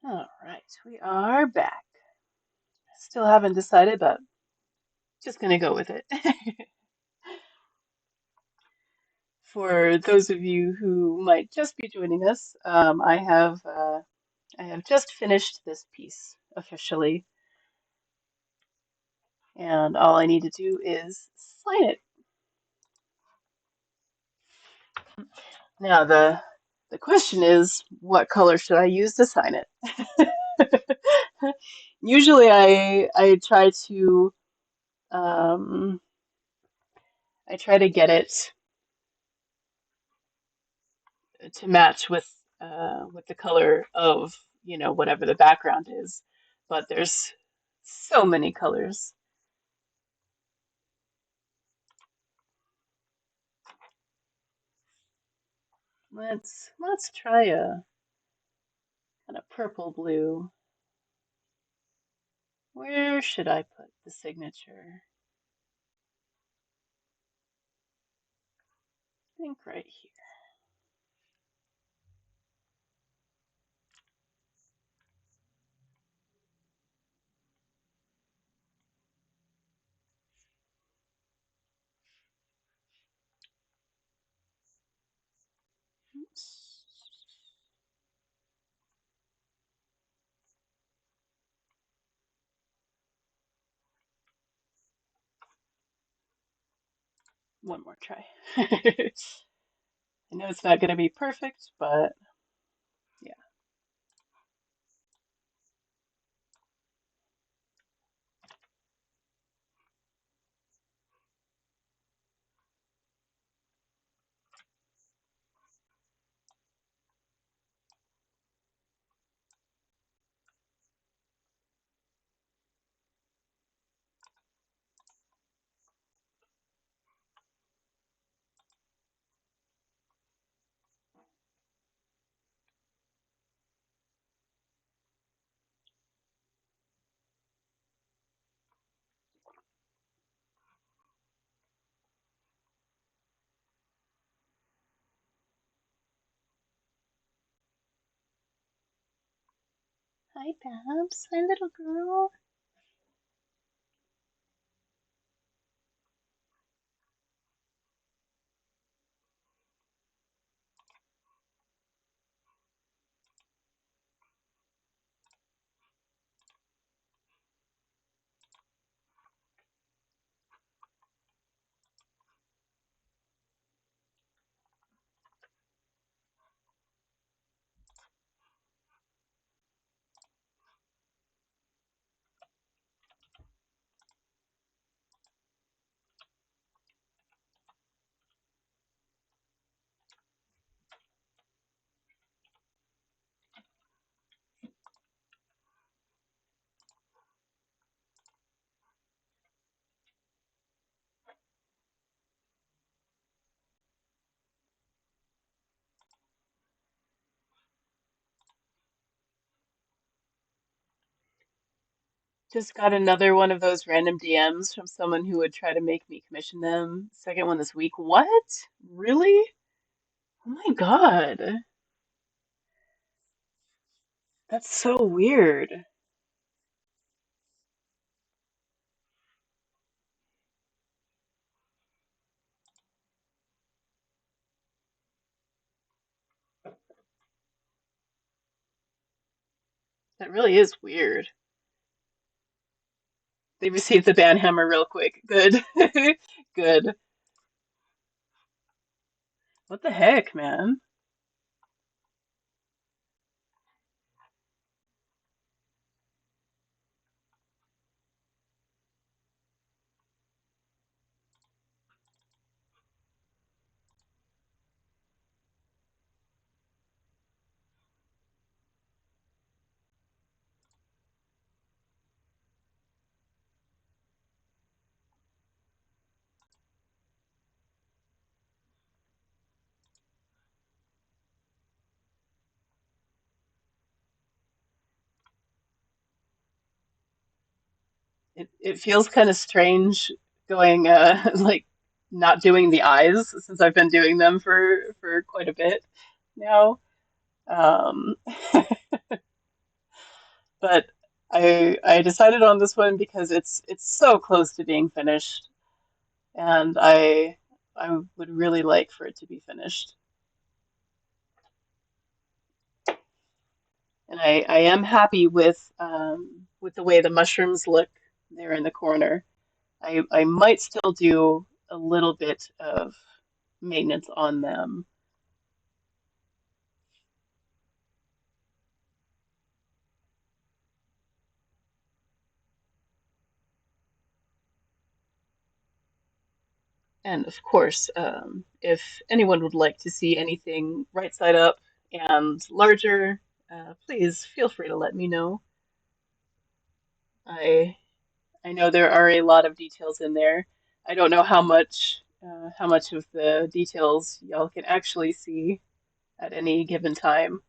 All right, we are back. Still haven't decided, but just gonna go with it. For those of you who might just be joining us, I have just finished this piece officially, and all I need to do is sign it. Now the question is, what color should I use to sign it? Usually, I try to um, I try to get it to match with the color of, you know, whatever the background is. But there's so many colors. Let's try a kind of purple blue. Where should I put the signature? I think right here. Oops. One more try. I know it's not going to be perfect, but yeah. Hi, Babs. Hi, little girl. Just got another one of those random DMs from someone who would try to make me commission them. Second one this week. What? Really? Oh my God. That's so weird. That really is weird. They received the banhammer real quick. Good. Good. What the heck, man? It feels kind of strange going like not doing the eyes since I've been doing them for quite a bit now. Um But I decided on this one because it's so close to being finished, and I would really like for it to be finished. And I am happy with the way the mushrooms look there in the corner. I might still do a little bit of maintenance on them. And of course, if anyone would like to see anything right side up and larger, please feel free to let me know. I I know there are a lot of details in there. I don't know how much of the details y'all can actually see at any given time.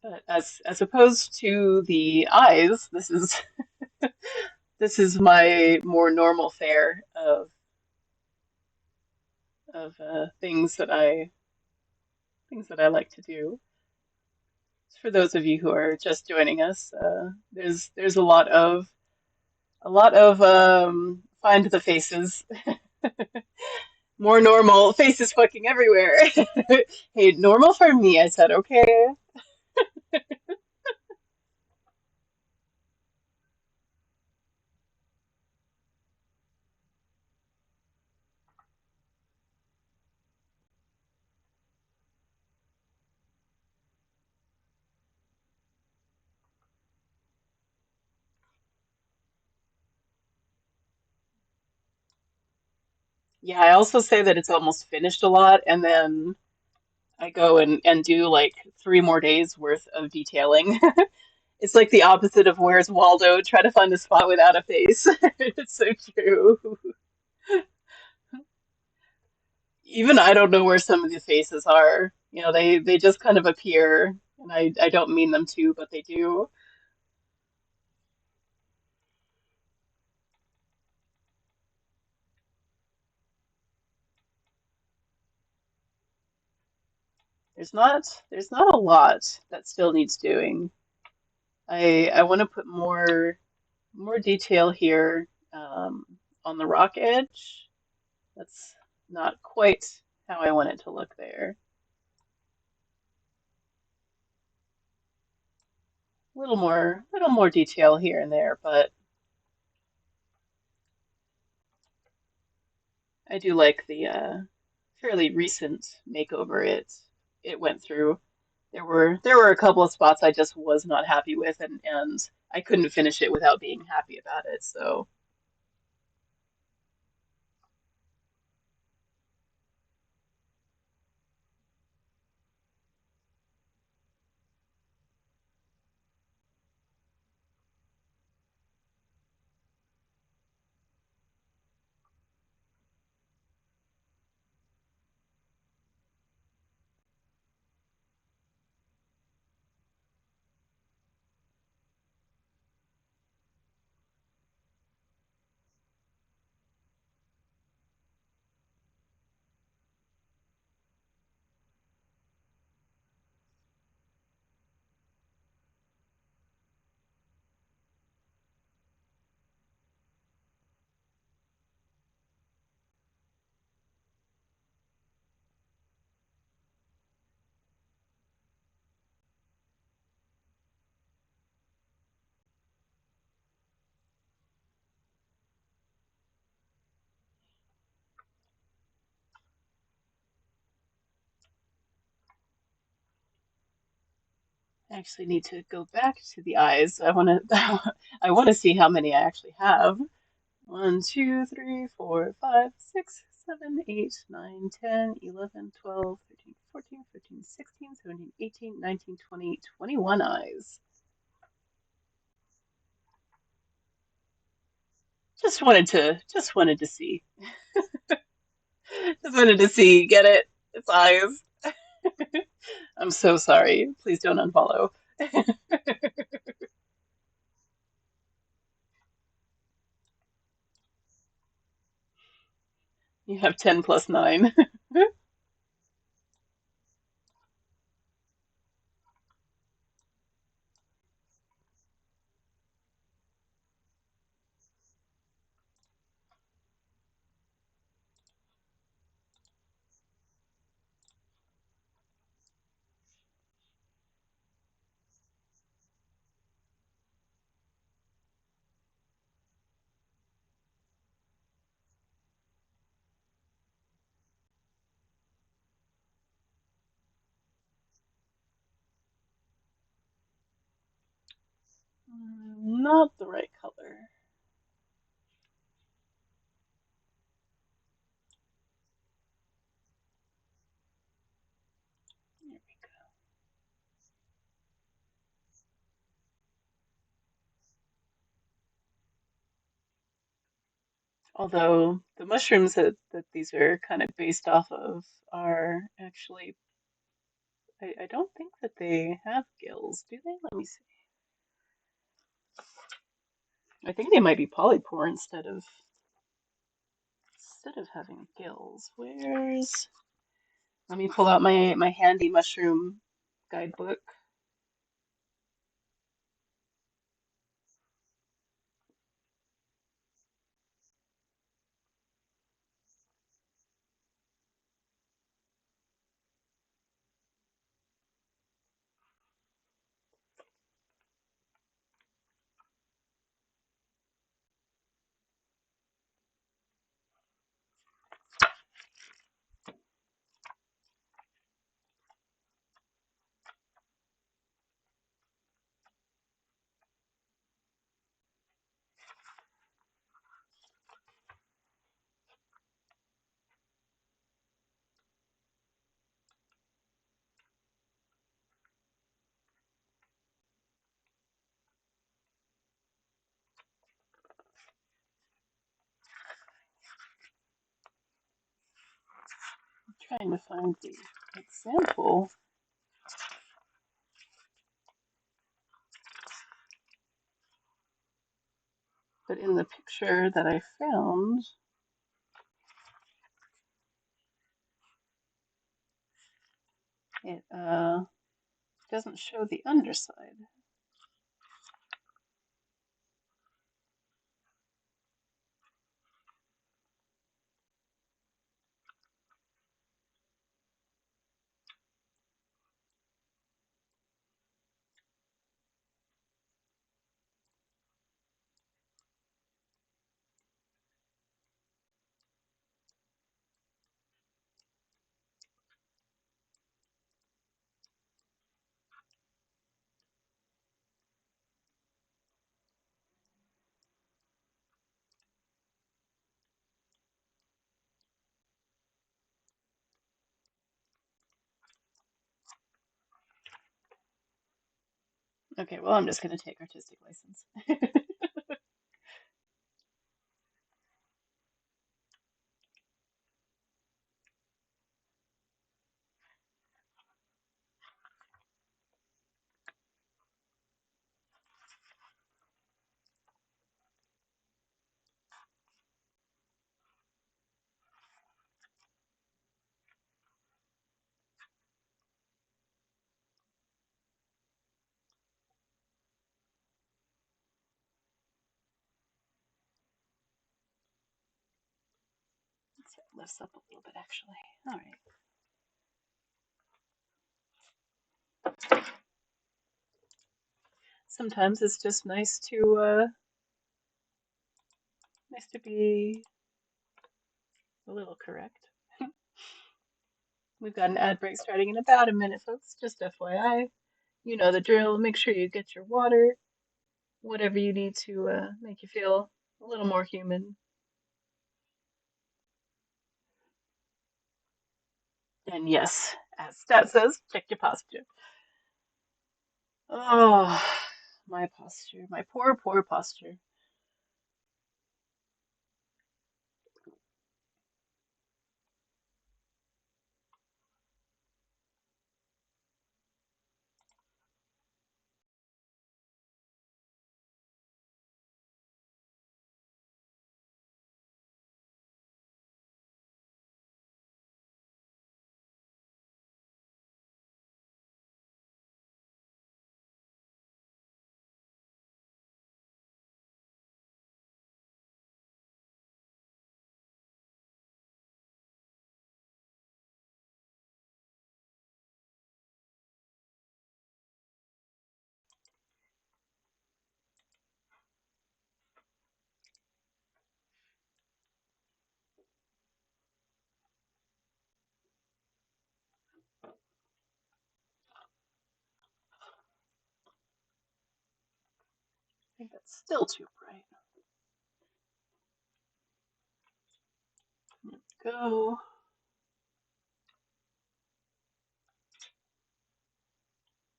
But as opposed to the eyes, this is my more normal fare of things that I like to do. For those of you who are just joining us, there's a lot of find the faces, more normal faces fucking everywhere. Hey, normal for me, I said, okay. Yeah, I also say that it's almost finished a lot, and then I go and do like 3 more days worth of detailing. It's like the opposite of Where's Waldo? Try to find a spot without a face. It's so true. Even I don't know where some of the faces are. You know, they just kind of appear, and I don't mean them to, but they do. There's not a lot that still needs doing. I want to put more detail here on the rock edge. That's not quite how I want it to look there. Little more detail here and there, but I do like the fairly recent makeover it went through. There were a couple of spots I just was not happy with, and I couldn't finish it without being happy about it. So I actually need to go back to the eyes. I want to I want to see how many I actually have. 1, 2, 3, 4, 5, 6, 7, 8, 9, 10, 11, 12, 13, 14, 15, 16, 17, 18, 19, 20, 21 eyes. Just wanted to see. Just wanted to see. Get it? It's eyes. I'm so sorry. Please don't unfollow. You have 10 plus 9. Not the right color. There we go. Although the mushrooms that these are kind of based off of are actually, I don't think that they have gills, do they? Let me see. I think they might be polypore instead of having gills. Where's Let me pull out my handy mushroom guidebook. I'm trying to find the example, but in the picture that I found, it doesn't show the underside. Okay, well, I'm just going to take artistic license. So it lifts up a little bit, actually. All right. Sometimes it's just nice to be a little correct. We've got an ad break starting in about a minute, folks. Just FYI. You know the drill. Make sure you get your water, whatever you need to make you feel a little more human. And yes, as Stat says, check your posture. Oh, my posture, my poor, poor posture. think that's still too bright. Go.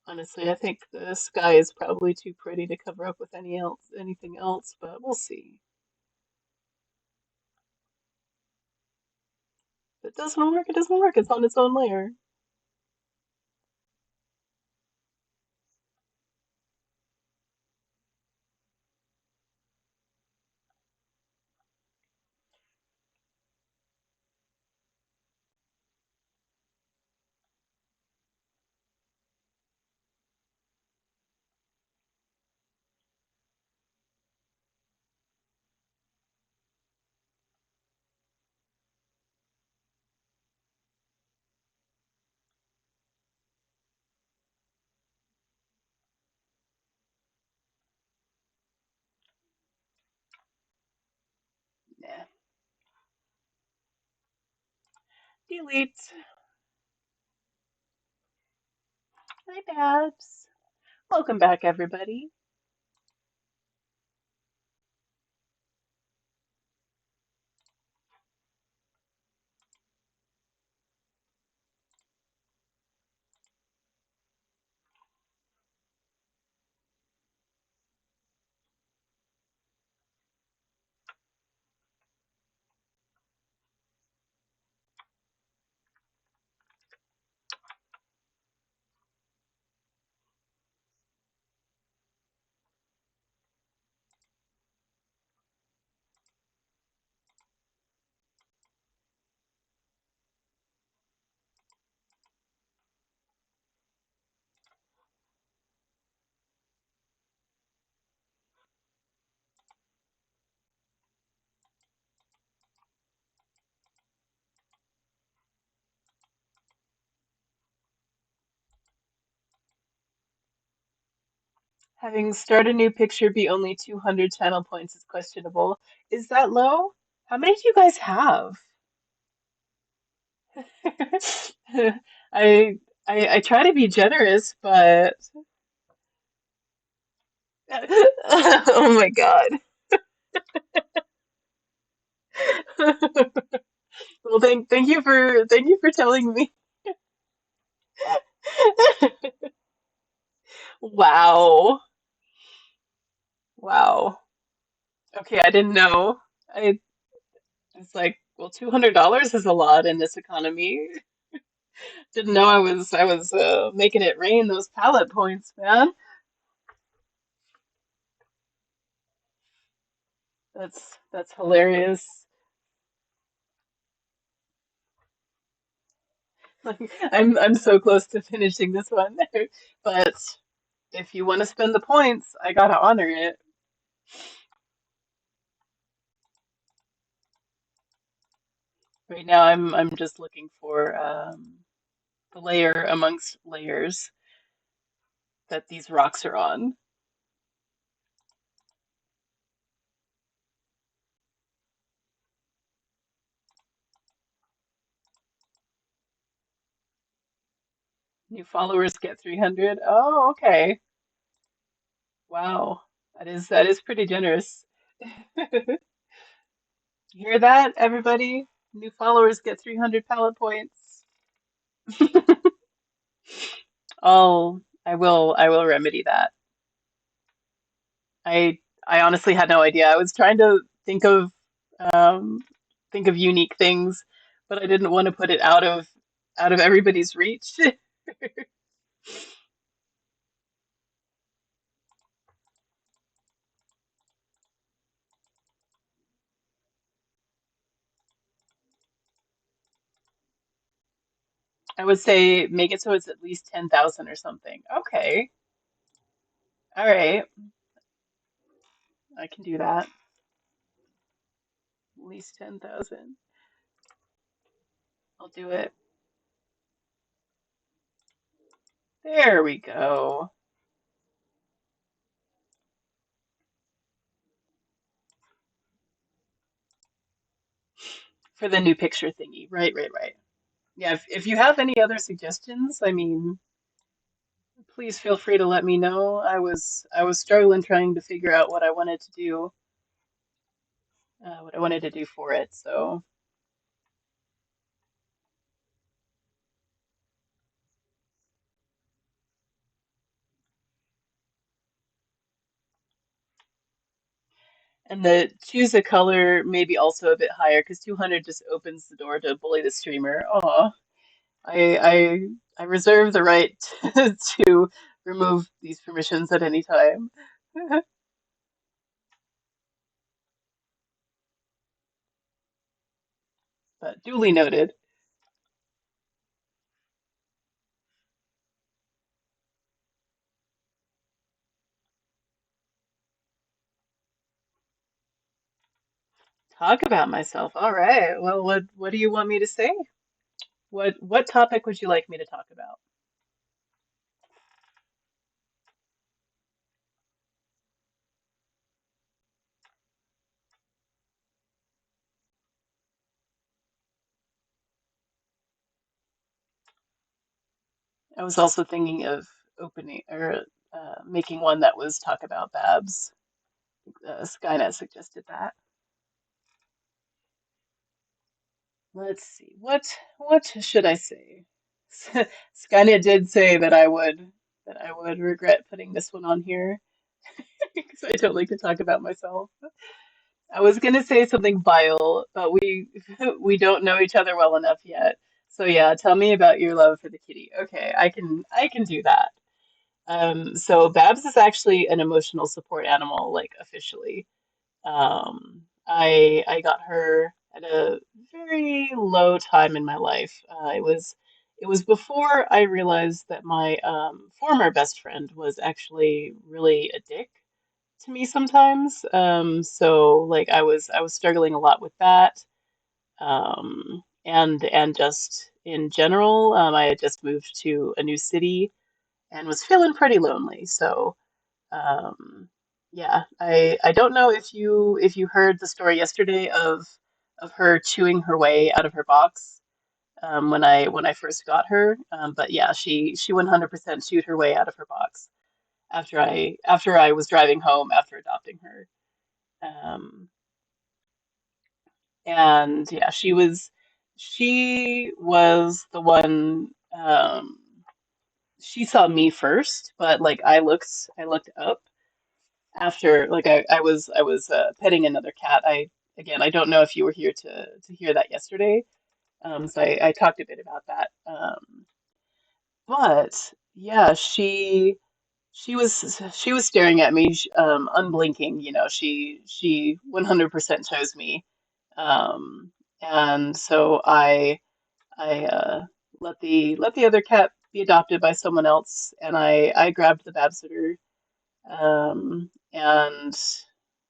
Honestly, I think the sky is probably too pretty to cover up with anything else, but we'll see. If it doesn't work, it doesn't work. It's on its own layer. Nah. Delete. Hi, Babs. Welcome back, everybody. Having start a new picture be only 200 channel points is questionable. Is that low? How many do you guys have? I, I try to be generous, but oh my God. Well, thank you for telling me. Wow. Wow. Okay, I didn't know. I was like, well, $200 is a lot in this economy. Didn't know I was making it rain those pallet points, man. That's hilarious. Like I'm so close to finishing this one. But if you want to spend the points, I gotta honor it. Right now I'm just looking for the layer amongst layers that these rocks are on. New followers get 300. Oh, okay. Wow. That is pretty generous. Hear that, everybody? New followers get 300 palette points. I will remedy that. I honestly had no idea. I was trying to um think of unique things, but I didn't want to put it out of everybody's reach. I would say make it so it's at least 10,000 or something. Okay. All right. I can do that. At least 10,000. I'll do it. There we go. For the new picture thingy. Right, right, right. Yeah, if you have any other suggestions, I mean, Please feel free to let me know. I was struggling trying to figure out what I wanted to do for it. So, and the choose a color maybe also a bit higher because 200 just opens the door to bully the streamer. Oh, I I I reserve the right to remove these permissions at any time. But duly noted. Talk about myself. All right. Well, what do you want me to say? What topic would you like me to talk about? I was also thinking of opening or making one that was talk about Babs. Skynet suggested that. Let's see. What should I say? Skynet did say that I would regret putting this one on here because I don't like to talk about myself. I was gonna say something vile, but we we don't know each other well enough yet. So yeah, tell me about your love for the kitty. Okay, I can do that. So Babs is actually an emotional support animal, like officially. I got her at a very low time in my life. It was before I realized that my former best friend was actually really a dick to me sometimes. So like I was struggling a lot with that. And just in general, I had just moved to a new city and was feeling pretty lonely. So yeah, I don't know if you heard the story yesterday of her chewing her way out of her box when I first got her. But yeah, she 100% chewed her way out of her box after I was driving home after adopting her. Um, and yeah, she was the one she saw me first, but like I looked up after like I was petting another cat. I don't know if you were here to hear that yesterday. So I talked a bit about that. But yeah, she was staring at me, unblinking. You know, she 100% chose me. Um, and so I let the other cat be adopted by someone else, and I grabbed the babsitter. And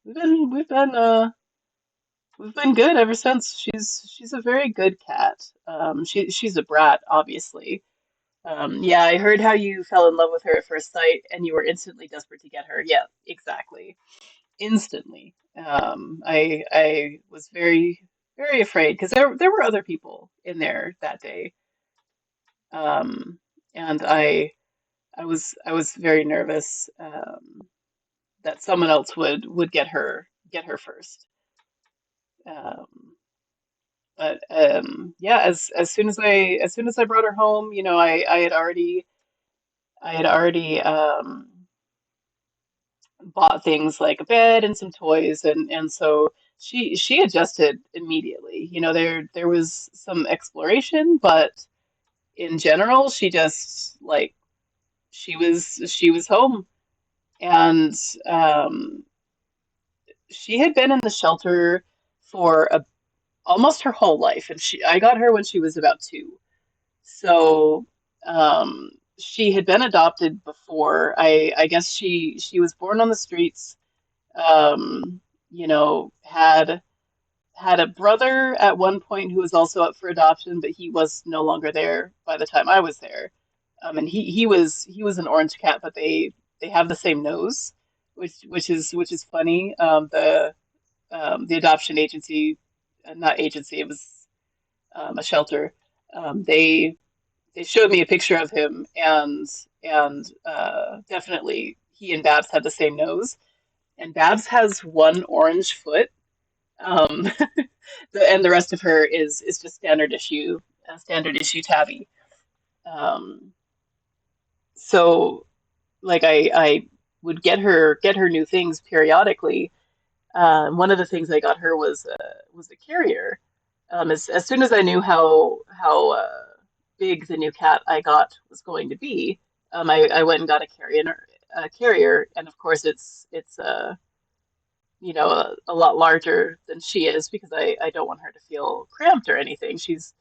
we've been we've been good ever since. She's a very good cat. She's a brat, obviously. Yeah, I heard how you fell in love with her at first sight, and you were instantly desperate to get her. Yeah, exactly, instantly. I was very afraid because there were other people in there that day, um, and I was very nervous that someone else would get her first. Um, but yeah, as soon as I brought her home, you know, I had already bought things like a bed and some toys, and so she adjusted immediately. You know, there was some exploration, but in general, she just like she was home, and um, she had been in the shelter for almost her whole life, and she I got her when she was about 2. So she had been adopted before. I guess she was born on the streets. You know, had a brother at one point who was also up for adoption, but he was no longer there by the time I was there. And he was an orange cat, but they have the same nose, which is funny. The adoption agency, not agency, it was a shelter. They they showed me a picture of him, and definitely he and Babs have the same nose, and Babs has one orange foot, um, and the rest of her is just standard issue tabby. Um, so like I would get her new things periodically. One of the things I got her was a carrier. As soon as I knew how big the new cat I got was going to be, I went and got a carrier, and of course it's a lot larger than she is because I don't want her to feel cramped or anything. She's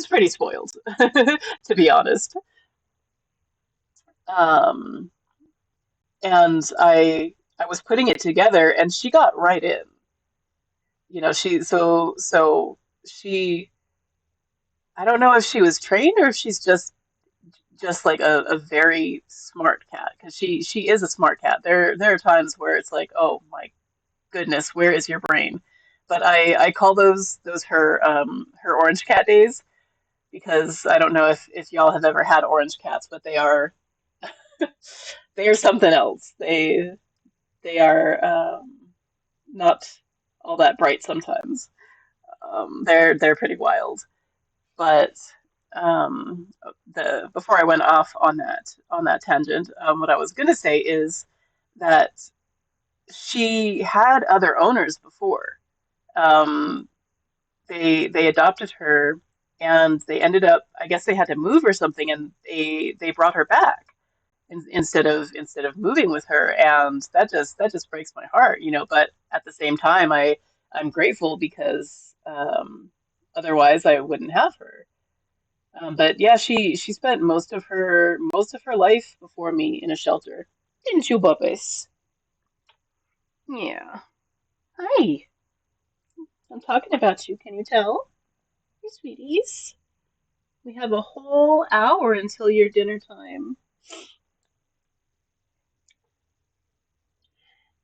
pretty spoiled, to be honest. Um, and I was putting it together, and she got right in. She I don't know if she was trained or if she's just like a very smart cat because she is a smart cat. There are times where it's like, oh my goodness, where is your brain? But I call those her orange cat days because I don't know if y'all have ever had orange cats, but they are something else. They are not all that bright sometimes. They're pretty wild. But the before I went off on that tangent, what I was gonna say is that she had other owners before. Um, they adopted her, and they ended up. I guess they had to move or something, and they brought her back instead of moving with her, and that just breaks my heart, you know. But at the same time, I'm grateful because otherwise I wouldn't have her. But yeah, she spent most of her life before me in a shelter. Didn't you, Bubbles? Yeah. Hi. I'm talking about you. Can you tell? Hey, sweeties. We have a whole hour until your dinner time.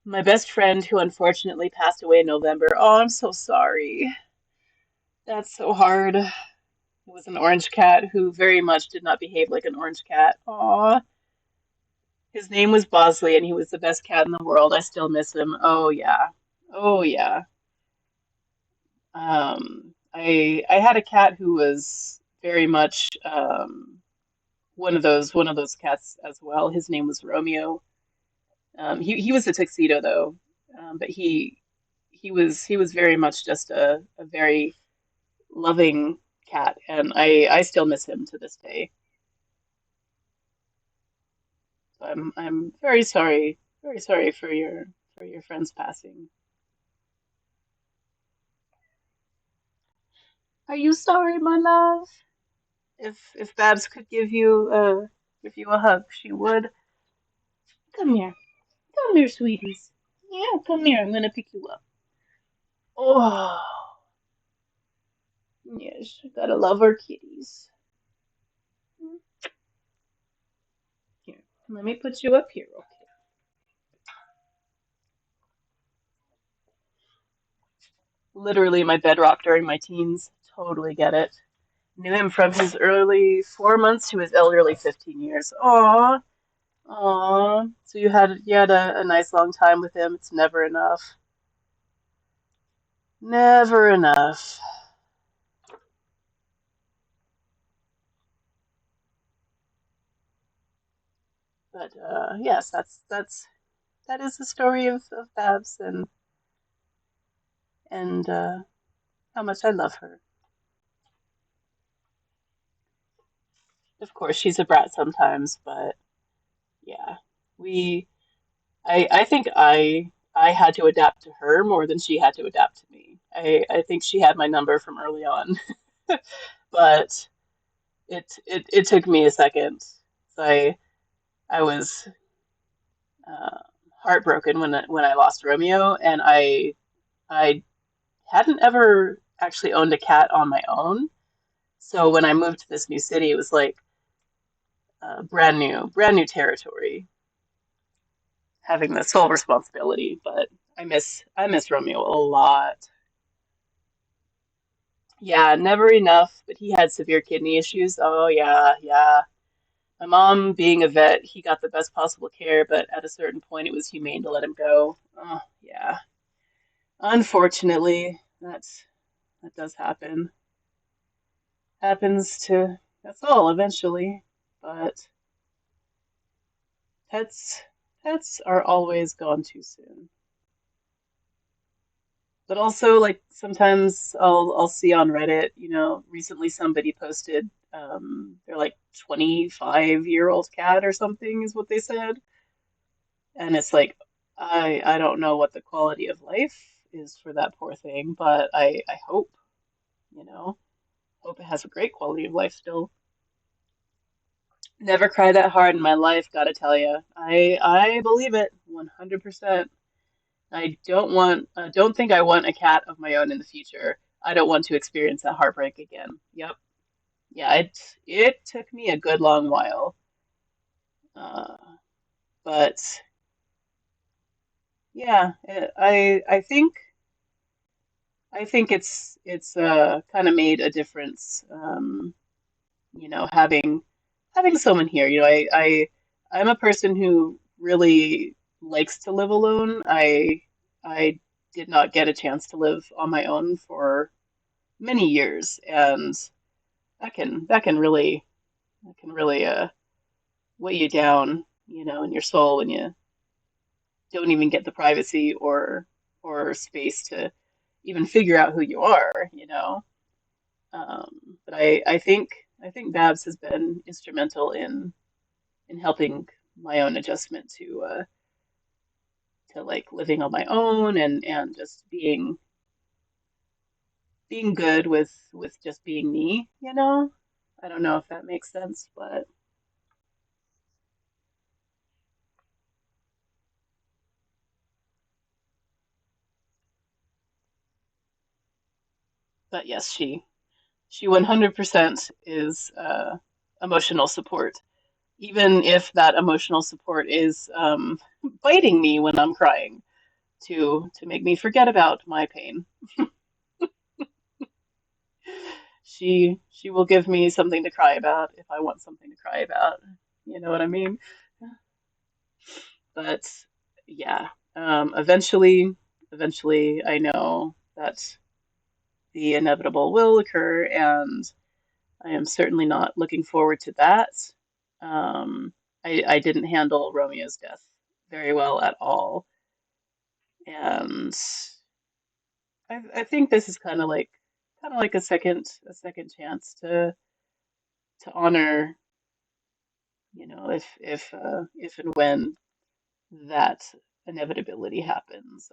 My best friend, who unfortunately passed away in November. Oh, I'm so sorry. That's so hard. It was an orange cat who very much did not behave like an orange cat. Aw. His name was Bosley, and he was the best cat in the world. I still miss him. Oh yeah. Oh yeah. I had a cat who was very much one of those cats as well. His name was Romeo. He was a tuxedo though, but he was very much just a very loving cat, and I still miss him to this day. So I'm very sorry for your friend's passing. Are you sorry, my love? If Babs could give you a hug, she would. Come here. Come here, sweeties. Yeah, come here. I'm gonna pick you up. Oh, yes, gotta love our kitties. Here, let me put you up here. Okay. Literally my bedrock during my teens. Totally get it. Knew him from his early 4 months to his elderly 15 years. Aw, aw. So you had a nice long time with him. It's never enough. Never enough. But yes, that is the story of Babs and how much I love her. Of course, she's a brat sometimes, but yeah, we. I think I had to adapt to her more than she had to adapt to me. I think she had my number from early on, but it took me a second. So I was uh, heartbroken when I lost Romeo, and I hadn't ever actually owned a cat on my own. So when I moved to this new city, it was like brand new territory, having the sole responsibility. But I miss Romeo a lot. Yeah, never enough, but he had severe kidney issues. Oh yeah, yeah. My mom, being a vet, he got the best possible care, but at a certain point, it was humane to let him go. Oh yeah. Unfortunately, that does happen. Happens to us all eventually, but pets pets are always gone too soon. But also, like sometimes I'll see on Reddit, recently somebody posted their like 25-year-old cat or something is what they said, and it's like I don't know what the quality of life is for that poor thing, but I hope, you know, hope it has a great quality of life still. Never cried that hard in my life, gotta tell you. I believe it 100%. Don't think I want a cat of my own in the future. I don't want to experience that heartbreak again. Yep. Yeah, it took me a good long while. Uh, but yeah, I think it's kind of made a difference. Having someone here. I'm a person who really likes to live alone. I did not get a chance to live on my own for many years, and that can really weigh you down, in your soul when you don't even get the privacy or space to even figure out who you are. But I think Babs has been instrumental in helping my own adjustment to like living on my own and just being good with just being me. I don't know if that makes sense, but yes, she 100% is emotional support, even if that emotional support is biting me when I'm crying to make me forget about my pain. She will give me something to cry about if I want something to cry about. You know what I mean? But yeah, eventually, I know that the inevitable will occur, and I am certainly not looking forward to that. Um, I didn't handle Romeo's death very well at all, and I think this is kind of like a second chance to honor, if and when that inevitability happens.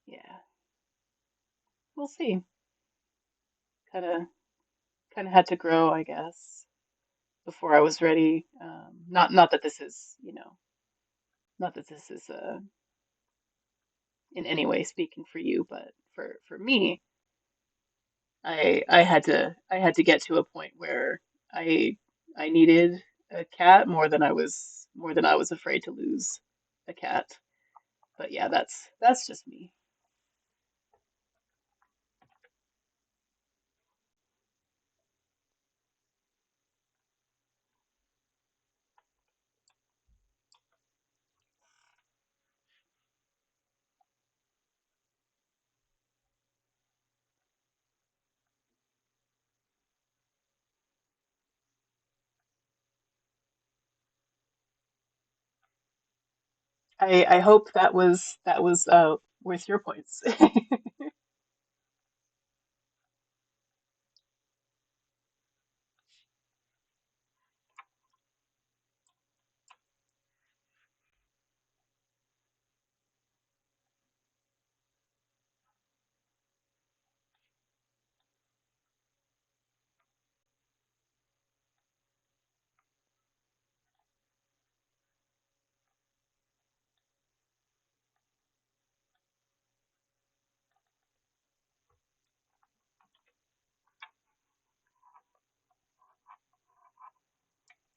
Yeah, we'll see. Kind of kind of had to grow, I guess, before I was ready. Not that this is, not that this is in any way speaking for you, but for me, I had to get to a point where I I needed a cat more than I was afraid to lose a cat. But yeah, that's just me. I hope that was worth your points.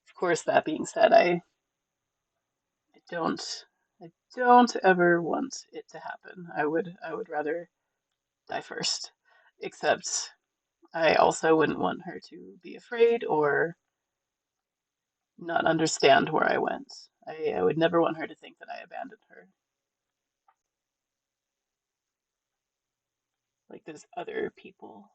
Of course, that being said, I don't I don't ever want it to happen. I would rather die first. except I also wouldn't want her to be afraid or not understand where I went. I would never want her to think that I abandoned her. Like there's other people.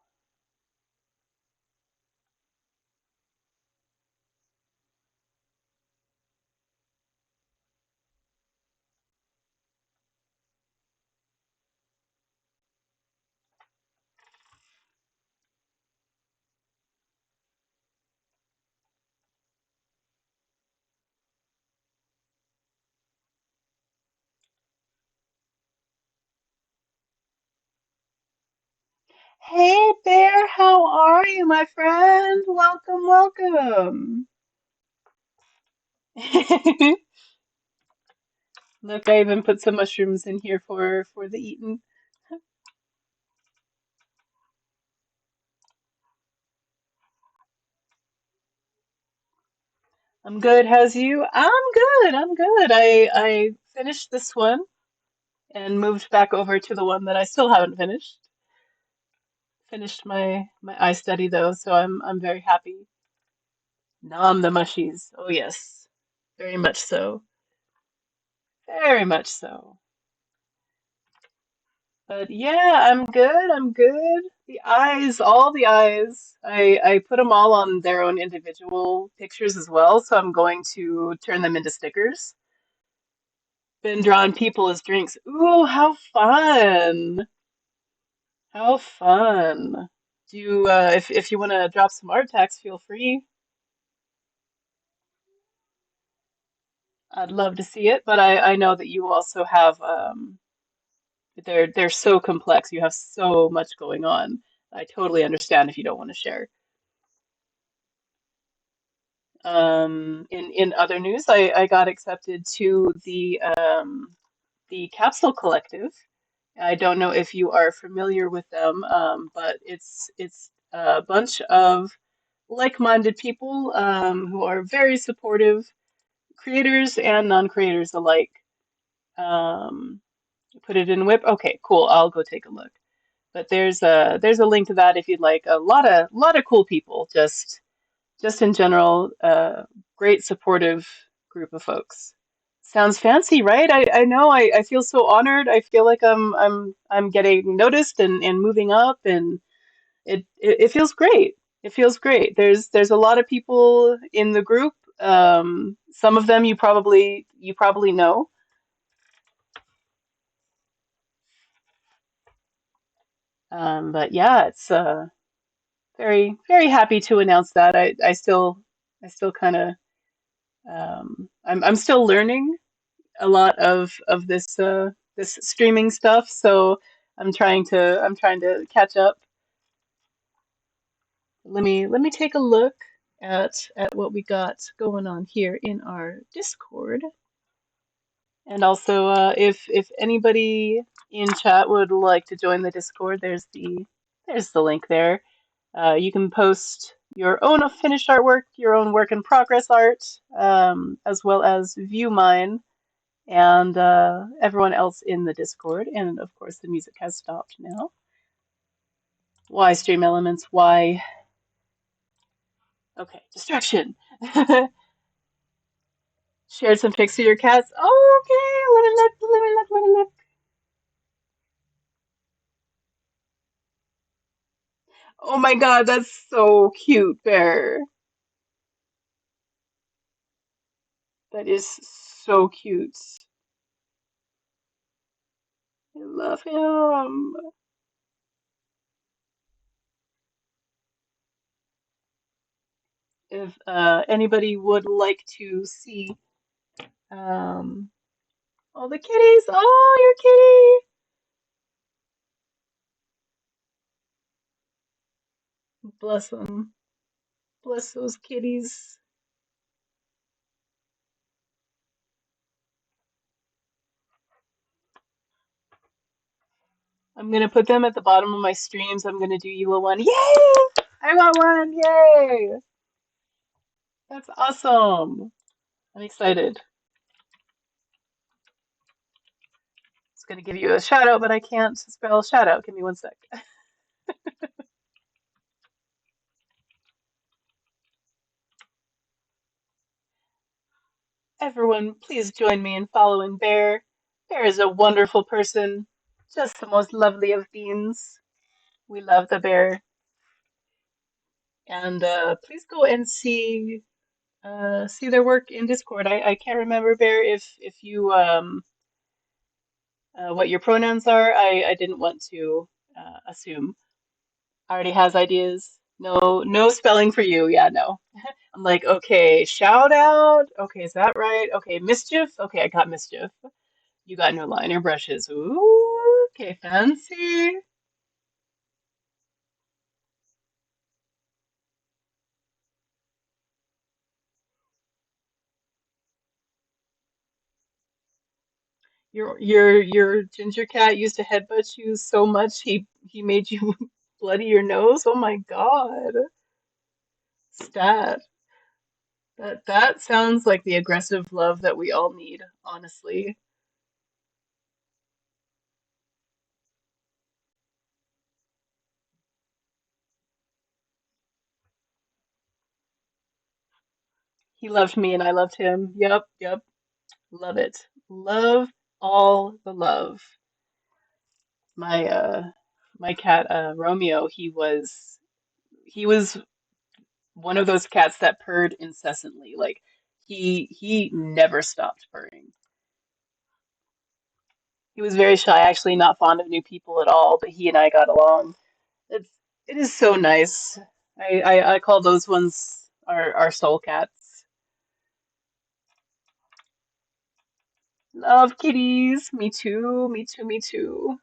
Hey Bear, how are you, my friend? Welcome, welcome. Look, I even put some mushrooms in here for the eating. I'm good. How's you? I'm good. I'm good. I finished this one and moved back over to the one that I still haven't finished. Finished my eye study though, so I'm very happy. Nom the mushies. Oh yes. Very much so. Very much so. But yeah, I'm good. I'm good. The eyes, all the eyes. I put them all on their own individual pictures as well, so I'm going to turn them into stickers. Been drawing people as drinks. Ooh, how fun! How fun! Do you, if you want to drop some art tags, feel free. I'd love to see it, but I know that you also have they're so complex. You have so much going on. I totally understand if you don't want to share. In other news, I got accepted to the Capsule Collective. I don't know if you are familiar with them, but it's a bunch of like-minded people who are very supportive, creators and non-creators alike. Um, put it in Whip. Okay, cool. I'll go take a look. But there's a link to that if you'd like. A lot of cool people, just in general, great supportive group of folks. Sounds fancy, right? I know. I feel so honored. I feel like I'm getting noticed and moving up, and it feels great. It feels great. There's a lot of people in the group. Some of them you probably know. But yeah, it's very very happy to announce that. I still kind of I'm still learning a lot of this streaming stuff, so I'm trying to catch up. Let me take a look at what we got going on here in our Discord. And also, if anybody in chat would like to join the Discord, there's the link there. You can post your own finished artwork, your own work in progress art, as well as view mine and everyone else in the Discord. And of course, the music has stopped now. Why Stream Elements? Why? Okay, distraction. Shared some pics of your cats. Oh, okay, let me look, let me look, let me look. Oh my God, that's so cute, Bear. That is so cute. I love him. If anybody would like to see um, all the kitties, oh, your kitty. Bless them. Bless those kitties. I'm gonna put them at the bottom of my streams. I'm gonna do you a one. Yay! I got one. Yay! That's awesome. I'm excited. It's gonna give you a shout out, but I can't spell shout out. Give me one sec. Everyone, please join me in following Bear. Bear is a wonderful person, just the most lovely of beings. We love the bear. And please go and see their work in Discord. I can't remember, Bear, if you what your pronouns are. I didn't want to assume. Already has ideas. No, no spelling for you. Yeah, no. I'm like, okay, shout out. Okay, is that right? Okay, mischief. Okay, I got mischief. You got no liner brushes. Ooh, okay, fancy. Your ginger cat used to headbutt you so much he made you bloody your nose. Oh my God. Stat. That sounds like the aggressive love that we all need, honestly. He loved me and I loved him. Yep, yep. Love it. Love all the love. My my cat Romeo, he was one of those cats that purred incessantly. Like he never stopped purring. He was very shy, actually not fond of new people at all, but he and I got along. It's it is so nice. I call those ones our soul cats. Love kitties. Me too. Me too. Me too.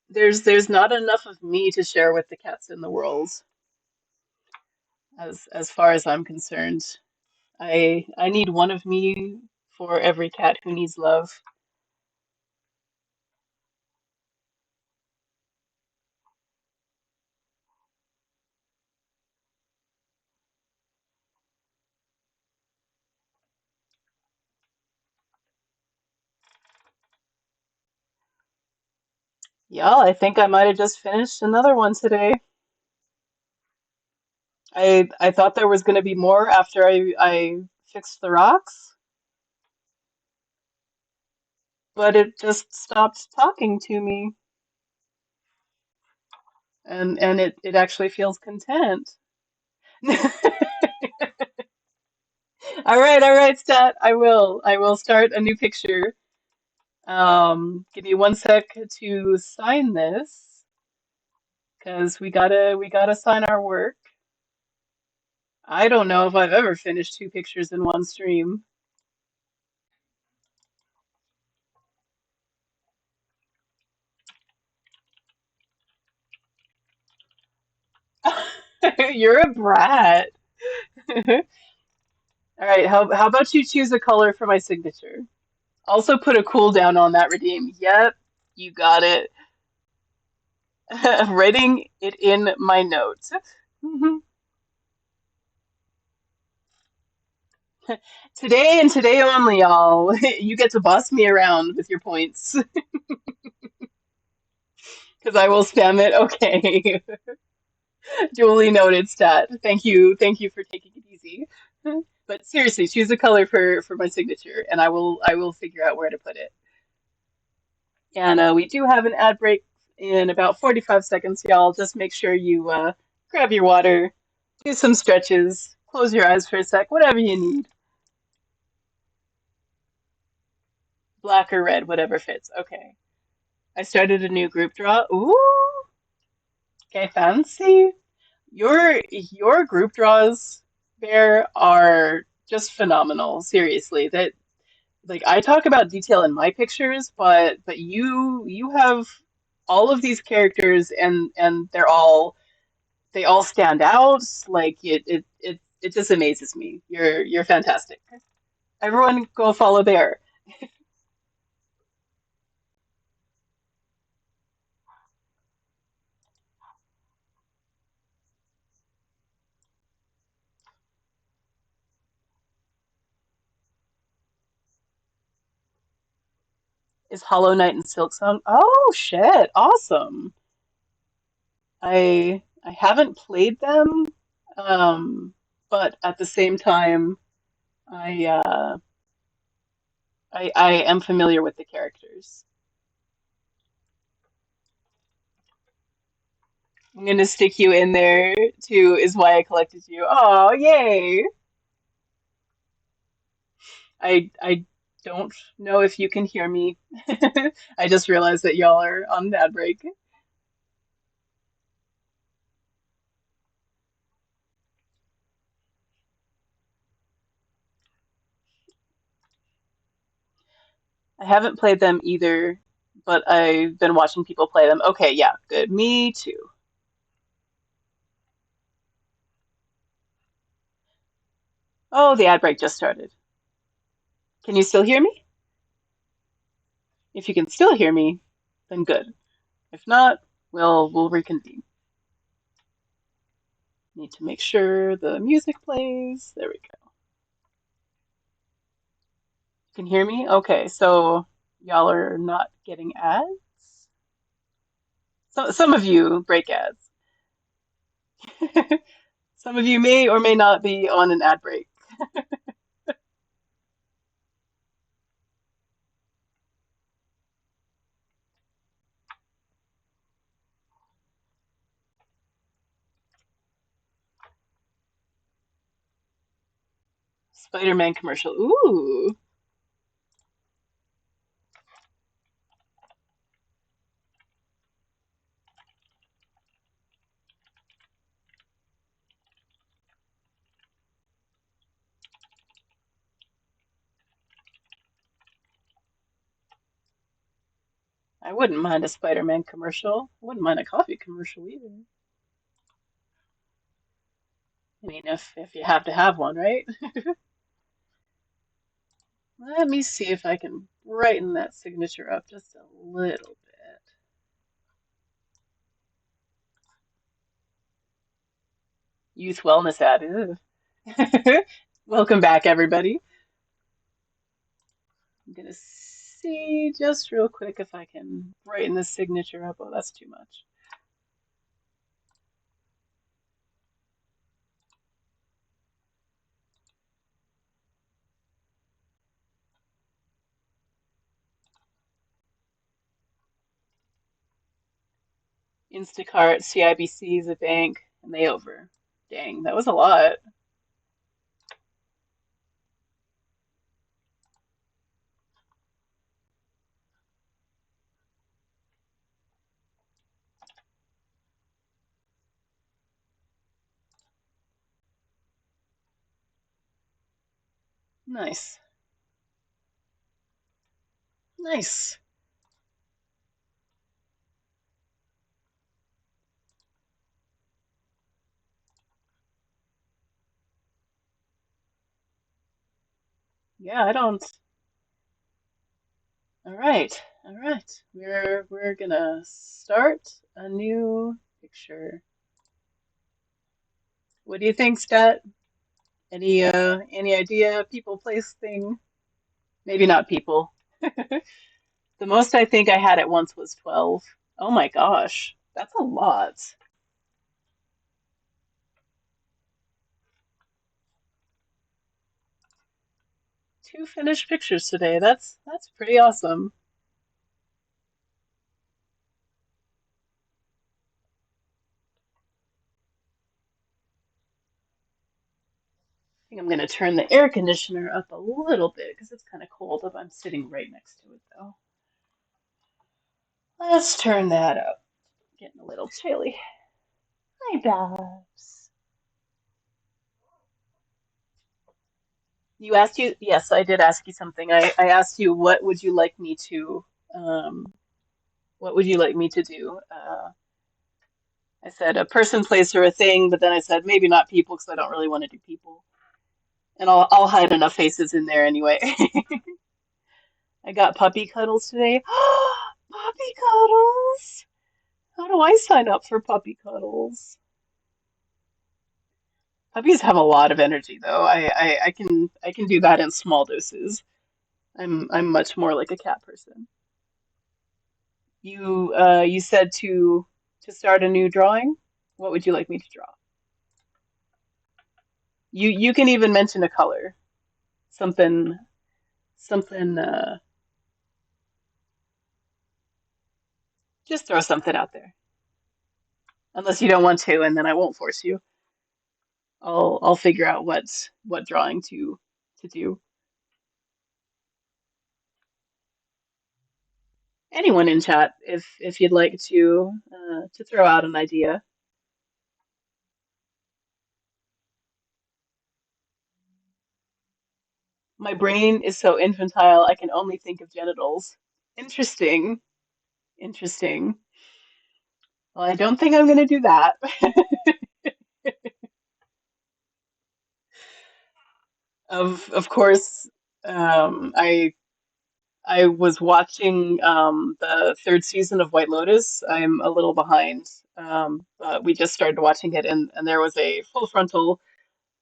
There's not enough of me to share with the cats in the world, as far as I'm concerned. I need one of me for every cat who needs love. Yeah, I think I might have just finished another one today. I thought there was going to be more after I fixed the rocks, but it just stopped talking to me, and it actually feels content. All right, Stat. I will start a new picture. Give me one sec to sign this, because we gotta sign our work. I don't know if I've ever finished two pictures in one stream. You're a brat. All right, how about you choose a color for my signature? Also put a cooldown on that redeem. Yep, you got it. Writing it in my notes. Today and today only, y'all. You get to boss me around with your points because I will spam it. Okay. Duly noted, Stat. Thank you for taking it easy. But seriously, choose a color for my signature, and I will figure out where to put it. And we do have an ad break in about 45 seconds, y'all. Just make sure you grab your water, do some stretches, close your eyes for a sec, whatever you need. Black or red, whatever fits. Okay. I started a new group draw. Ooh, okay, fancy. Your group draws there are just phenomenal. Seriously, that like I talk about detail in my pictures, but you have all of these characters and they all stand out. Like it just amazes me. You're fantastic. Everyone go follow Bear. Is Hollow Knight and Silksong? Oh shit, awesome. I haven't played them, um, but at the same time, I I am familiar with the characters. I'm gonna stick you in there too, is why I collected you. Oh, yay! I don't know if you can hear me. I just realized that y'all are on ad break. I haven't played them either, but I've been watching people play them. Okay, yeah, good. Me too. Oh, the ad break just started. Can you still hear me? If you can still hear me, then good. If not, we'll reconvene. Need to make sure the music plays. There we go. Can hear me? Okay, so y'all are not getting ads? Some of you break ads. Some of you may or may not be on an ad break. Spider-Man commercial. Ooh, I wouldn't mind a Spider-Man commercial. I wouldn't mind a coffee commercial either. I mean, if you have to have one, right? Let me see if I can brighten that signature up just a little bit. Youth wellness ad. Ew. Welcome back, everybody. I'm gonna see just real quick if I can brighten the signature up. Oh, that's too much. Instacart, CIBC is a bank, and they over. Dang, that was a lot. Nice. Nice. Yeah, I don't. All right. All right. We're gonna start a new picture. What do you think, Stat? Any idea? People, place, thing? Maybe not people. The most I think I had at once was 12. Oh my gosh. That's a lot. Two finished pictures today. That's pretty awesome. I think I'm gonna turn the air conditioner up a little bit because it's kind of cold if I'm sitting right next to it though. Let's turn that up. Getting a little chilly. Hi, Babs. Yes, I did ask you something. I asked you um, what would you like me to do? I said a person, place, or a thing, but then I said maybe not people because I don't really want to do people. And I'll hide enough faces in there anyway. I got puppy cuddles today. Puppy cuddles. How do I sign up for puppy cuddles? Puppies have a lot of energy though. I can do that in small doses. I'm much more like a cat person. You said to start a new drawing. What would you like me to draw? You can even mention a color. Something, something, just throw something out there. Unless you don't want to, and then I won't force you. I'll figure out what drawing to do. Anyone in chat, if you'd like to throw out an idea. My brain is so infantile, I can only think of genitals. Interesting. Interesting. Well, I don't think I'm going to do that. Of course, I was watching the third season of White Lotus. I'm a little behind, but we just started watching it, and there was a full frontal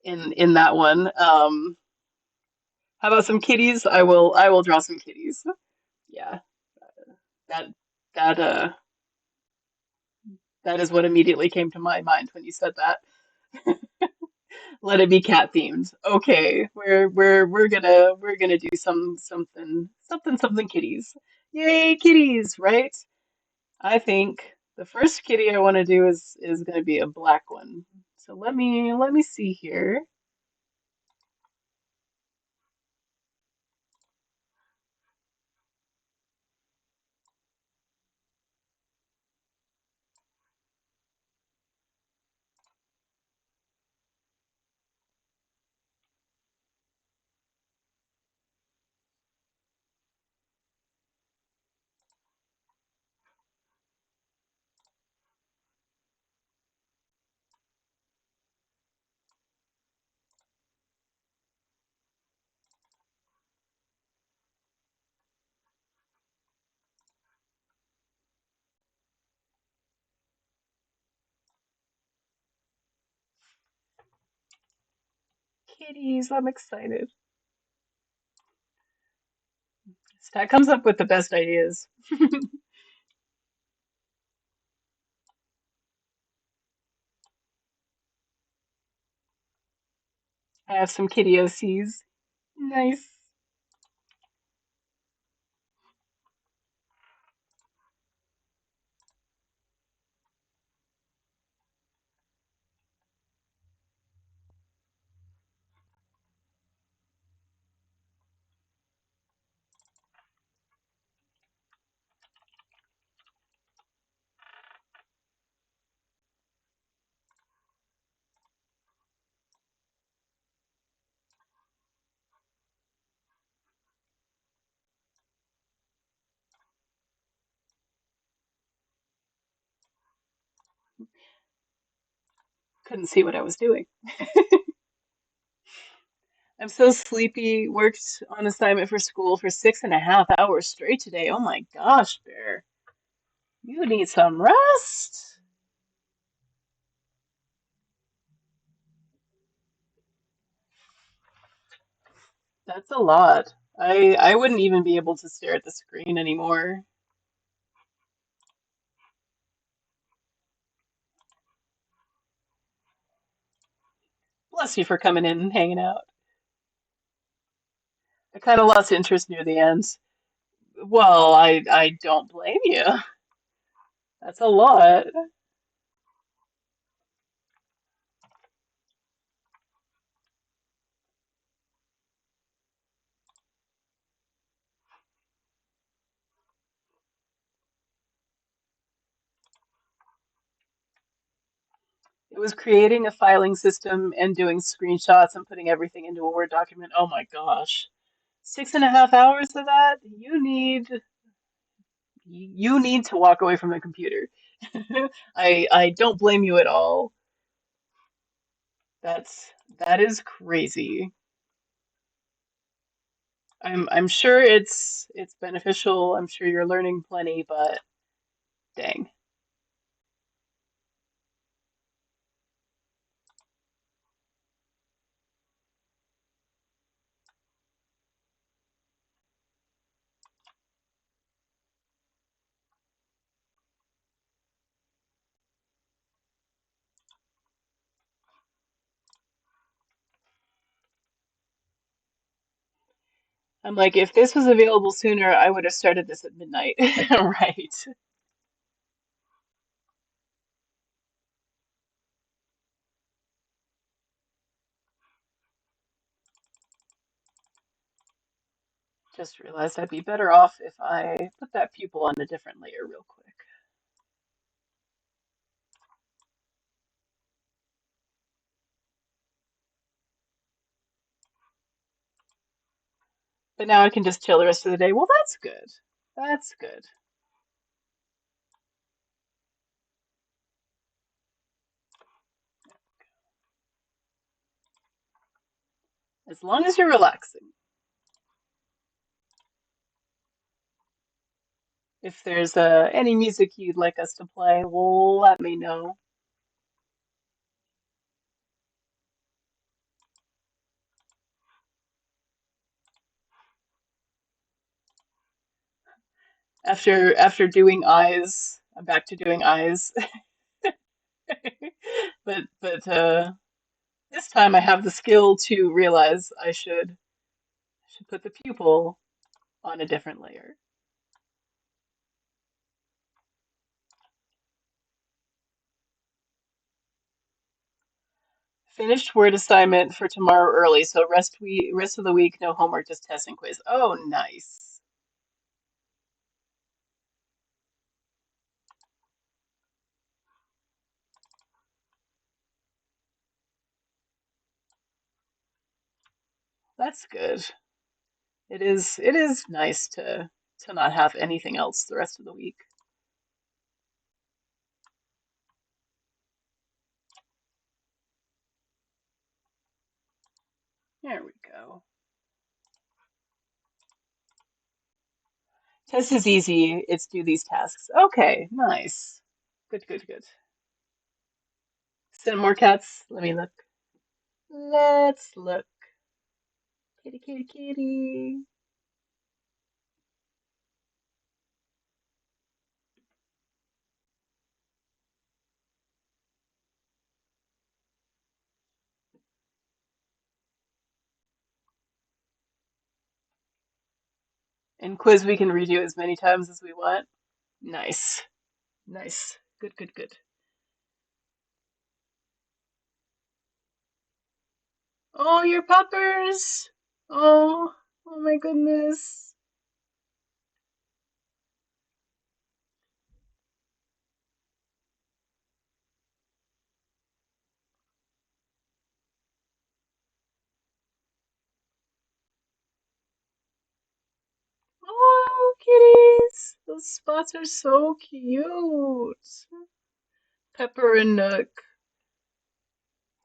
in that one. How about some kitties? I will draw some kitties. Yeah, that that that is what immediately came to my mind when you said that. Let it be cat themed. Okay, we're gonna do something kitties. Yay, kitties, right? I think the first kitty I want to do is gonna be a black one. So let me see here. Kitties, I'm excited. Stat comes up with the best ideas. I have some kitty OCs. Nice. Couldn't see what I was doing. I'm so sleepy. Worked on assignment for school for 6.5 hours straight today. Oh my gosh, Bear. You need some rest. That's a lot. I wouldn't even be able to stare at the screen anymore. Bless you for coming in and hanging out. I kind of lost interest near the end. Well, I don't blame you. That's a lot. It was creating a filing system and doing screenshots and putting everything into a Word document. Oh my gosh. 6.5 hours of that? You need to walk away from the computer. I don't blame you at all. That is crazy. I'm sure it's beneficial. I'm sure you're learning plenty, but dang. I'm like, if this was available sooner, I would have started this at midnight. Right. Just realized I'd be better off if I put that pupil on a different layer real quick. But now I can just chill the rest of the day. Well, that's good. That's good. As long as you're relaxing. If there's any music you'd like us to play, let me know. After doing eyes, I'm back to doing eyes. But this time I have the skill to realize I should put the pupil on a different layer. Finished word assignment for tomorrow early, so rest of the week, no homework, just test and quiz. Oh, nice. That's good. It is nice to not have anything else the rest of the week. There we go. Test is easy. It's do these tasks. Okay, nice. Good, good, good. Send more cats. Let me look. Let's look. Kitty, kitty, kitty. And quiz we can redo as many times as we want. Nice. Nice. Good, good, good. Oh, your puppers. Oh, oh my goodness. Oh, kitties. Those spots are so cute. Pepper and Nook.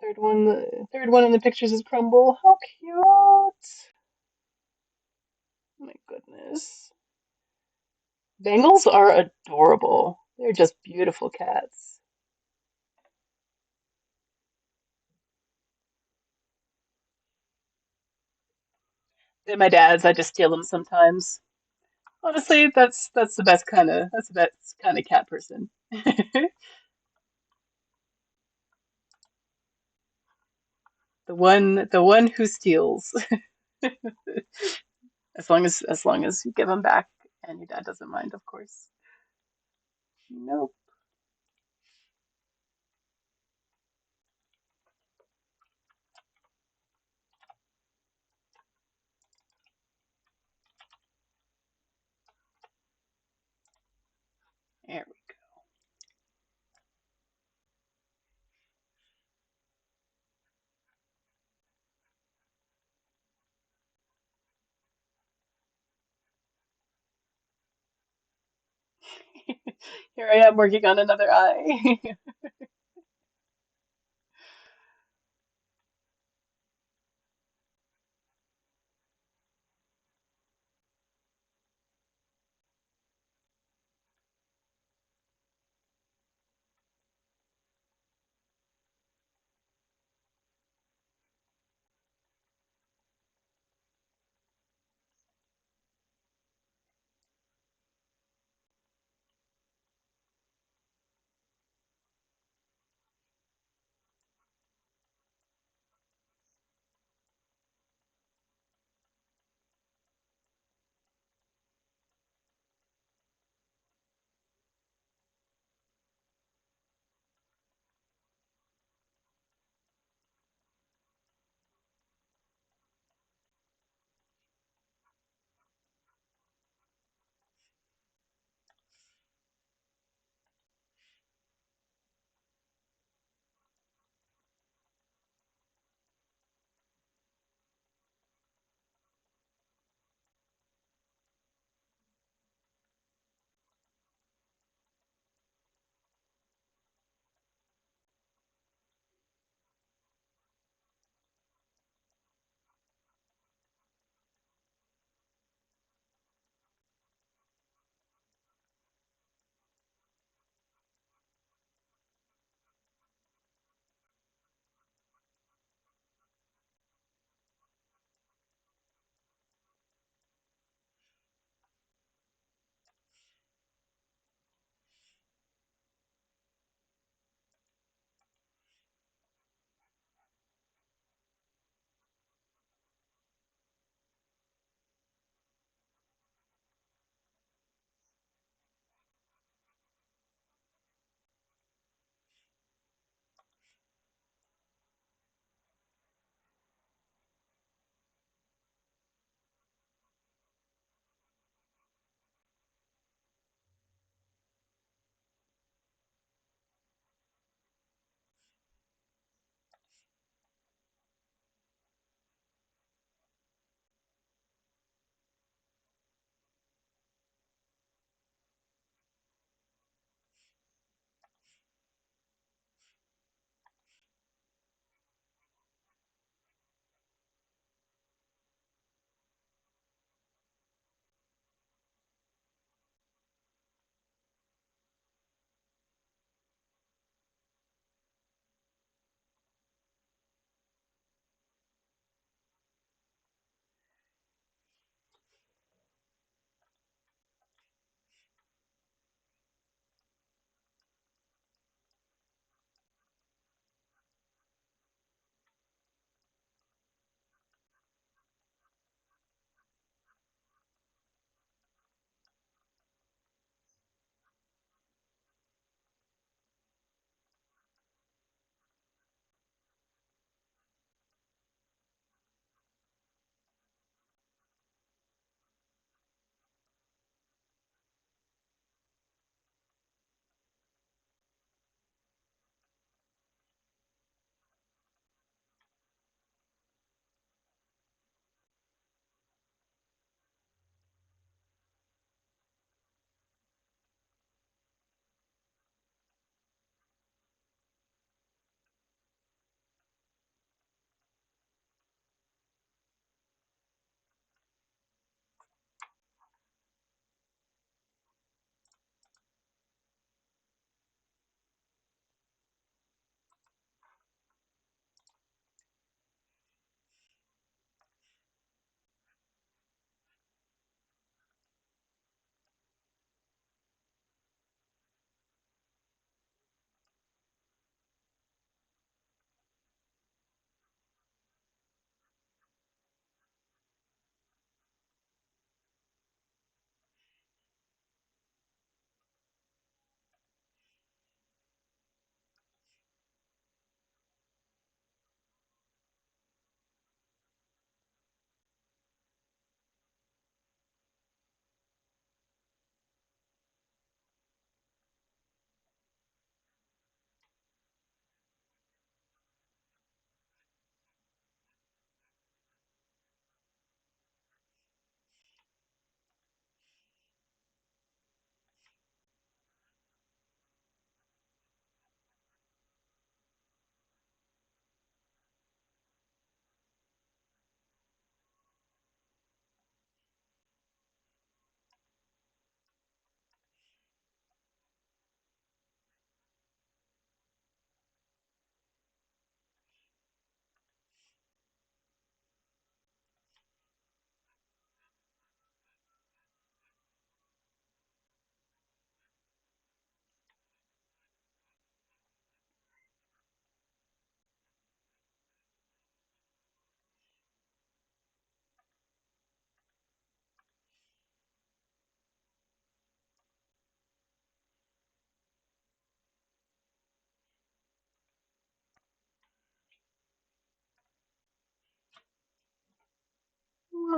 Third one in the pictures is Crumble. How cute. Oh my goodness. Bengals are adorable. They're just beautiful cats. They're my dad's. I just steal them sometimes. Honestly, that's the best kind of cat person. The one who steals. As long as you give them back and your dad doesn't mind, of course. Nope. There we go. Here I am working on another eye.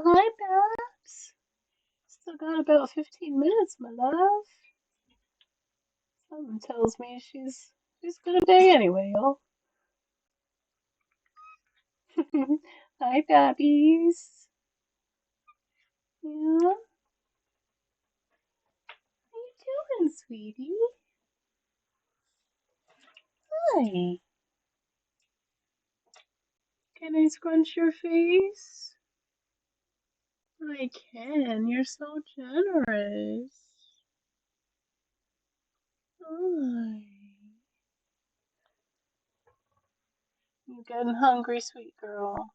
Oh, hi, Babs. Still got about 15 minutes, my love. Something tells me she's gonna beg anyway, y'all. Hi, Babbies. Yeah, how you doing, sweetie? Hi. Can I scrunch your face? I can. You're so generous. Hi. You getting hungry, sweet girl?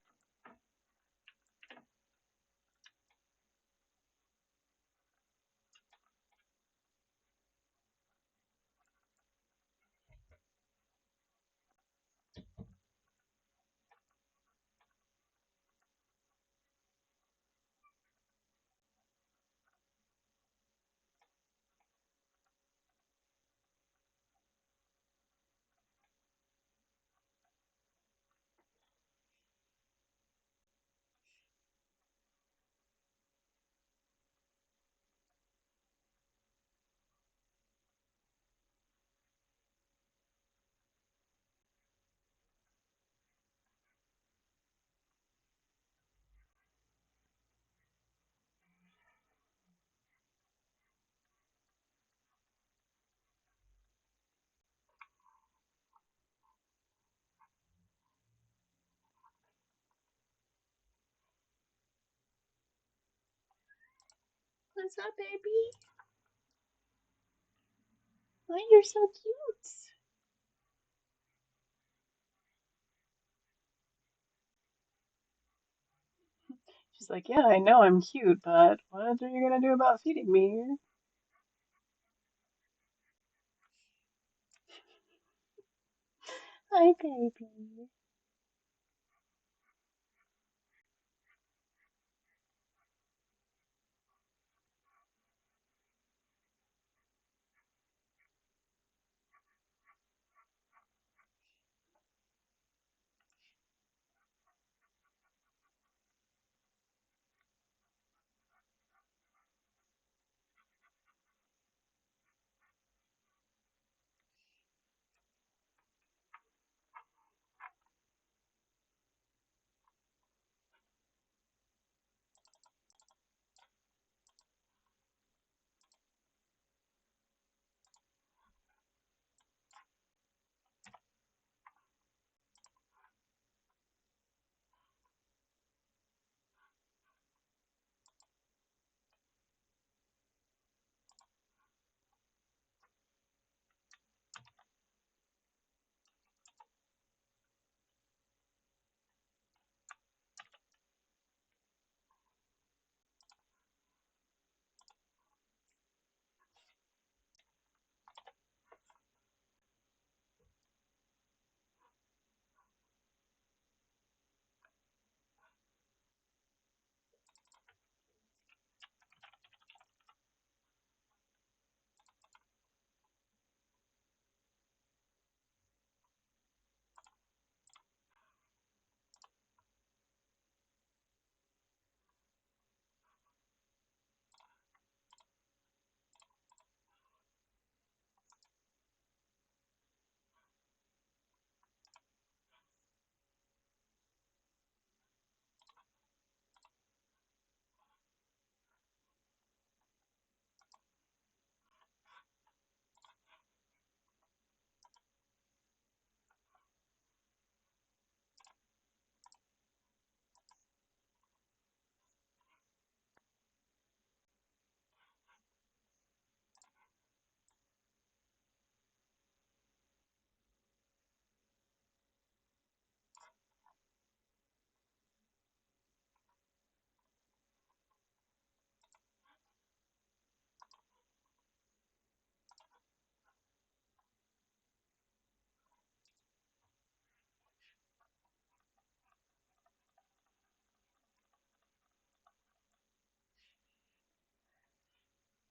What's up, baby? Why you're so cute. She's like, yeah, I know I'm cute, but what are you gonna do about feeding me? Hi, baby.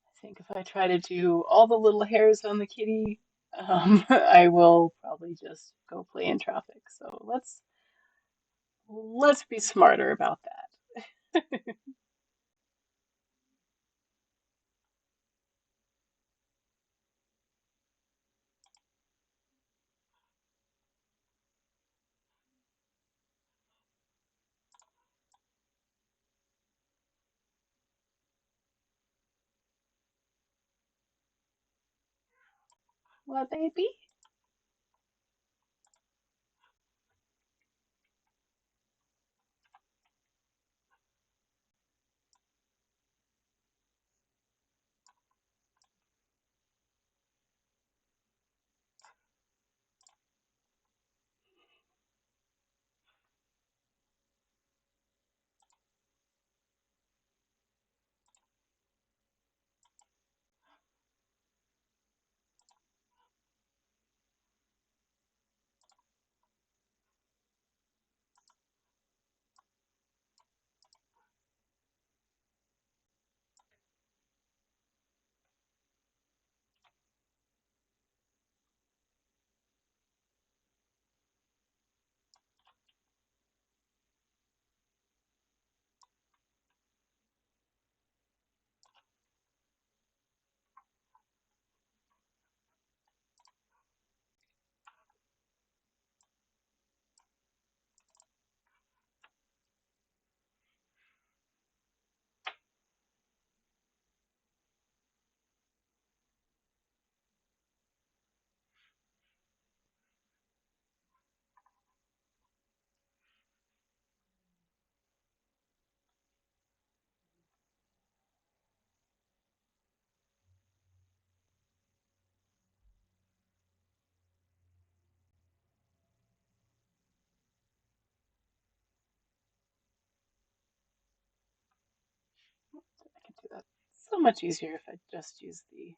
I think if I try to do all the little hairs on the kitty, I will probably just go play in traffic. So let's be smarter about that. What, baby? I can do that so much easier if I just use the.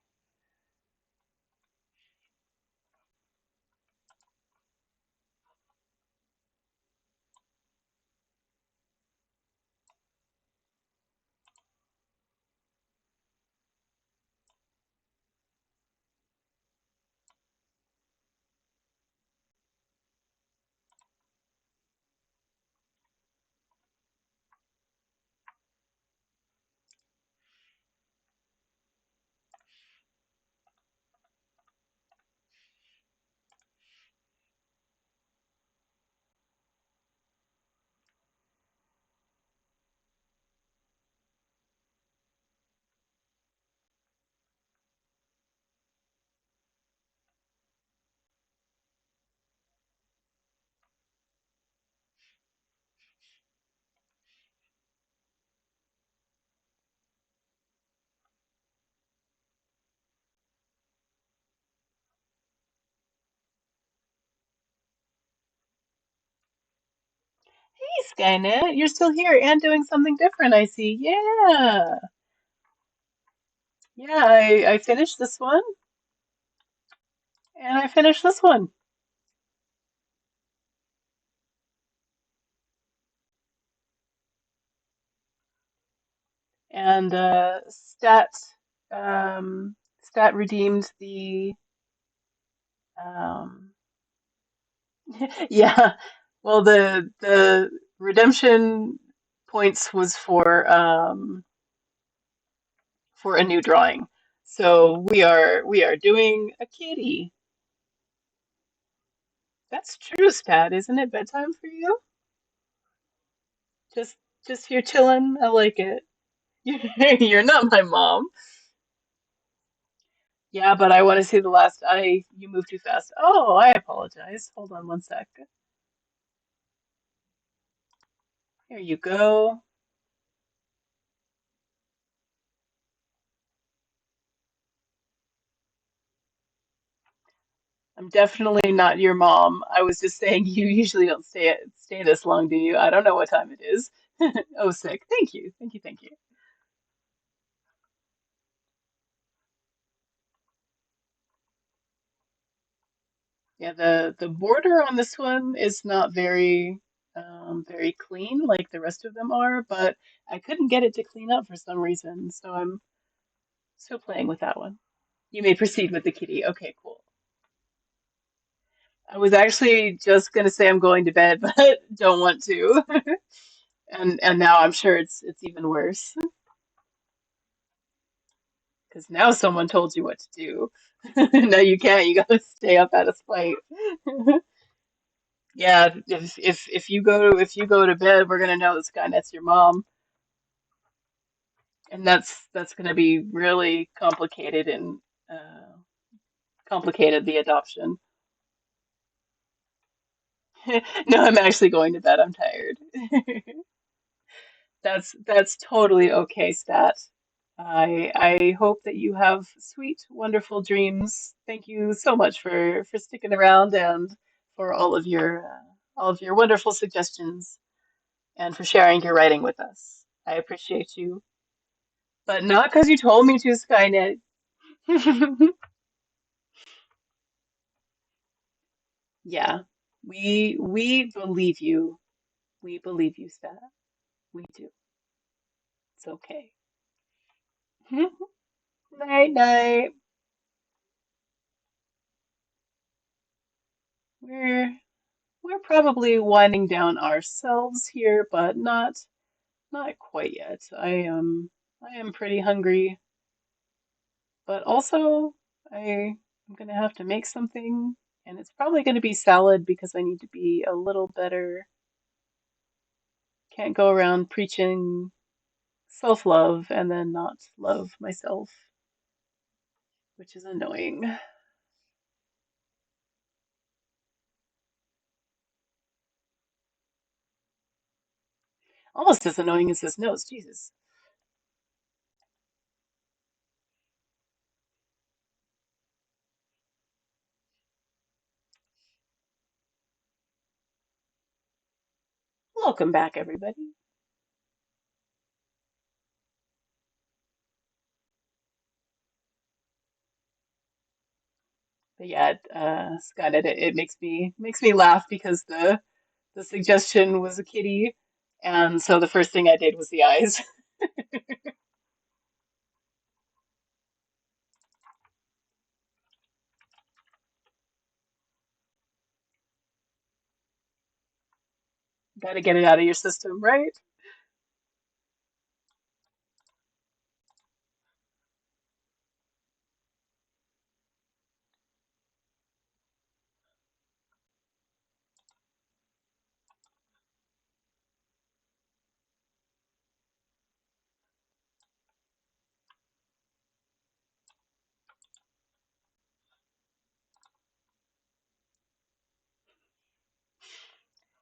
Hey, Skynet, you're still here and doing something different, I see. Yeah. Yeah, I finished this one and I finished this one. And Stat redeemed the um yeah. Well, the redemption points was for a new drawing. So we are doing a kitty. That's true, Stat, isn't it bedtime for you? Just just here chilling. I like it. You're not my mom. Yeah, but I want to see the last. I You moved too fast. Oh, I apologize. Hold on one sec. Here you go. I'm definitely not your mom. I was just saying you usually don't stay this long, do you? I don't know what time it is. Oh, sick. Thank you. Thank you. Thank you. Yeah, the border on this one is not very clean like the rest of them are, but I couldn't get it to clean up for some reason, so I'm still playing with that one. You may proceed with the kitty. Okay, cool. I was actually just gonna say I'm going to bed, but don't want to. And now I'm sure it's even worse because now someone told you what to do. No, you can't. You gotta stay up out of spite. Yeah, if you go to bed, we're gonna know that Skynet's your mom, and that's gonna be really complicated and complicated the adoption. No, I'm actually going to bed. I'm tired. That's totally okay, Stat. I hope that you have sweet, wonderful dreams. Thank you so much for sticking around and for all of your wonderful suggestions and for sharing your writing with us. I appreciate you, but not because you told me to, Skynet. Yeah, we believe you. We believe you, Stat. We do. It's okay. Night, night. We're we're probably winding down ourselves here, but not quite yet. I am pretty hungry, but also I'm gonna have to make something, and it's probably gonna be salad because I need to be a little better. Can't go around preaching self-love and then not love myself, which is annoying. Almost as annoying as his nose, Jesus. Welcome back, everybody. But yeah, Scott, it makes me laugh because the suggestion was a kitty, and so the first thing I did was the eyes. Got to get it out of your system, right?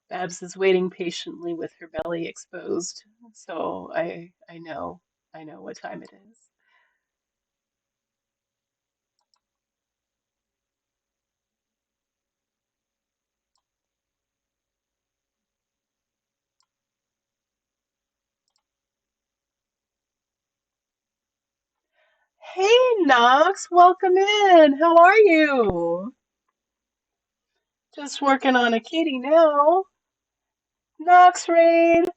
Babs is waiting patiently with her belly exposed, so I know what time it is. Hey Knox, welcome in. How are you? Just working on a kitty now. Knox Raid.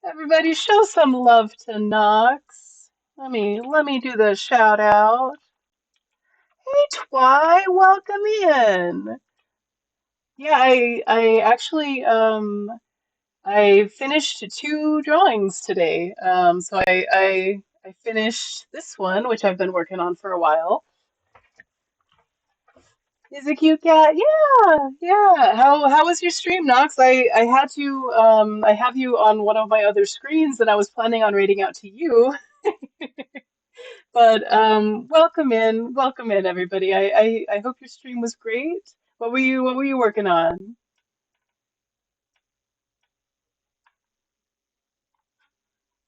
Everybody show some love to Knox. Let me do the shout out. Hey Twy, welcome in. Yeah, I actually I finished two drawings today. I finished this one, which I've been working on for a while. Is a cute cat. Yeah, yeah. How was your stream, Knox? I had to I have you on one of my other screens and I was planning on reading out to you. But welcome in everybody. I hope your stream was great. What were you working on?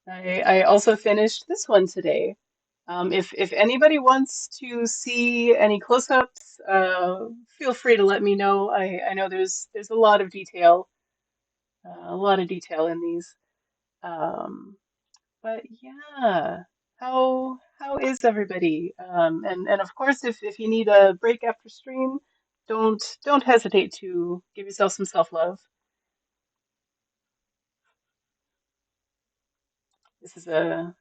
I also finished this one today. If anybody wants to see any close-ups, feel free to let me know. I know there's a lot of detail in these. Um, but yeah, how is everybody? And of course, if you need a break after stream, don't hesitate to give yourself some self-love. This is a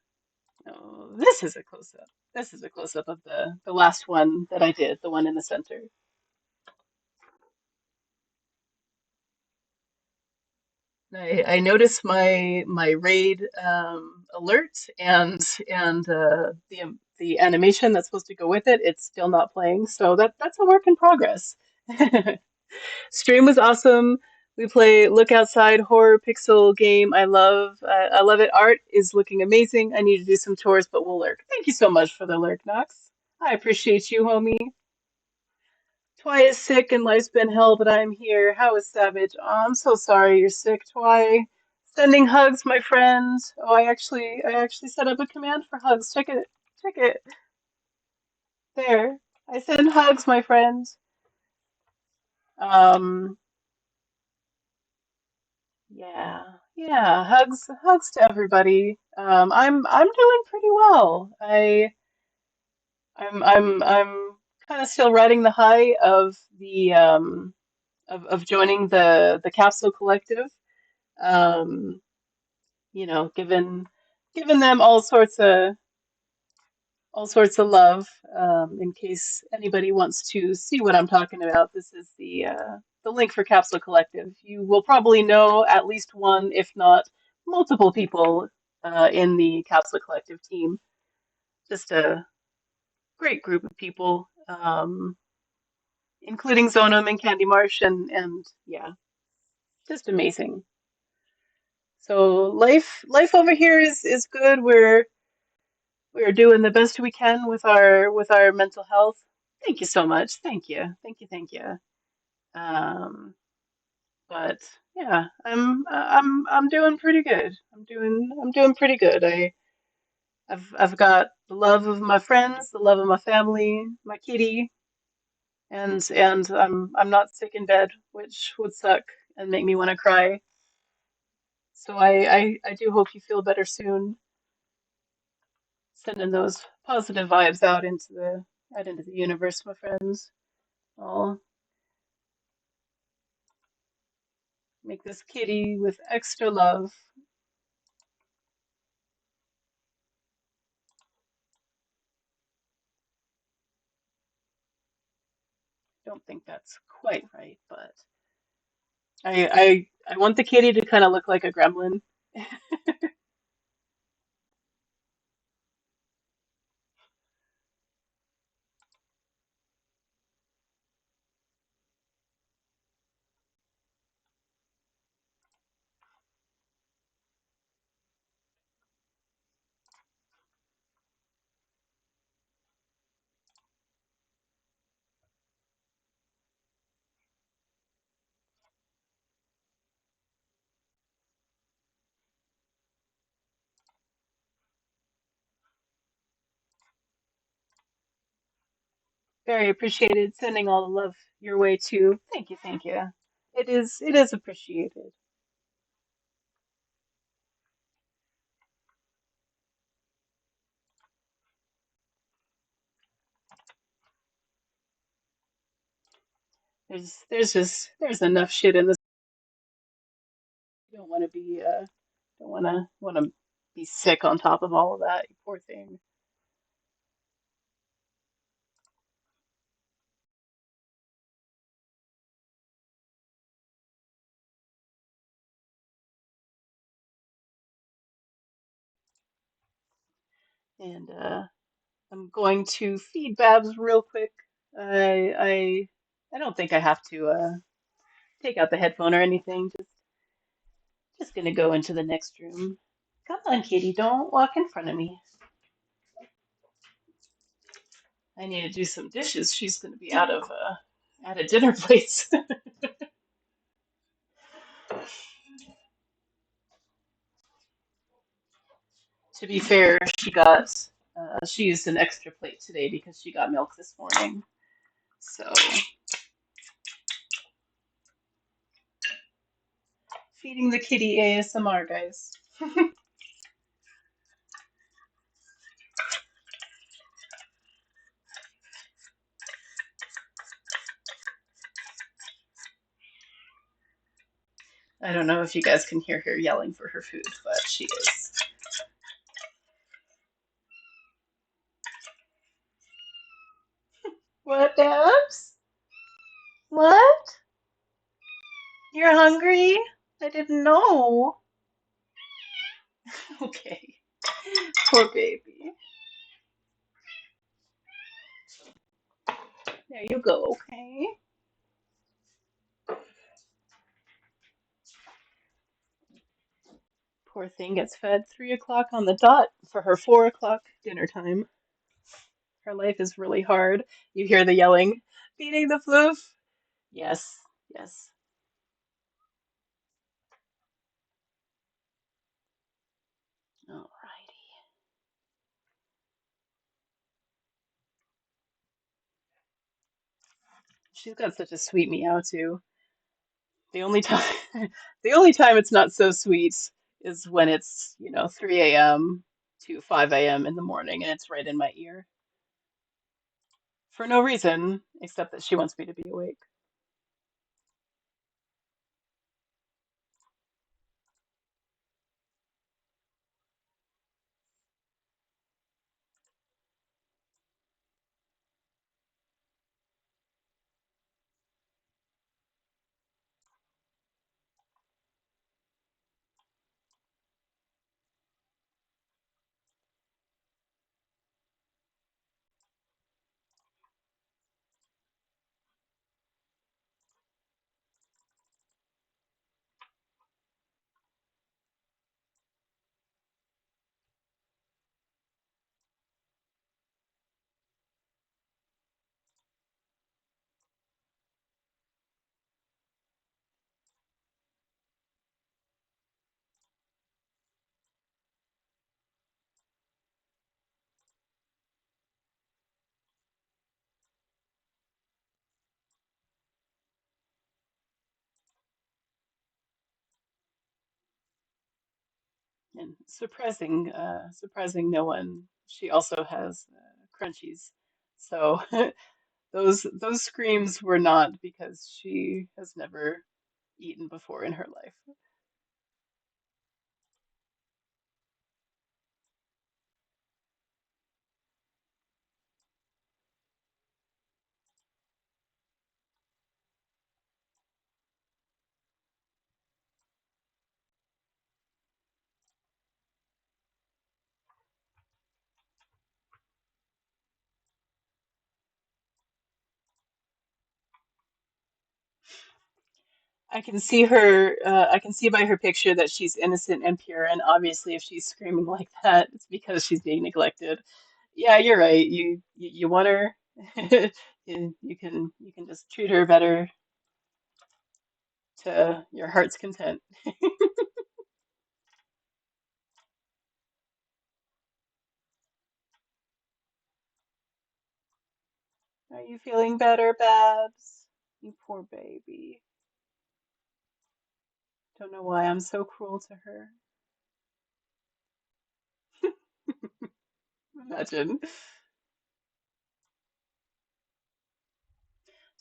oh, this is a close-up. This is a close-up of the last one that I did, the one in the center. I noticed my raid alert and the animation that's supposed to go with it. It's still not playing, so that's a work in progress. Stream was awesome. We play Look Outside horror pixel game. I love it. Art is looking amazing. I need to do some tours, but we'll lurk. Thank you so much for the lurk, Knox. I appreciate you, homie. Twy is sick and life's been hell, but I'm here. How is Savage? Oh, I'm so sorry you're sick, Twy. Sending hugs, my friend. Oh, I actually set up a command for hugs. Check it. Check it. There. I send hugs, my friend. Um, yeah. Yeah, hugs to everybody. I'm doing pretty well. I'm kind of still riding the high of the of joining the Capsule Collective. Um, giving them all sorts of love. In case anybody wants to see what I'm talking about, this is the link for Capsule Collective. You will probably know at least one, if not multiple people in the Capsule Collective team. Just a great group of people, including Zonum and Candy Marsh, and yeah, just amazing. So life over here is good. We're doing the best we can with our mental health. Thank you so much. Thank you. Thank you. Thank you. Um, but yeah, I'm doing pretty good. I'm doing pretty good. I've got the love of my friends, the love of my family, my kitty, and I'm not sick in bed, which would suck and make me want to cry. So I do hope you feel better soon. Sending those positive vibes out into the universe, my friends. I'll make this kitty with extra love. Don't think that's quite right, but I want the kitty to kind of look like a gremlin. Very appreciated. Sending all the love your way too. Thank you, thank you. It is appreciated. There's enough shit in this. You don't want to be don't want to be sick on top of all of that. You poor thing. And I'm going to feed Babs real quick. I I I don't think I have to take out the headphone or anything. Just gonna go into the next room. Come on, kitty, don't walk in front of me. I need to do some dishes. She's gonna be out of dinner plates. To be fair, she used an extra plate today because she got milk this morning. So feeding the kitty ASMR, guys. I don't know if you guys can hear her yelling for her food, but she is. What, Dabs? What? You're hungry? I didn't know. Okay. Poor baby. There you go, okay? Poor thing gets fed 3 o'clock on the dot for her 4 o'clock dinner time. Her life is really hard. You hear the yelling, feeding the floof? Yes, yes. Alrighty. She's got such a sweet meow too. The only time the only time it's not so sweet is when it's, 3 a.m. to 5 a.m. in the morning and it's right in my ear. For no reason except that she wants me to be awake. And surprising no one, she also has crunchies. So those screams were not because she has never eaten before in her life. I can see by her picture that she's innocent and pure, and obviously if she's screaming like that, it's because she's being neglected. Yeah, you're right. You want her, you can just treat her better to your heart's content. Are you feeling better, Babs? You poor baby. Don't know why I'm so cruel to her. Imagine.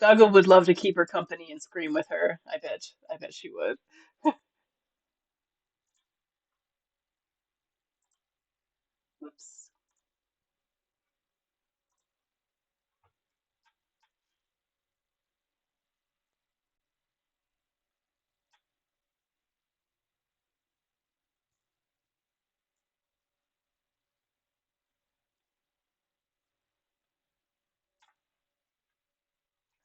Doggo would love to keep her company and scream with her. I bet. I bet she would. Whoops.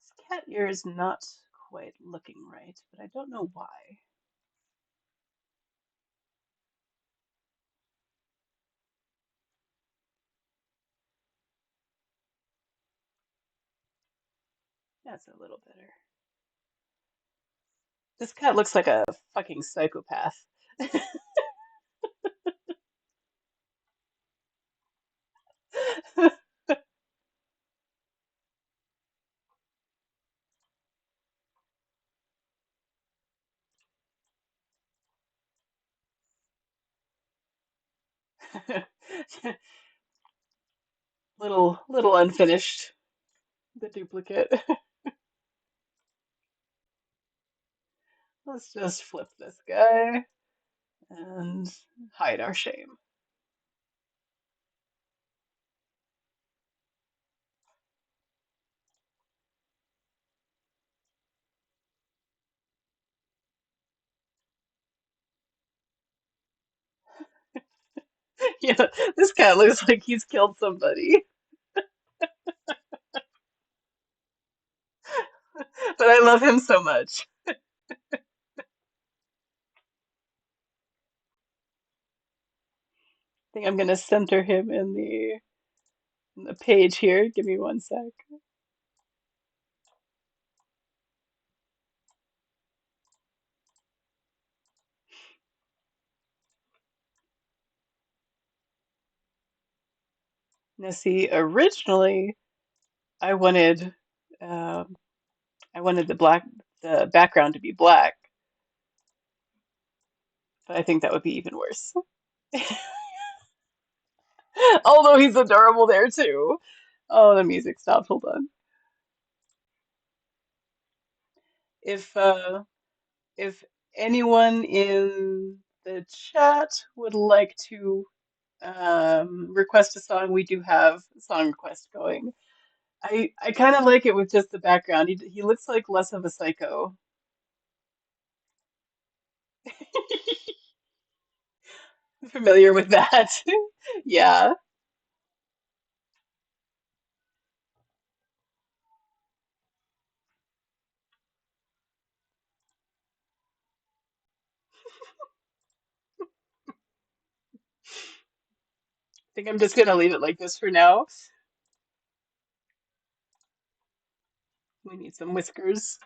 This cat ear is not quite looking right, but I don't know why. That's a little better. This cat looks like a fucking psychopath. Little unfinished, the duplicate. Let's just flip this guy and hide our shame. Yeah, this cat looks like he's killed somebody, but I love him so much. I think I'm gonna center him in the page here. Give me one sec. Now, see, originally I wanted um, I wanted the background to be black, but I think that would be even worse. Although he's adorable there too. Oh, the music stopped. Hold on. If if anyone in the chat would like to request a song, we do have a song request going. I kind of like it with just the background. He looks like less of a psycho. Familiar with that? Yeah. I think I'm just gonna leave it like this for now. We need some whiskers.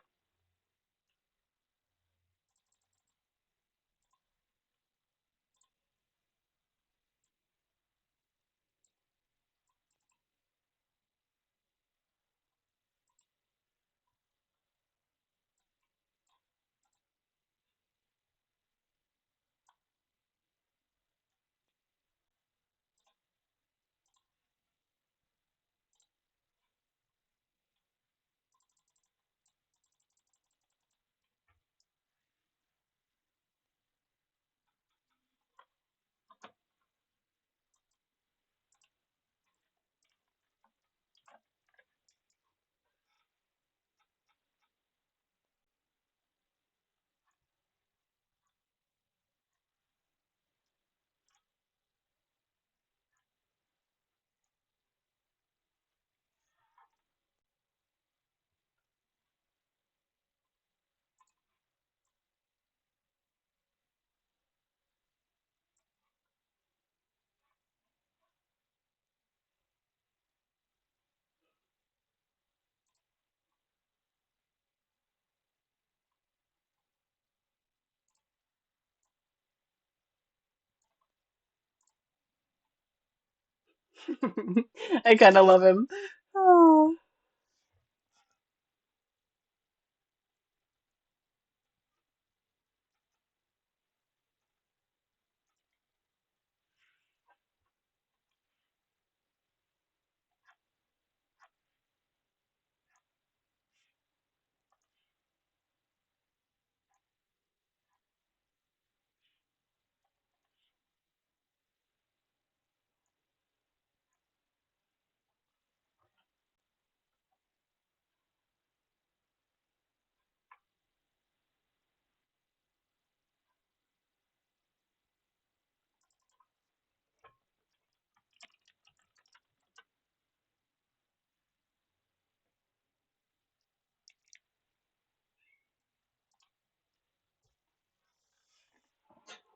I kind of love him. Oh.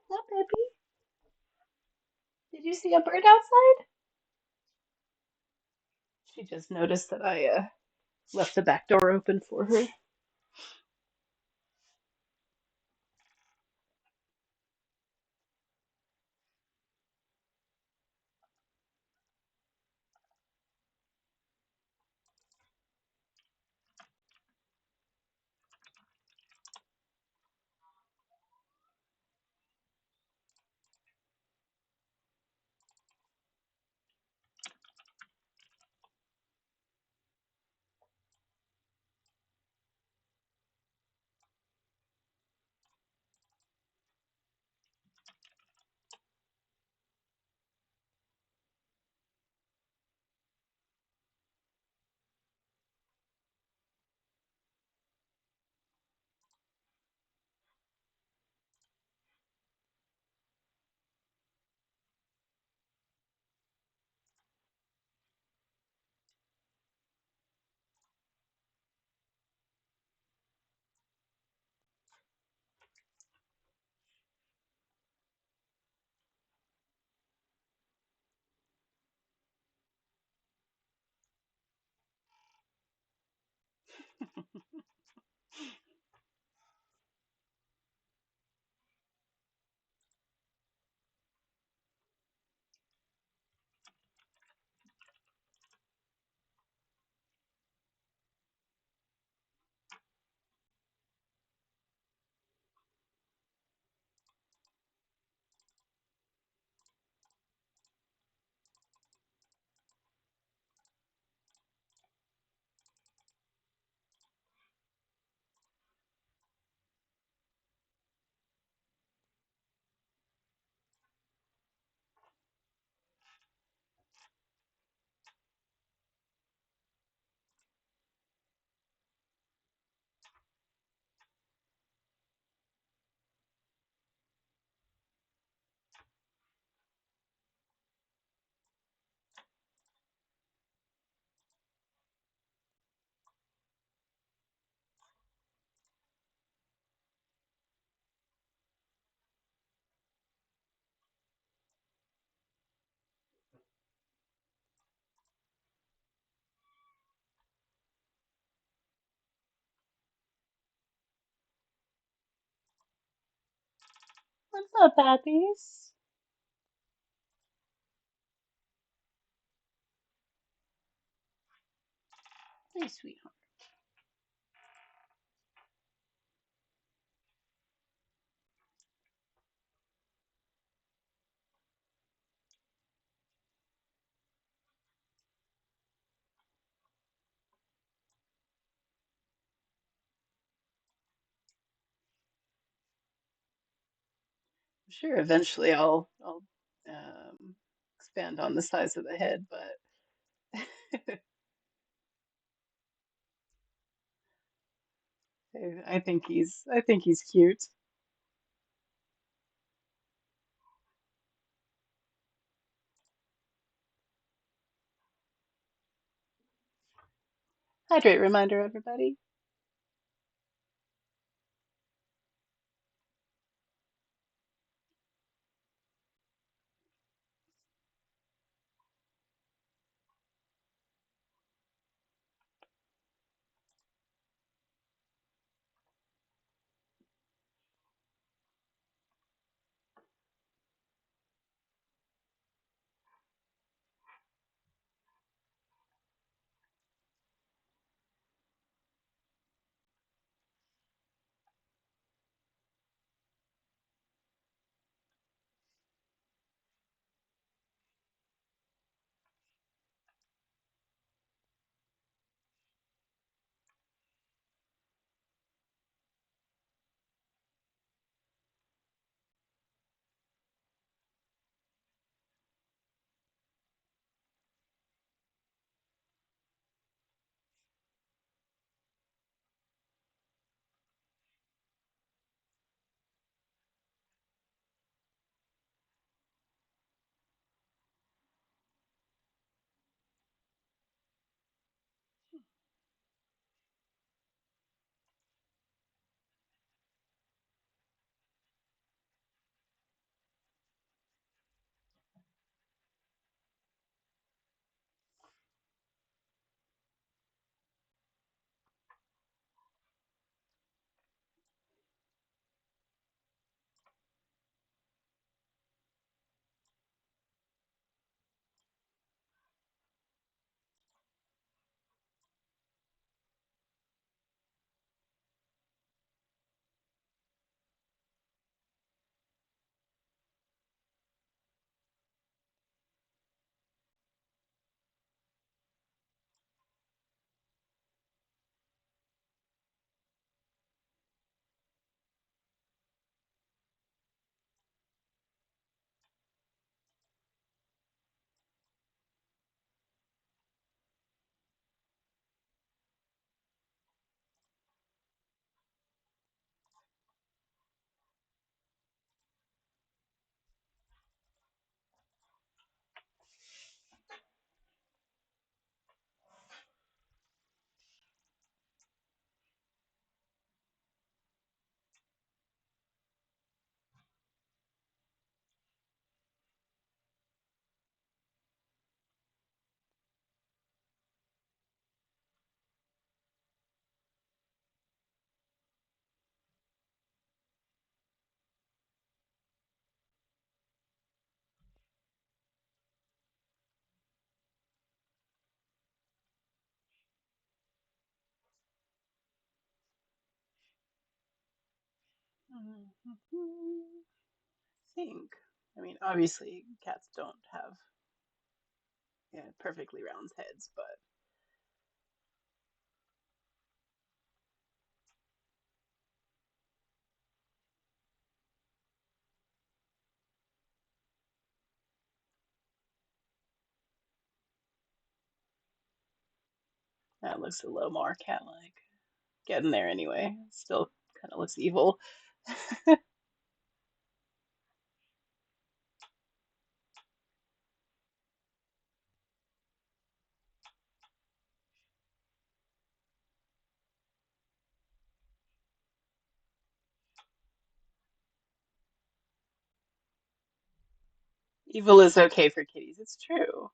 What, baby? Did you see a bird outside? She just noticed that I left the back door open for her. What's up, Pappies? Hey, sweetheart. I'm sure eventually I'll expand on the size of the head, but I think he's cute. Hydrate reminder, everybody. think. I mean, obviously, cats don't have perfectly round heads, but that looks a little more cat-like. Getting there anyway. Still kind of looks evil. Evil is okay for kitties. It's true.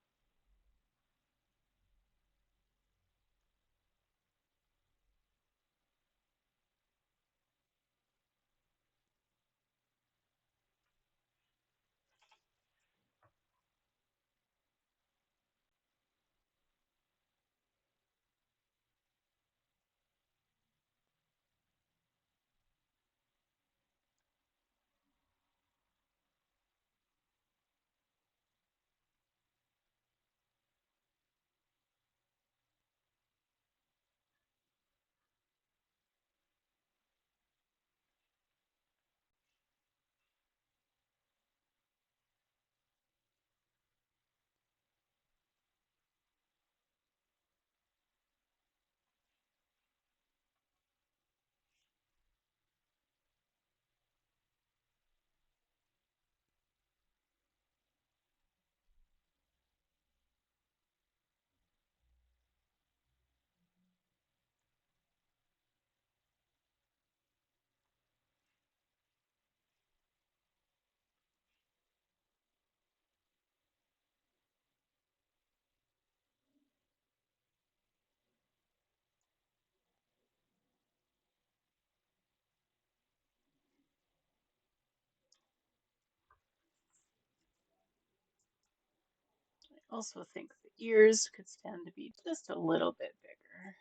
I also think the ears could stand to be just a little bit bigger.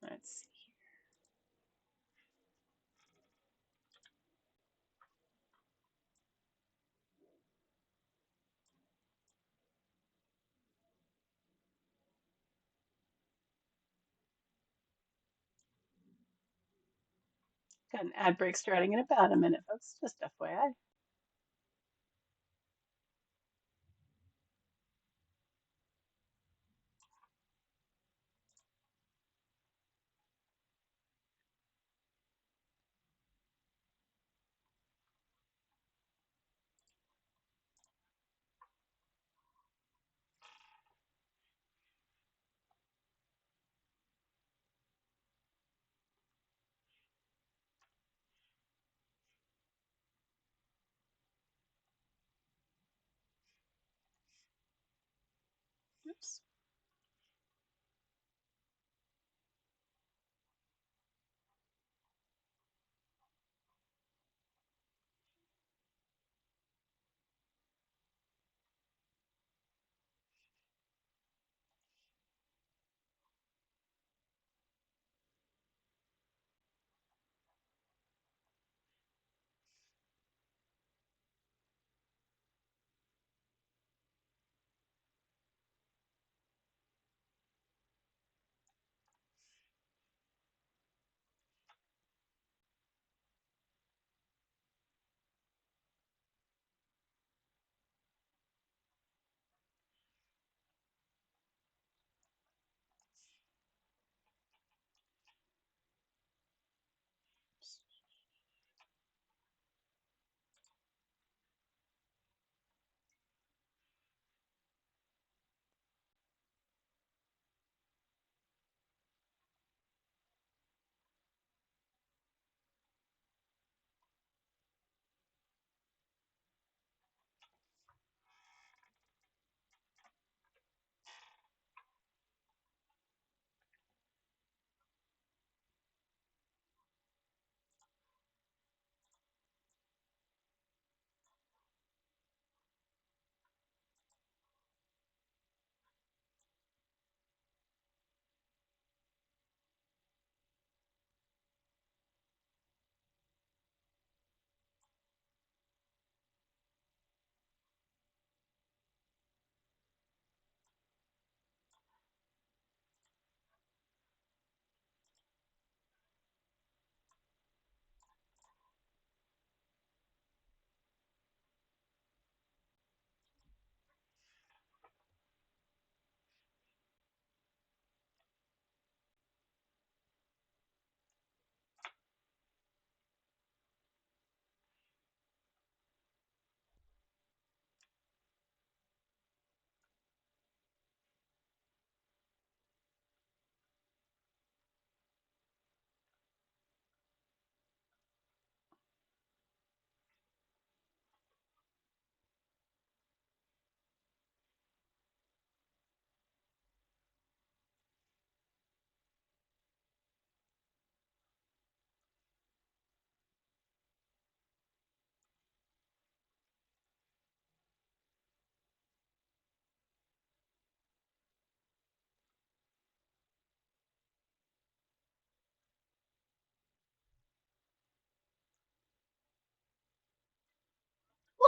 Let's see. Got an ad break starting in about a minute, folks. Just FYI. Oops.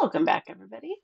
Welcome back, everybody.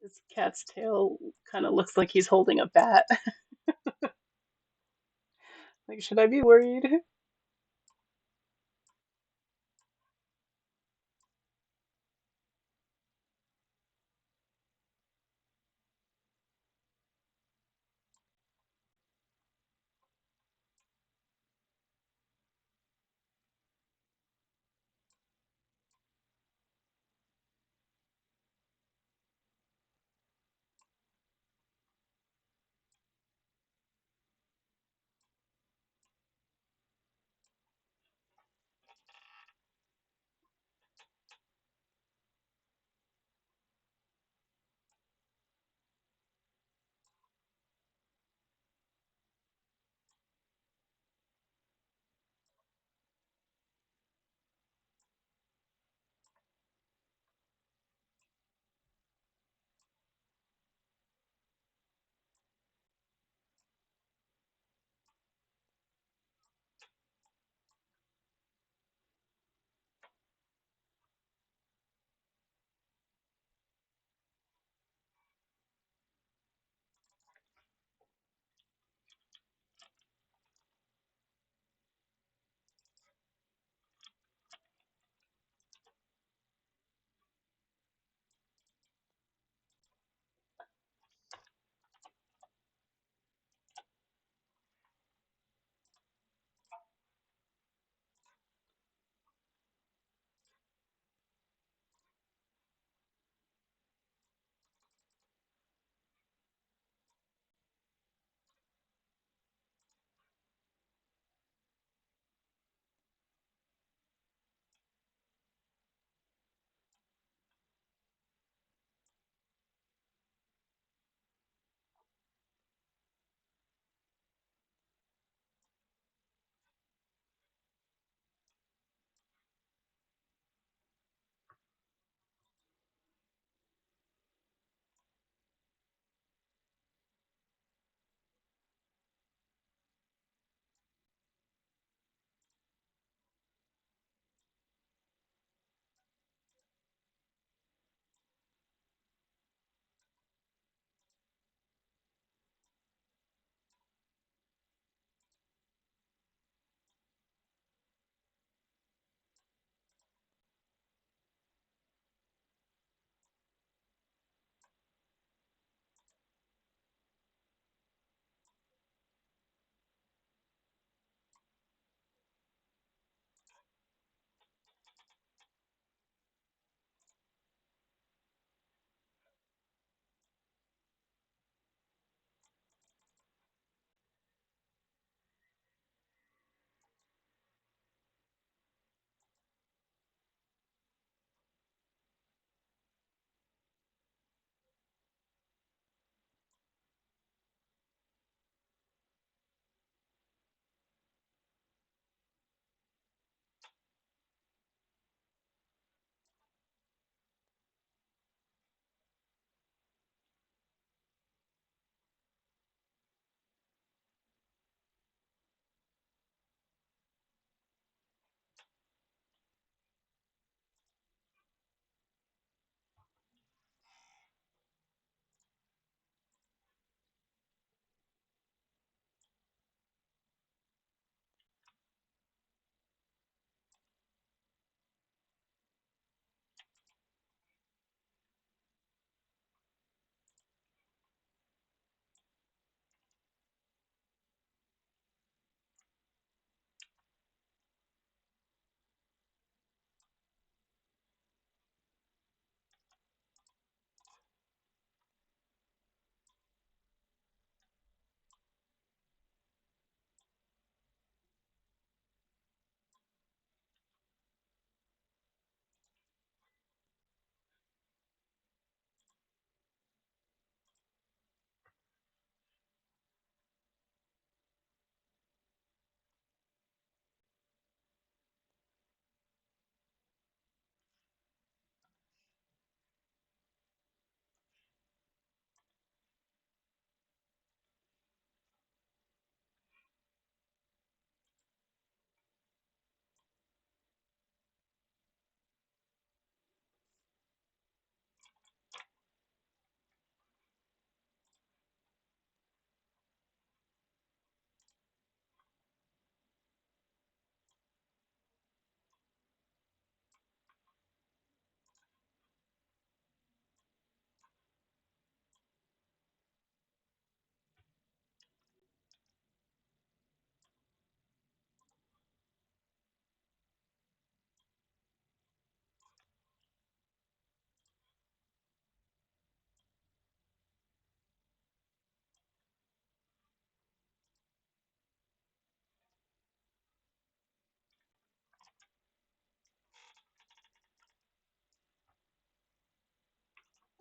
This cat's tail kind of looks like he's holding a bat. Like, should I be worried?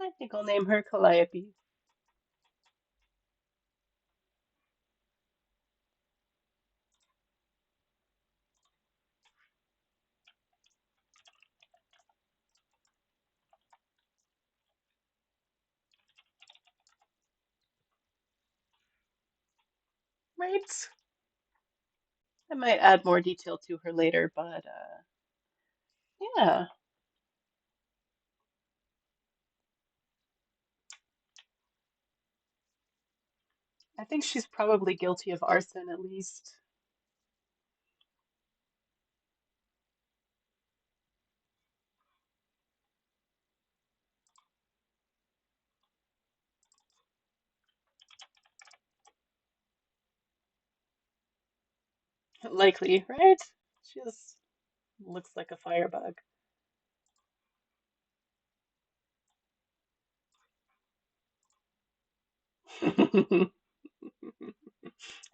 I think I'll name her Calliope. Right? I might add more detail to her later, but yeah, I think she's probably guilty of arson at least. Likely, right? She just looks like a firebug. I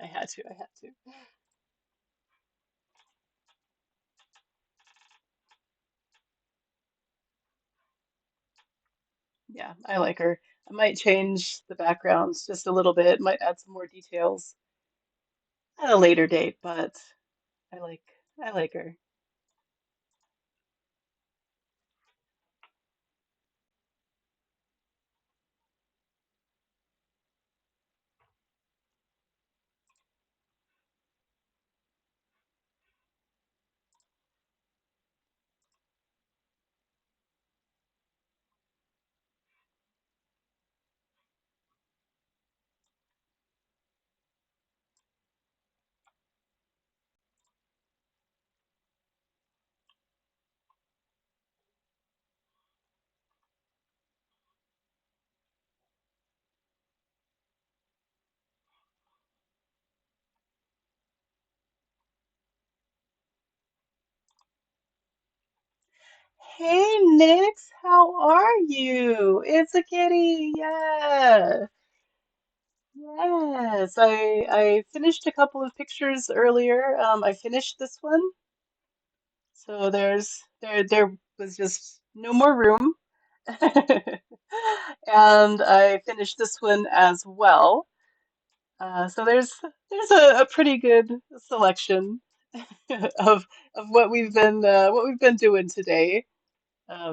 had to, I had to. Yeah, I like her. I might change the backgrounds just a little bit, might add some more details at a later date, but I like I like her. Hey Nix, how are you? It's a kitty. Yeah. Yes, I finished a couple of pictures earlier. I finished this one, so there was just no more room. And I finished this one as well. So there's a pretty good selection of what we've been doing today.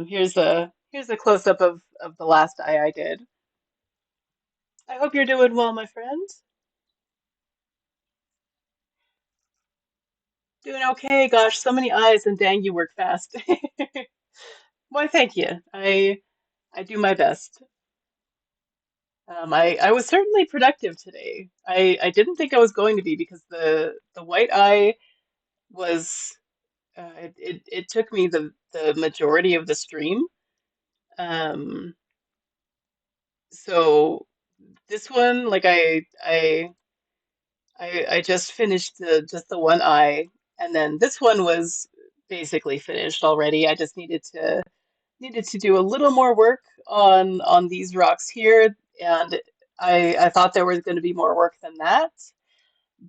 Here's a close up of the last eye I did. I hope you're doing well, my friend. Doing okay. Gosh, so many eyes, and dang, you work fast. Why, thank you. I do my best. I was certainly productive today. I didn't think I was going to be because the white eye was it took me the majority of the stream. Um, so this one, like I just finished just the one eye, and then this one was basically finished already. I just needed to do a little more work on these rocks here, and I thought there was going to be more work than that.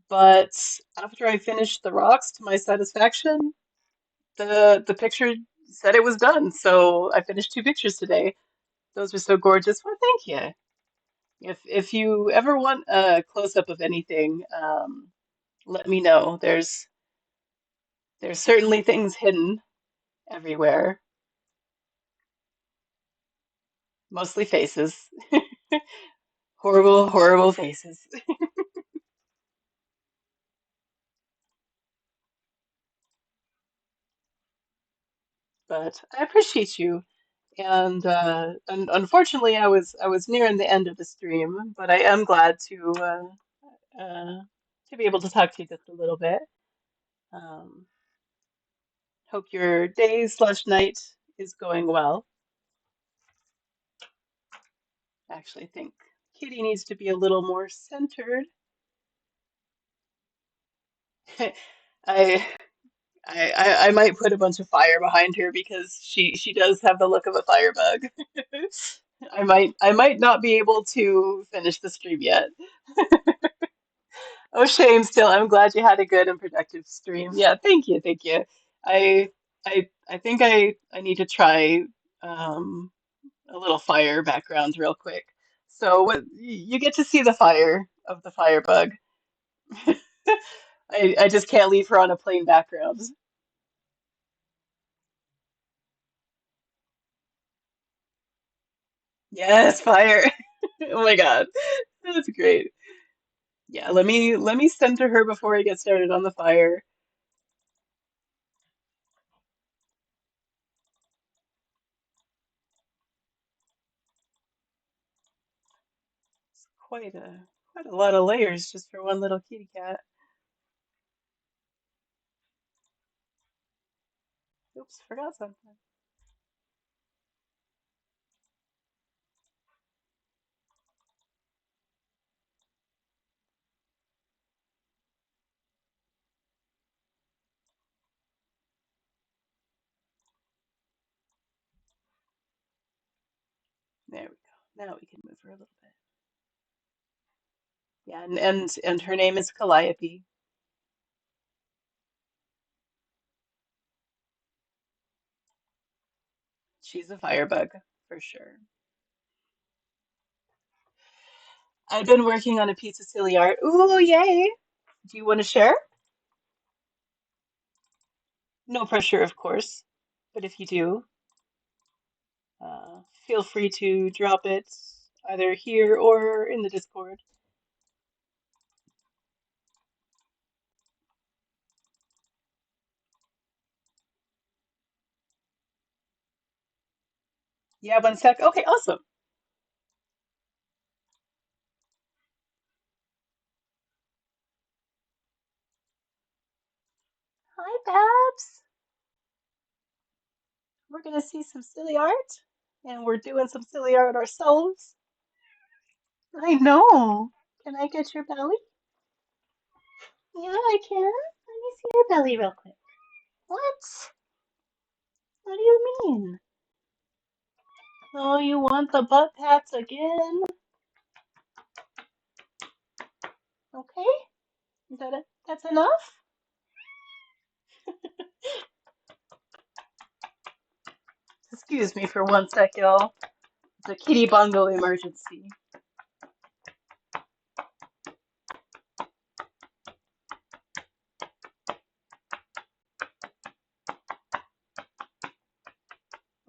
But after I finished the rocks to my satisfaction, the picture said it was done. So I finished two pictures today. Those are so gorgeous. Well, thank you. If you ever want a close up of anything, let me know. There's certainly things hidden everywhere, mostly faces. Horrible, horrible faces. But I appreciate you. And unfortunately, I was nearing the end of the stream, but I am glad to be able to talk to you just a little bit. Um, Hope your day slash night is going well. Actually, I think Kitty needs to be a little more centered. I, I might put a bunch of fire behind her because she does have the look of a firebug. I might not be able to finish the stream yet. Oh, shame still. I'm glad you had a good and productive stream. Yeah, thank you, thank you. I I think I need to try um a little fire background real quick. So what you get to see the fire of the firebug. I just can't leave her on a plain background. Yes, fire. Oh my God. That's great. Yeah, let me center her before I get started on the fire. It's quite a lot of layers just for one little kitty cat. Oops, forgot something. There we go. Now we can move her a little bit. Yeah, and her name is Calliope. She's a firebug for sure. I've been working on a piece of silly art. Ooh, yay! Do you want to share? No pressure, of course. But if you do, feel free to drop it either here or in the Discord. Yeah, 1 sec. Okay, awesome. Hi, Babs. We're gonna see some silly art, and we're doing some silly art ourselves. I know. Can I get your belly? Yeah, I can. Let me see your belly real quick. What? What do you mean? Oh, you want the butt pats again? Okay. Is that it? That's enough? Excuse me for 1 sec, y'all. It's a kitty bongo emergency.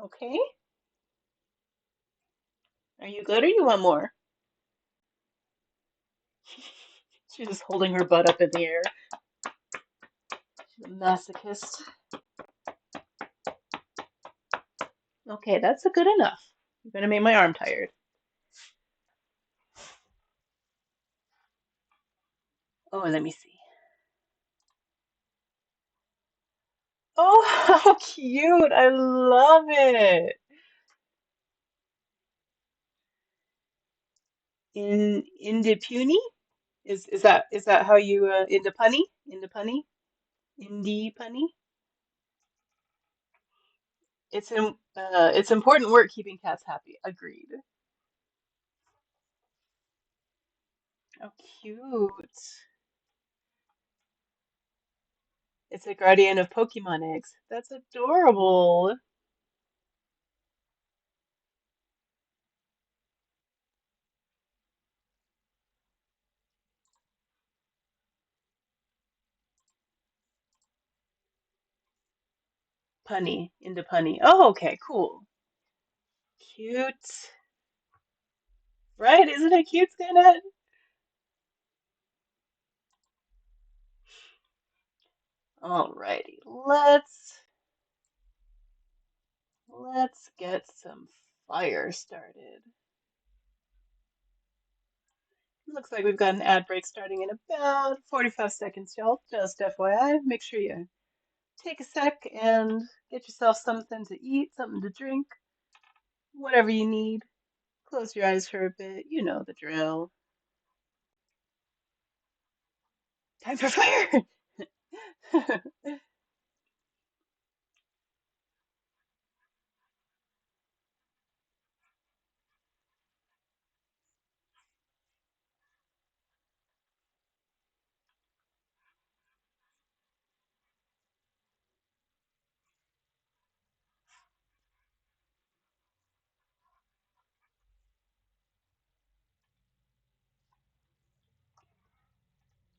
Okay. Are you good or you want more? She's just holding her butt up in the air. She's a masochist. Okay, that's a good enough. You're gonna make my arm tired. Oh, and let me see. Oh, how cute! I love it. In Indipuni? Is that how you Indipunny? Indipunny? Indipunny? It's important work keeping cats happy. Agreed. Oh, cute. It's a guardian of Pokemon eggs. That's adorable. Punny, Indipunny. Oh, okay, cool. Cute. Right? Isn't it cute, Skynet? Alrighty, let's get some fire started. Looks like we've got an ad break starting in about 45 seconds, y'all. Just FYI, make sure you take a sec and get yourself something to eat, something to drink, whatever you need. Close your eyes for a bit. You know the drill. Time for fire!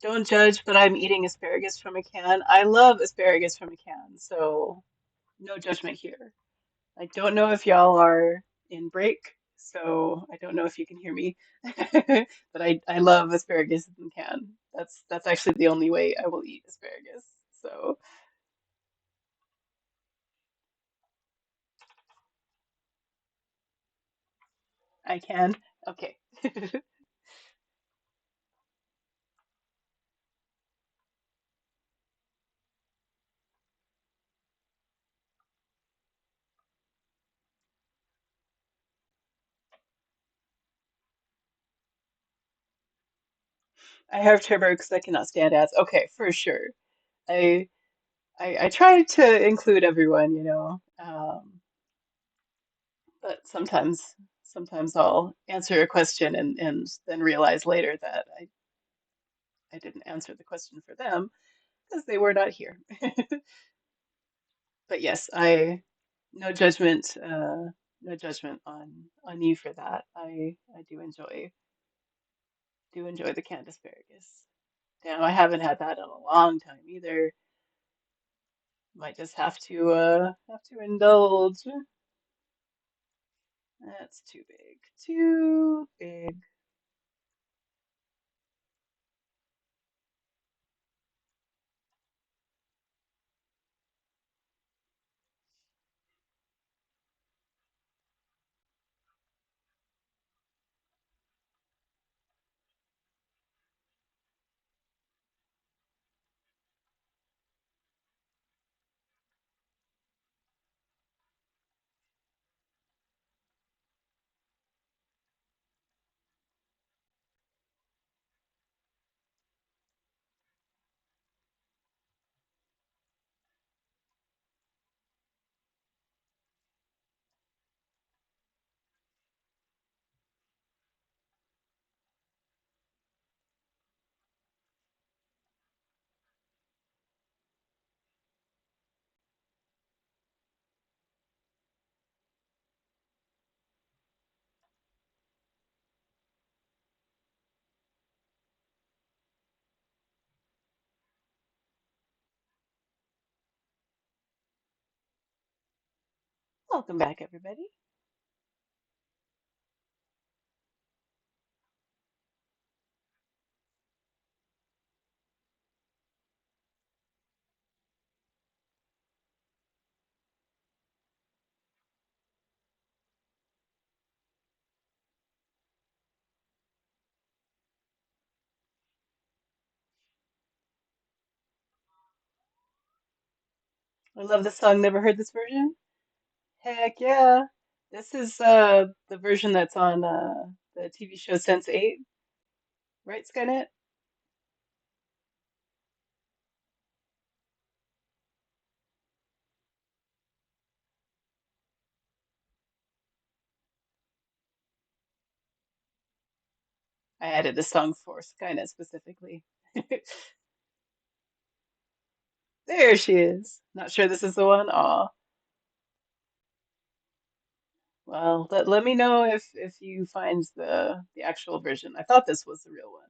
Don't judge, but I'm eating asparagus from a can. I love asparagus from a can, so no judgment here. I don't know if y'all are in break, so I don't know if you can hear me. But I love asparagus in can. That's actually the only way I will eat asparagus. So I can. Okay. I have turbo because I cannot stand ads. Okay, for sure. I I try to include everyone, but sometimes I'll answer a question and then realize later that I didn't answer the question for them because they were not here. But yes, I no judgment, no judgment on you for that. I do enjoy the canned asparagus. Damn, I haven't had that in a long time either. Might just have to indulge. That's too big. Too big. Welcome back, everybody. I love this song. Never heard this version? Heck yeah. This is the version that's on the TV show Sense8, right, Skynet? I added this song for Skynet specifically. There she is. Not sure this is the one. Aw. Well, let me know if you find the actual version. I thought this was the real one.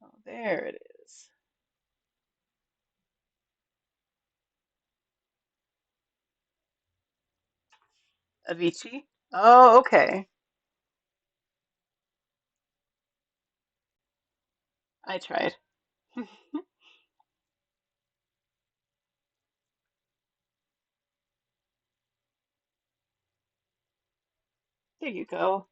Oh, there it is. Avicii? Oh, okay. I tried. Here you go.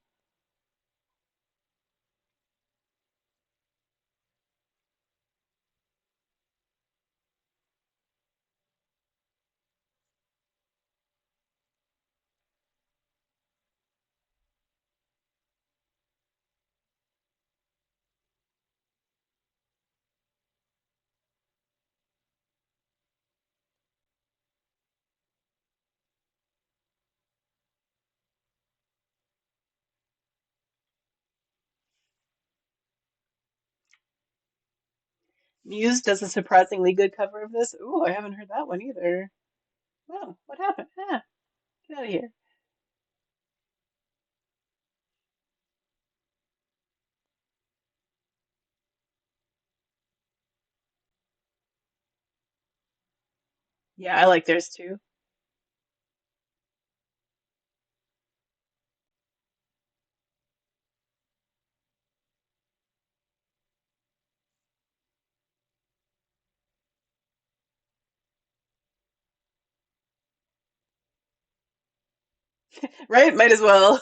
Muse does a surprisingly good cover of this. Ooh, I haven't heard that one either. Oh, what happened? Ah, get out of here. Yeah, I like theirs too. Right? Might as well.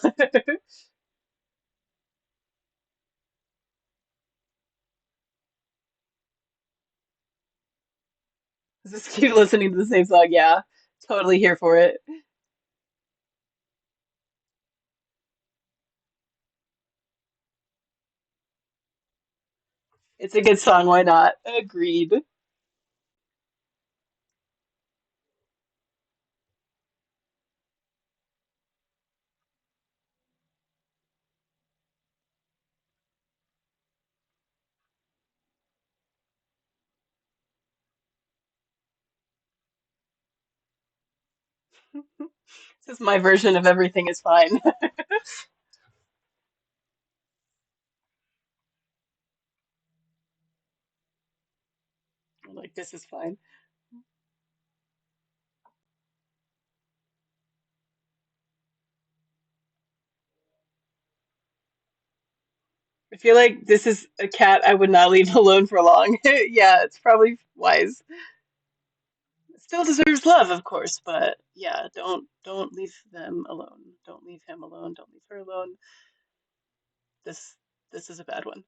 Just keep listening to the same song. Yeah, totally here for it. It's a good song. Why not? Agreed. This is my version of everything is fine. Like this is fine. I feel like this is a cat I would not leave alone for long. Yeah, it's probably wise. Still deserves love, of course, but yeah, don't leave them alone. Don't leave him alone. Don't leave her alone. This this is a bad one.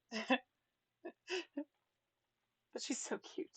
But she's so cute.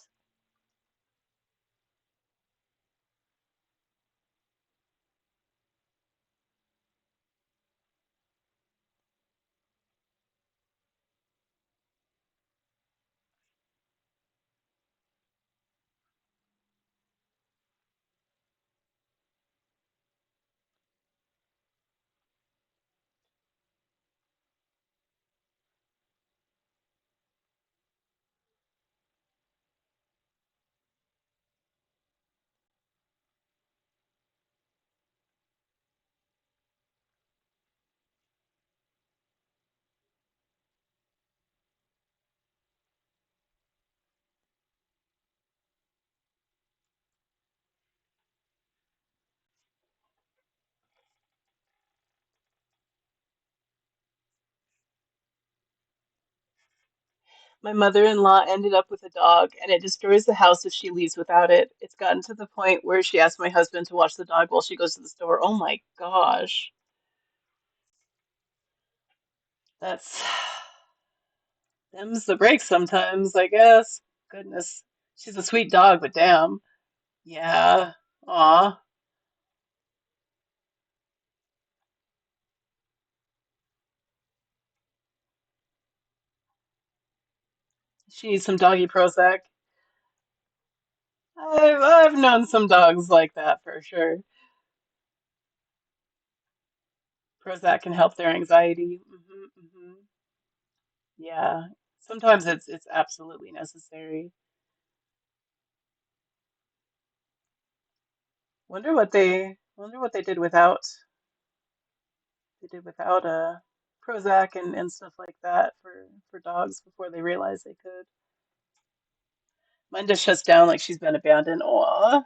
My mother-in-law ended up with a dog, and it destroys the house if she leaves without it. It's gotten to the point where she asks my husband to watch the dog while she goes to the store. Oh my gosh. That's them's the breaks sometimes, I guess. Goodness. She's a sweet dog, but damn. Yeah. Aw. She needs some doggy Prozac. I've known some dogs like that for sure. Prozac can help their anxiety. Yeah. Sometimes it's absolutely necessary. Wonder what they did without Prozac and stuff like that for dogs before they realized they could. Mine just shuts down like she's been abandoned. Aw.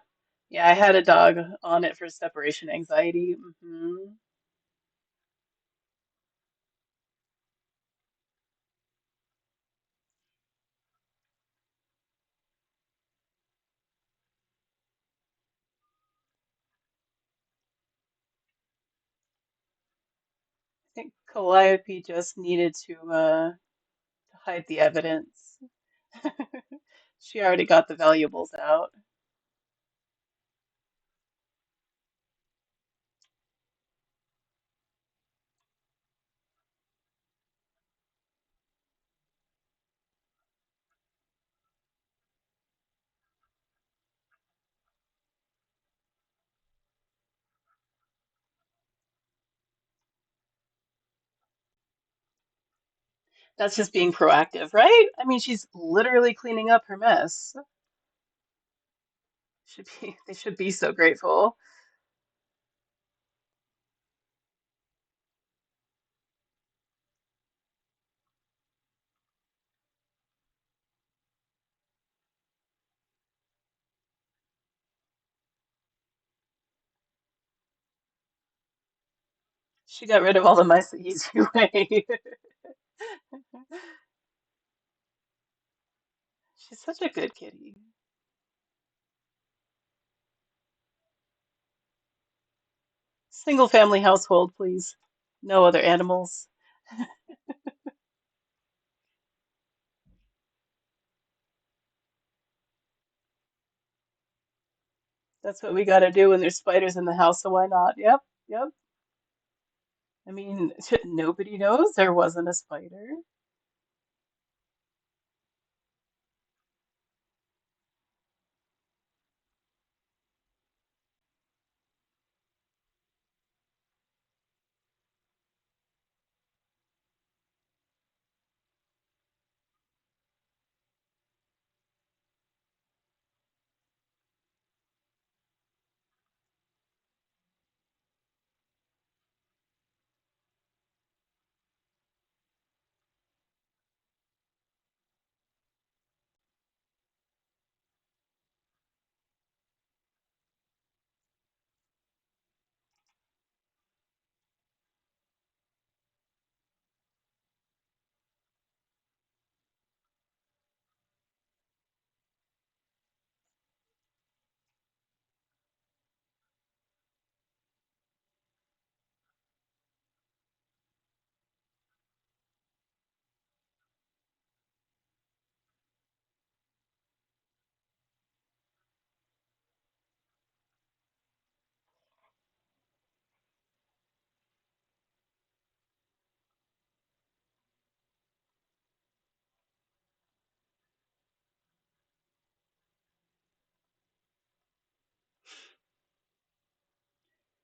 Yeah, I had a dog on it for separation anxiety. I think Calliope just needed to hide the evidence. She already got the valuables out. That's just being proactive, right? I mean, she's literally cleaning up her mess. They should be so grateful. She got rid of all the mice the easy way. She's such a good kitty. Single family household, please. No other animals. That's what we gotta do when there's spiders in the house, so why not? Yep, yep. I mean, nobody knows there wasn't a spider.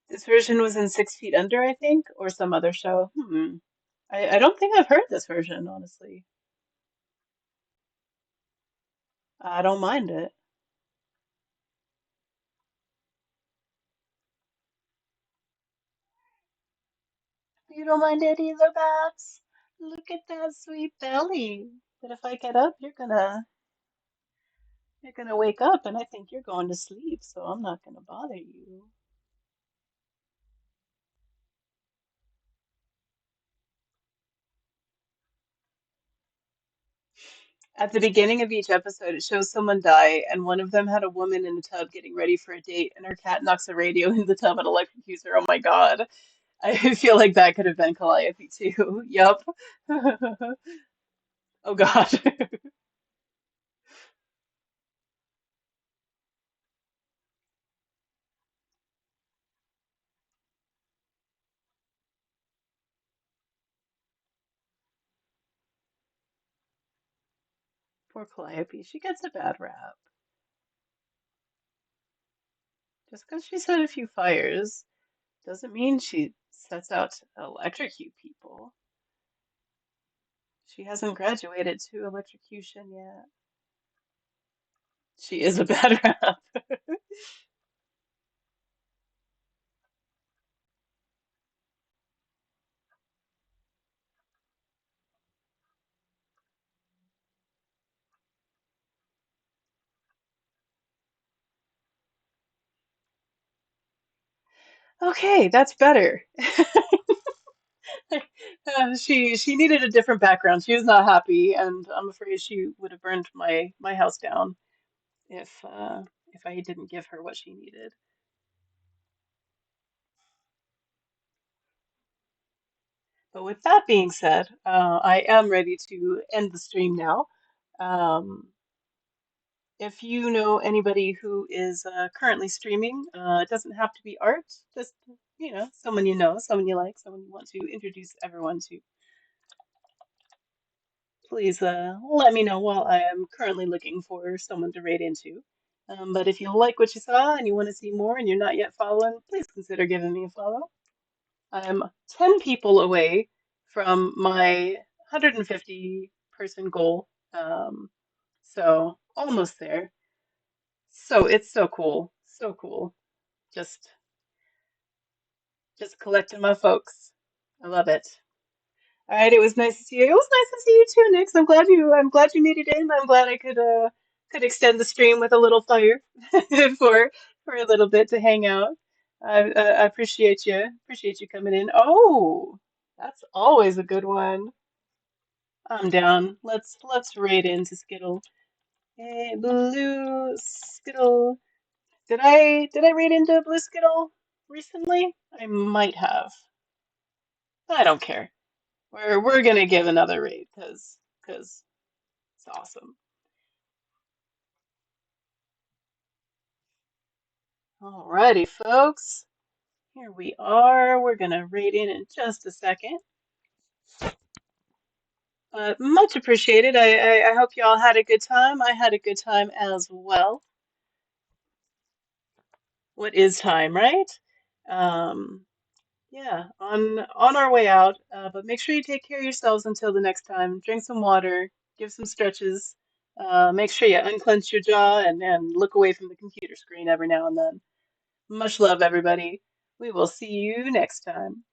This version was in 6 Feet Under, I think, or some other show. I don't think I've heard this version, honestly. I don't mind it. You don't mind it either, Babs? Look at that sweet belly. But if I get up, you're gonna wake up and I think you're going to sleep, so I'm not gonna bother you. At the beginning of each episode, it shows someone die, and one of them had a woman in a tub getting ready for a date, and her cat knocks a radio in the tub and electrocutes her. Oh my God. I feel like that could have been Calliope too. Yup. Oh God. Poor Calliope. She gets a bad rap. Just because she's had a few fires doesn't mean she sets out to electrocute people. She hasn't graduated to electrocution yet. She is a bad rap. Okay, that's better. She needed a different background. She was not happy, and I'm afraid she would have burned my house down if I didn't give her what she needed. But with that being said, I am ready to end the stream now. Um, if you know anybody who is currently streaming, it doesn't have to be art, just someone you know, someone you like, someone you want to introduce everyone to, please let me know while I am currently looking for someone to raid into. But if you like what you saw and you want to see more and you're not yet following, please consider giving me a follow. I'm 10 people away from my 150 person goal. So almost there. So it's so cool. So cool. Just just collecting my folks. I love it. All right, it was nice to see you. It was nice to see you too, Nix. I'm glad you made it in. I'm glad I could extend the stream with a little fire for for a little bit to hang out. I appreciate you. Appreciate you coming in. Oh, that's always a good one. I'm down. Let's raid into Skittle. Hey, Blue Skittle. Did I raid into Blue Skittle recently? I might have. I don't care. We're gonna give another raid because it's awesome. Alrighty, folks. Here we are. We're gonna raid in just a second. Much appreciated. I hope you all had a good time. I had a good time as well. What is time, right? Um, yeah, on our way out. But make sure you take care of yourselves until the next time. Drink some water, give some stretches. Make sure you unclench your jaw and look away from the computer screen every now and then. Much love, everybody. We will see you next time.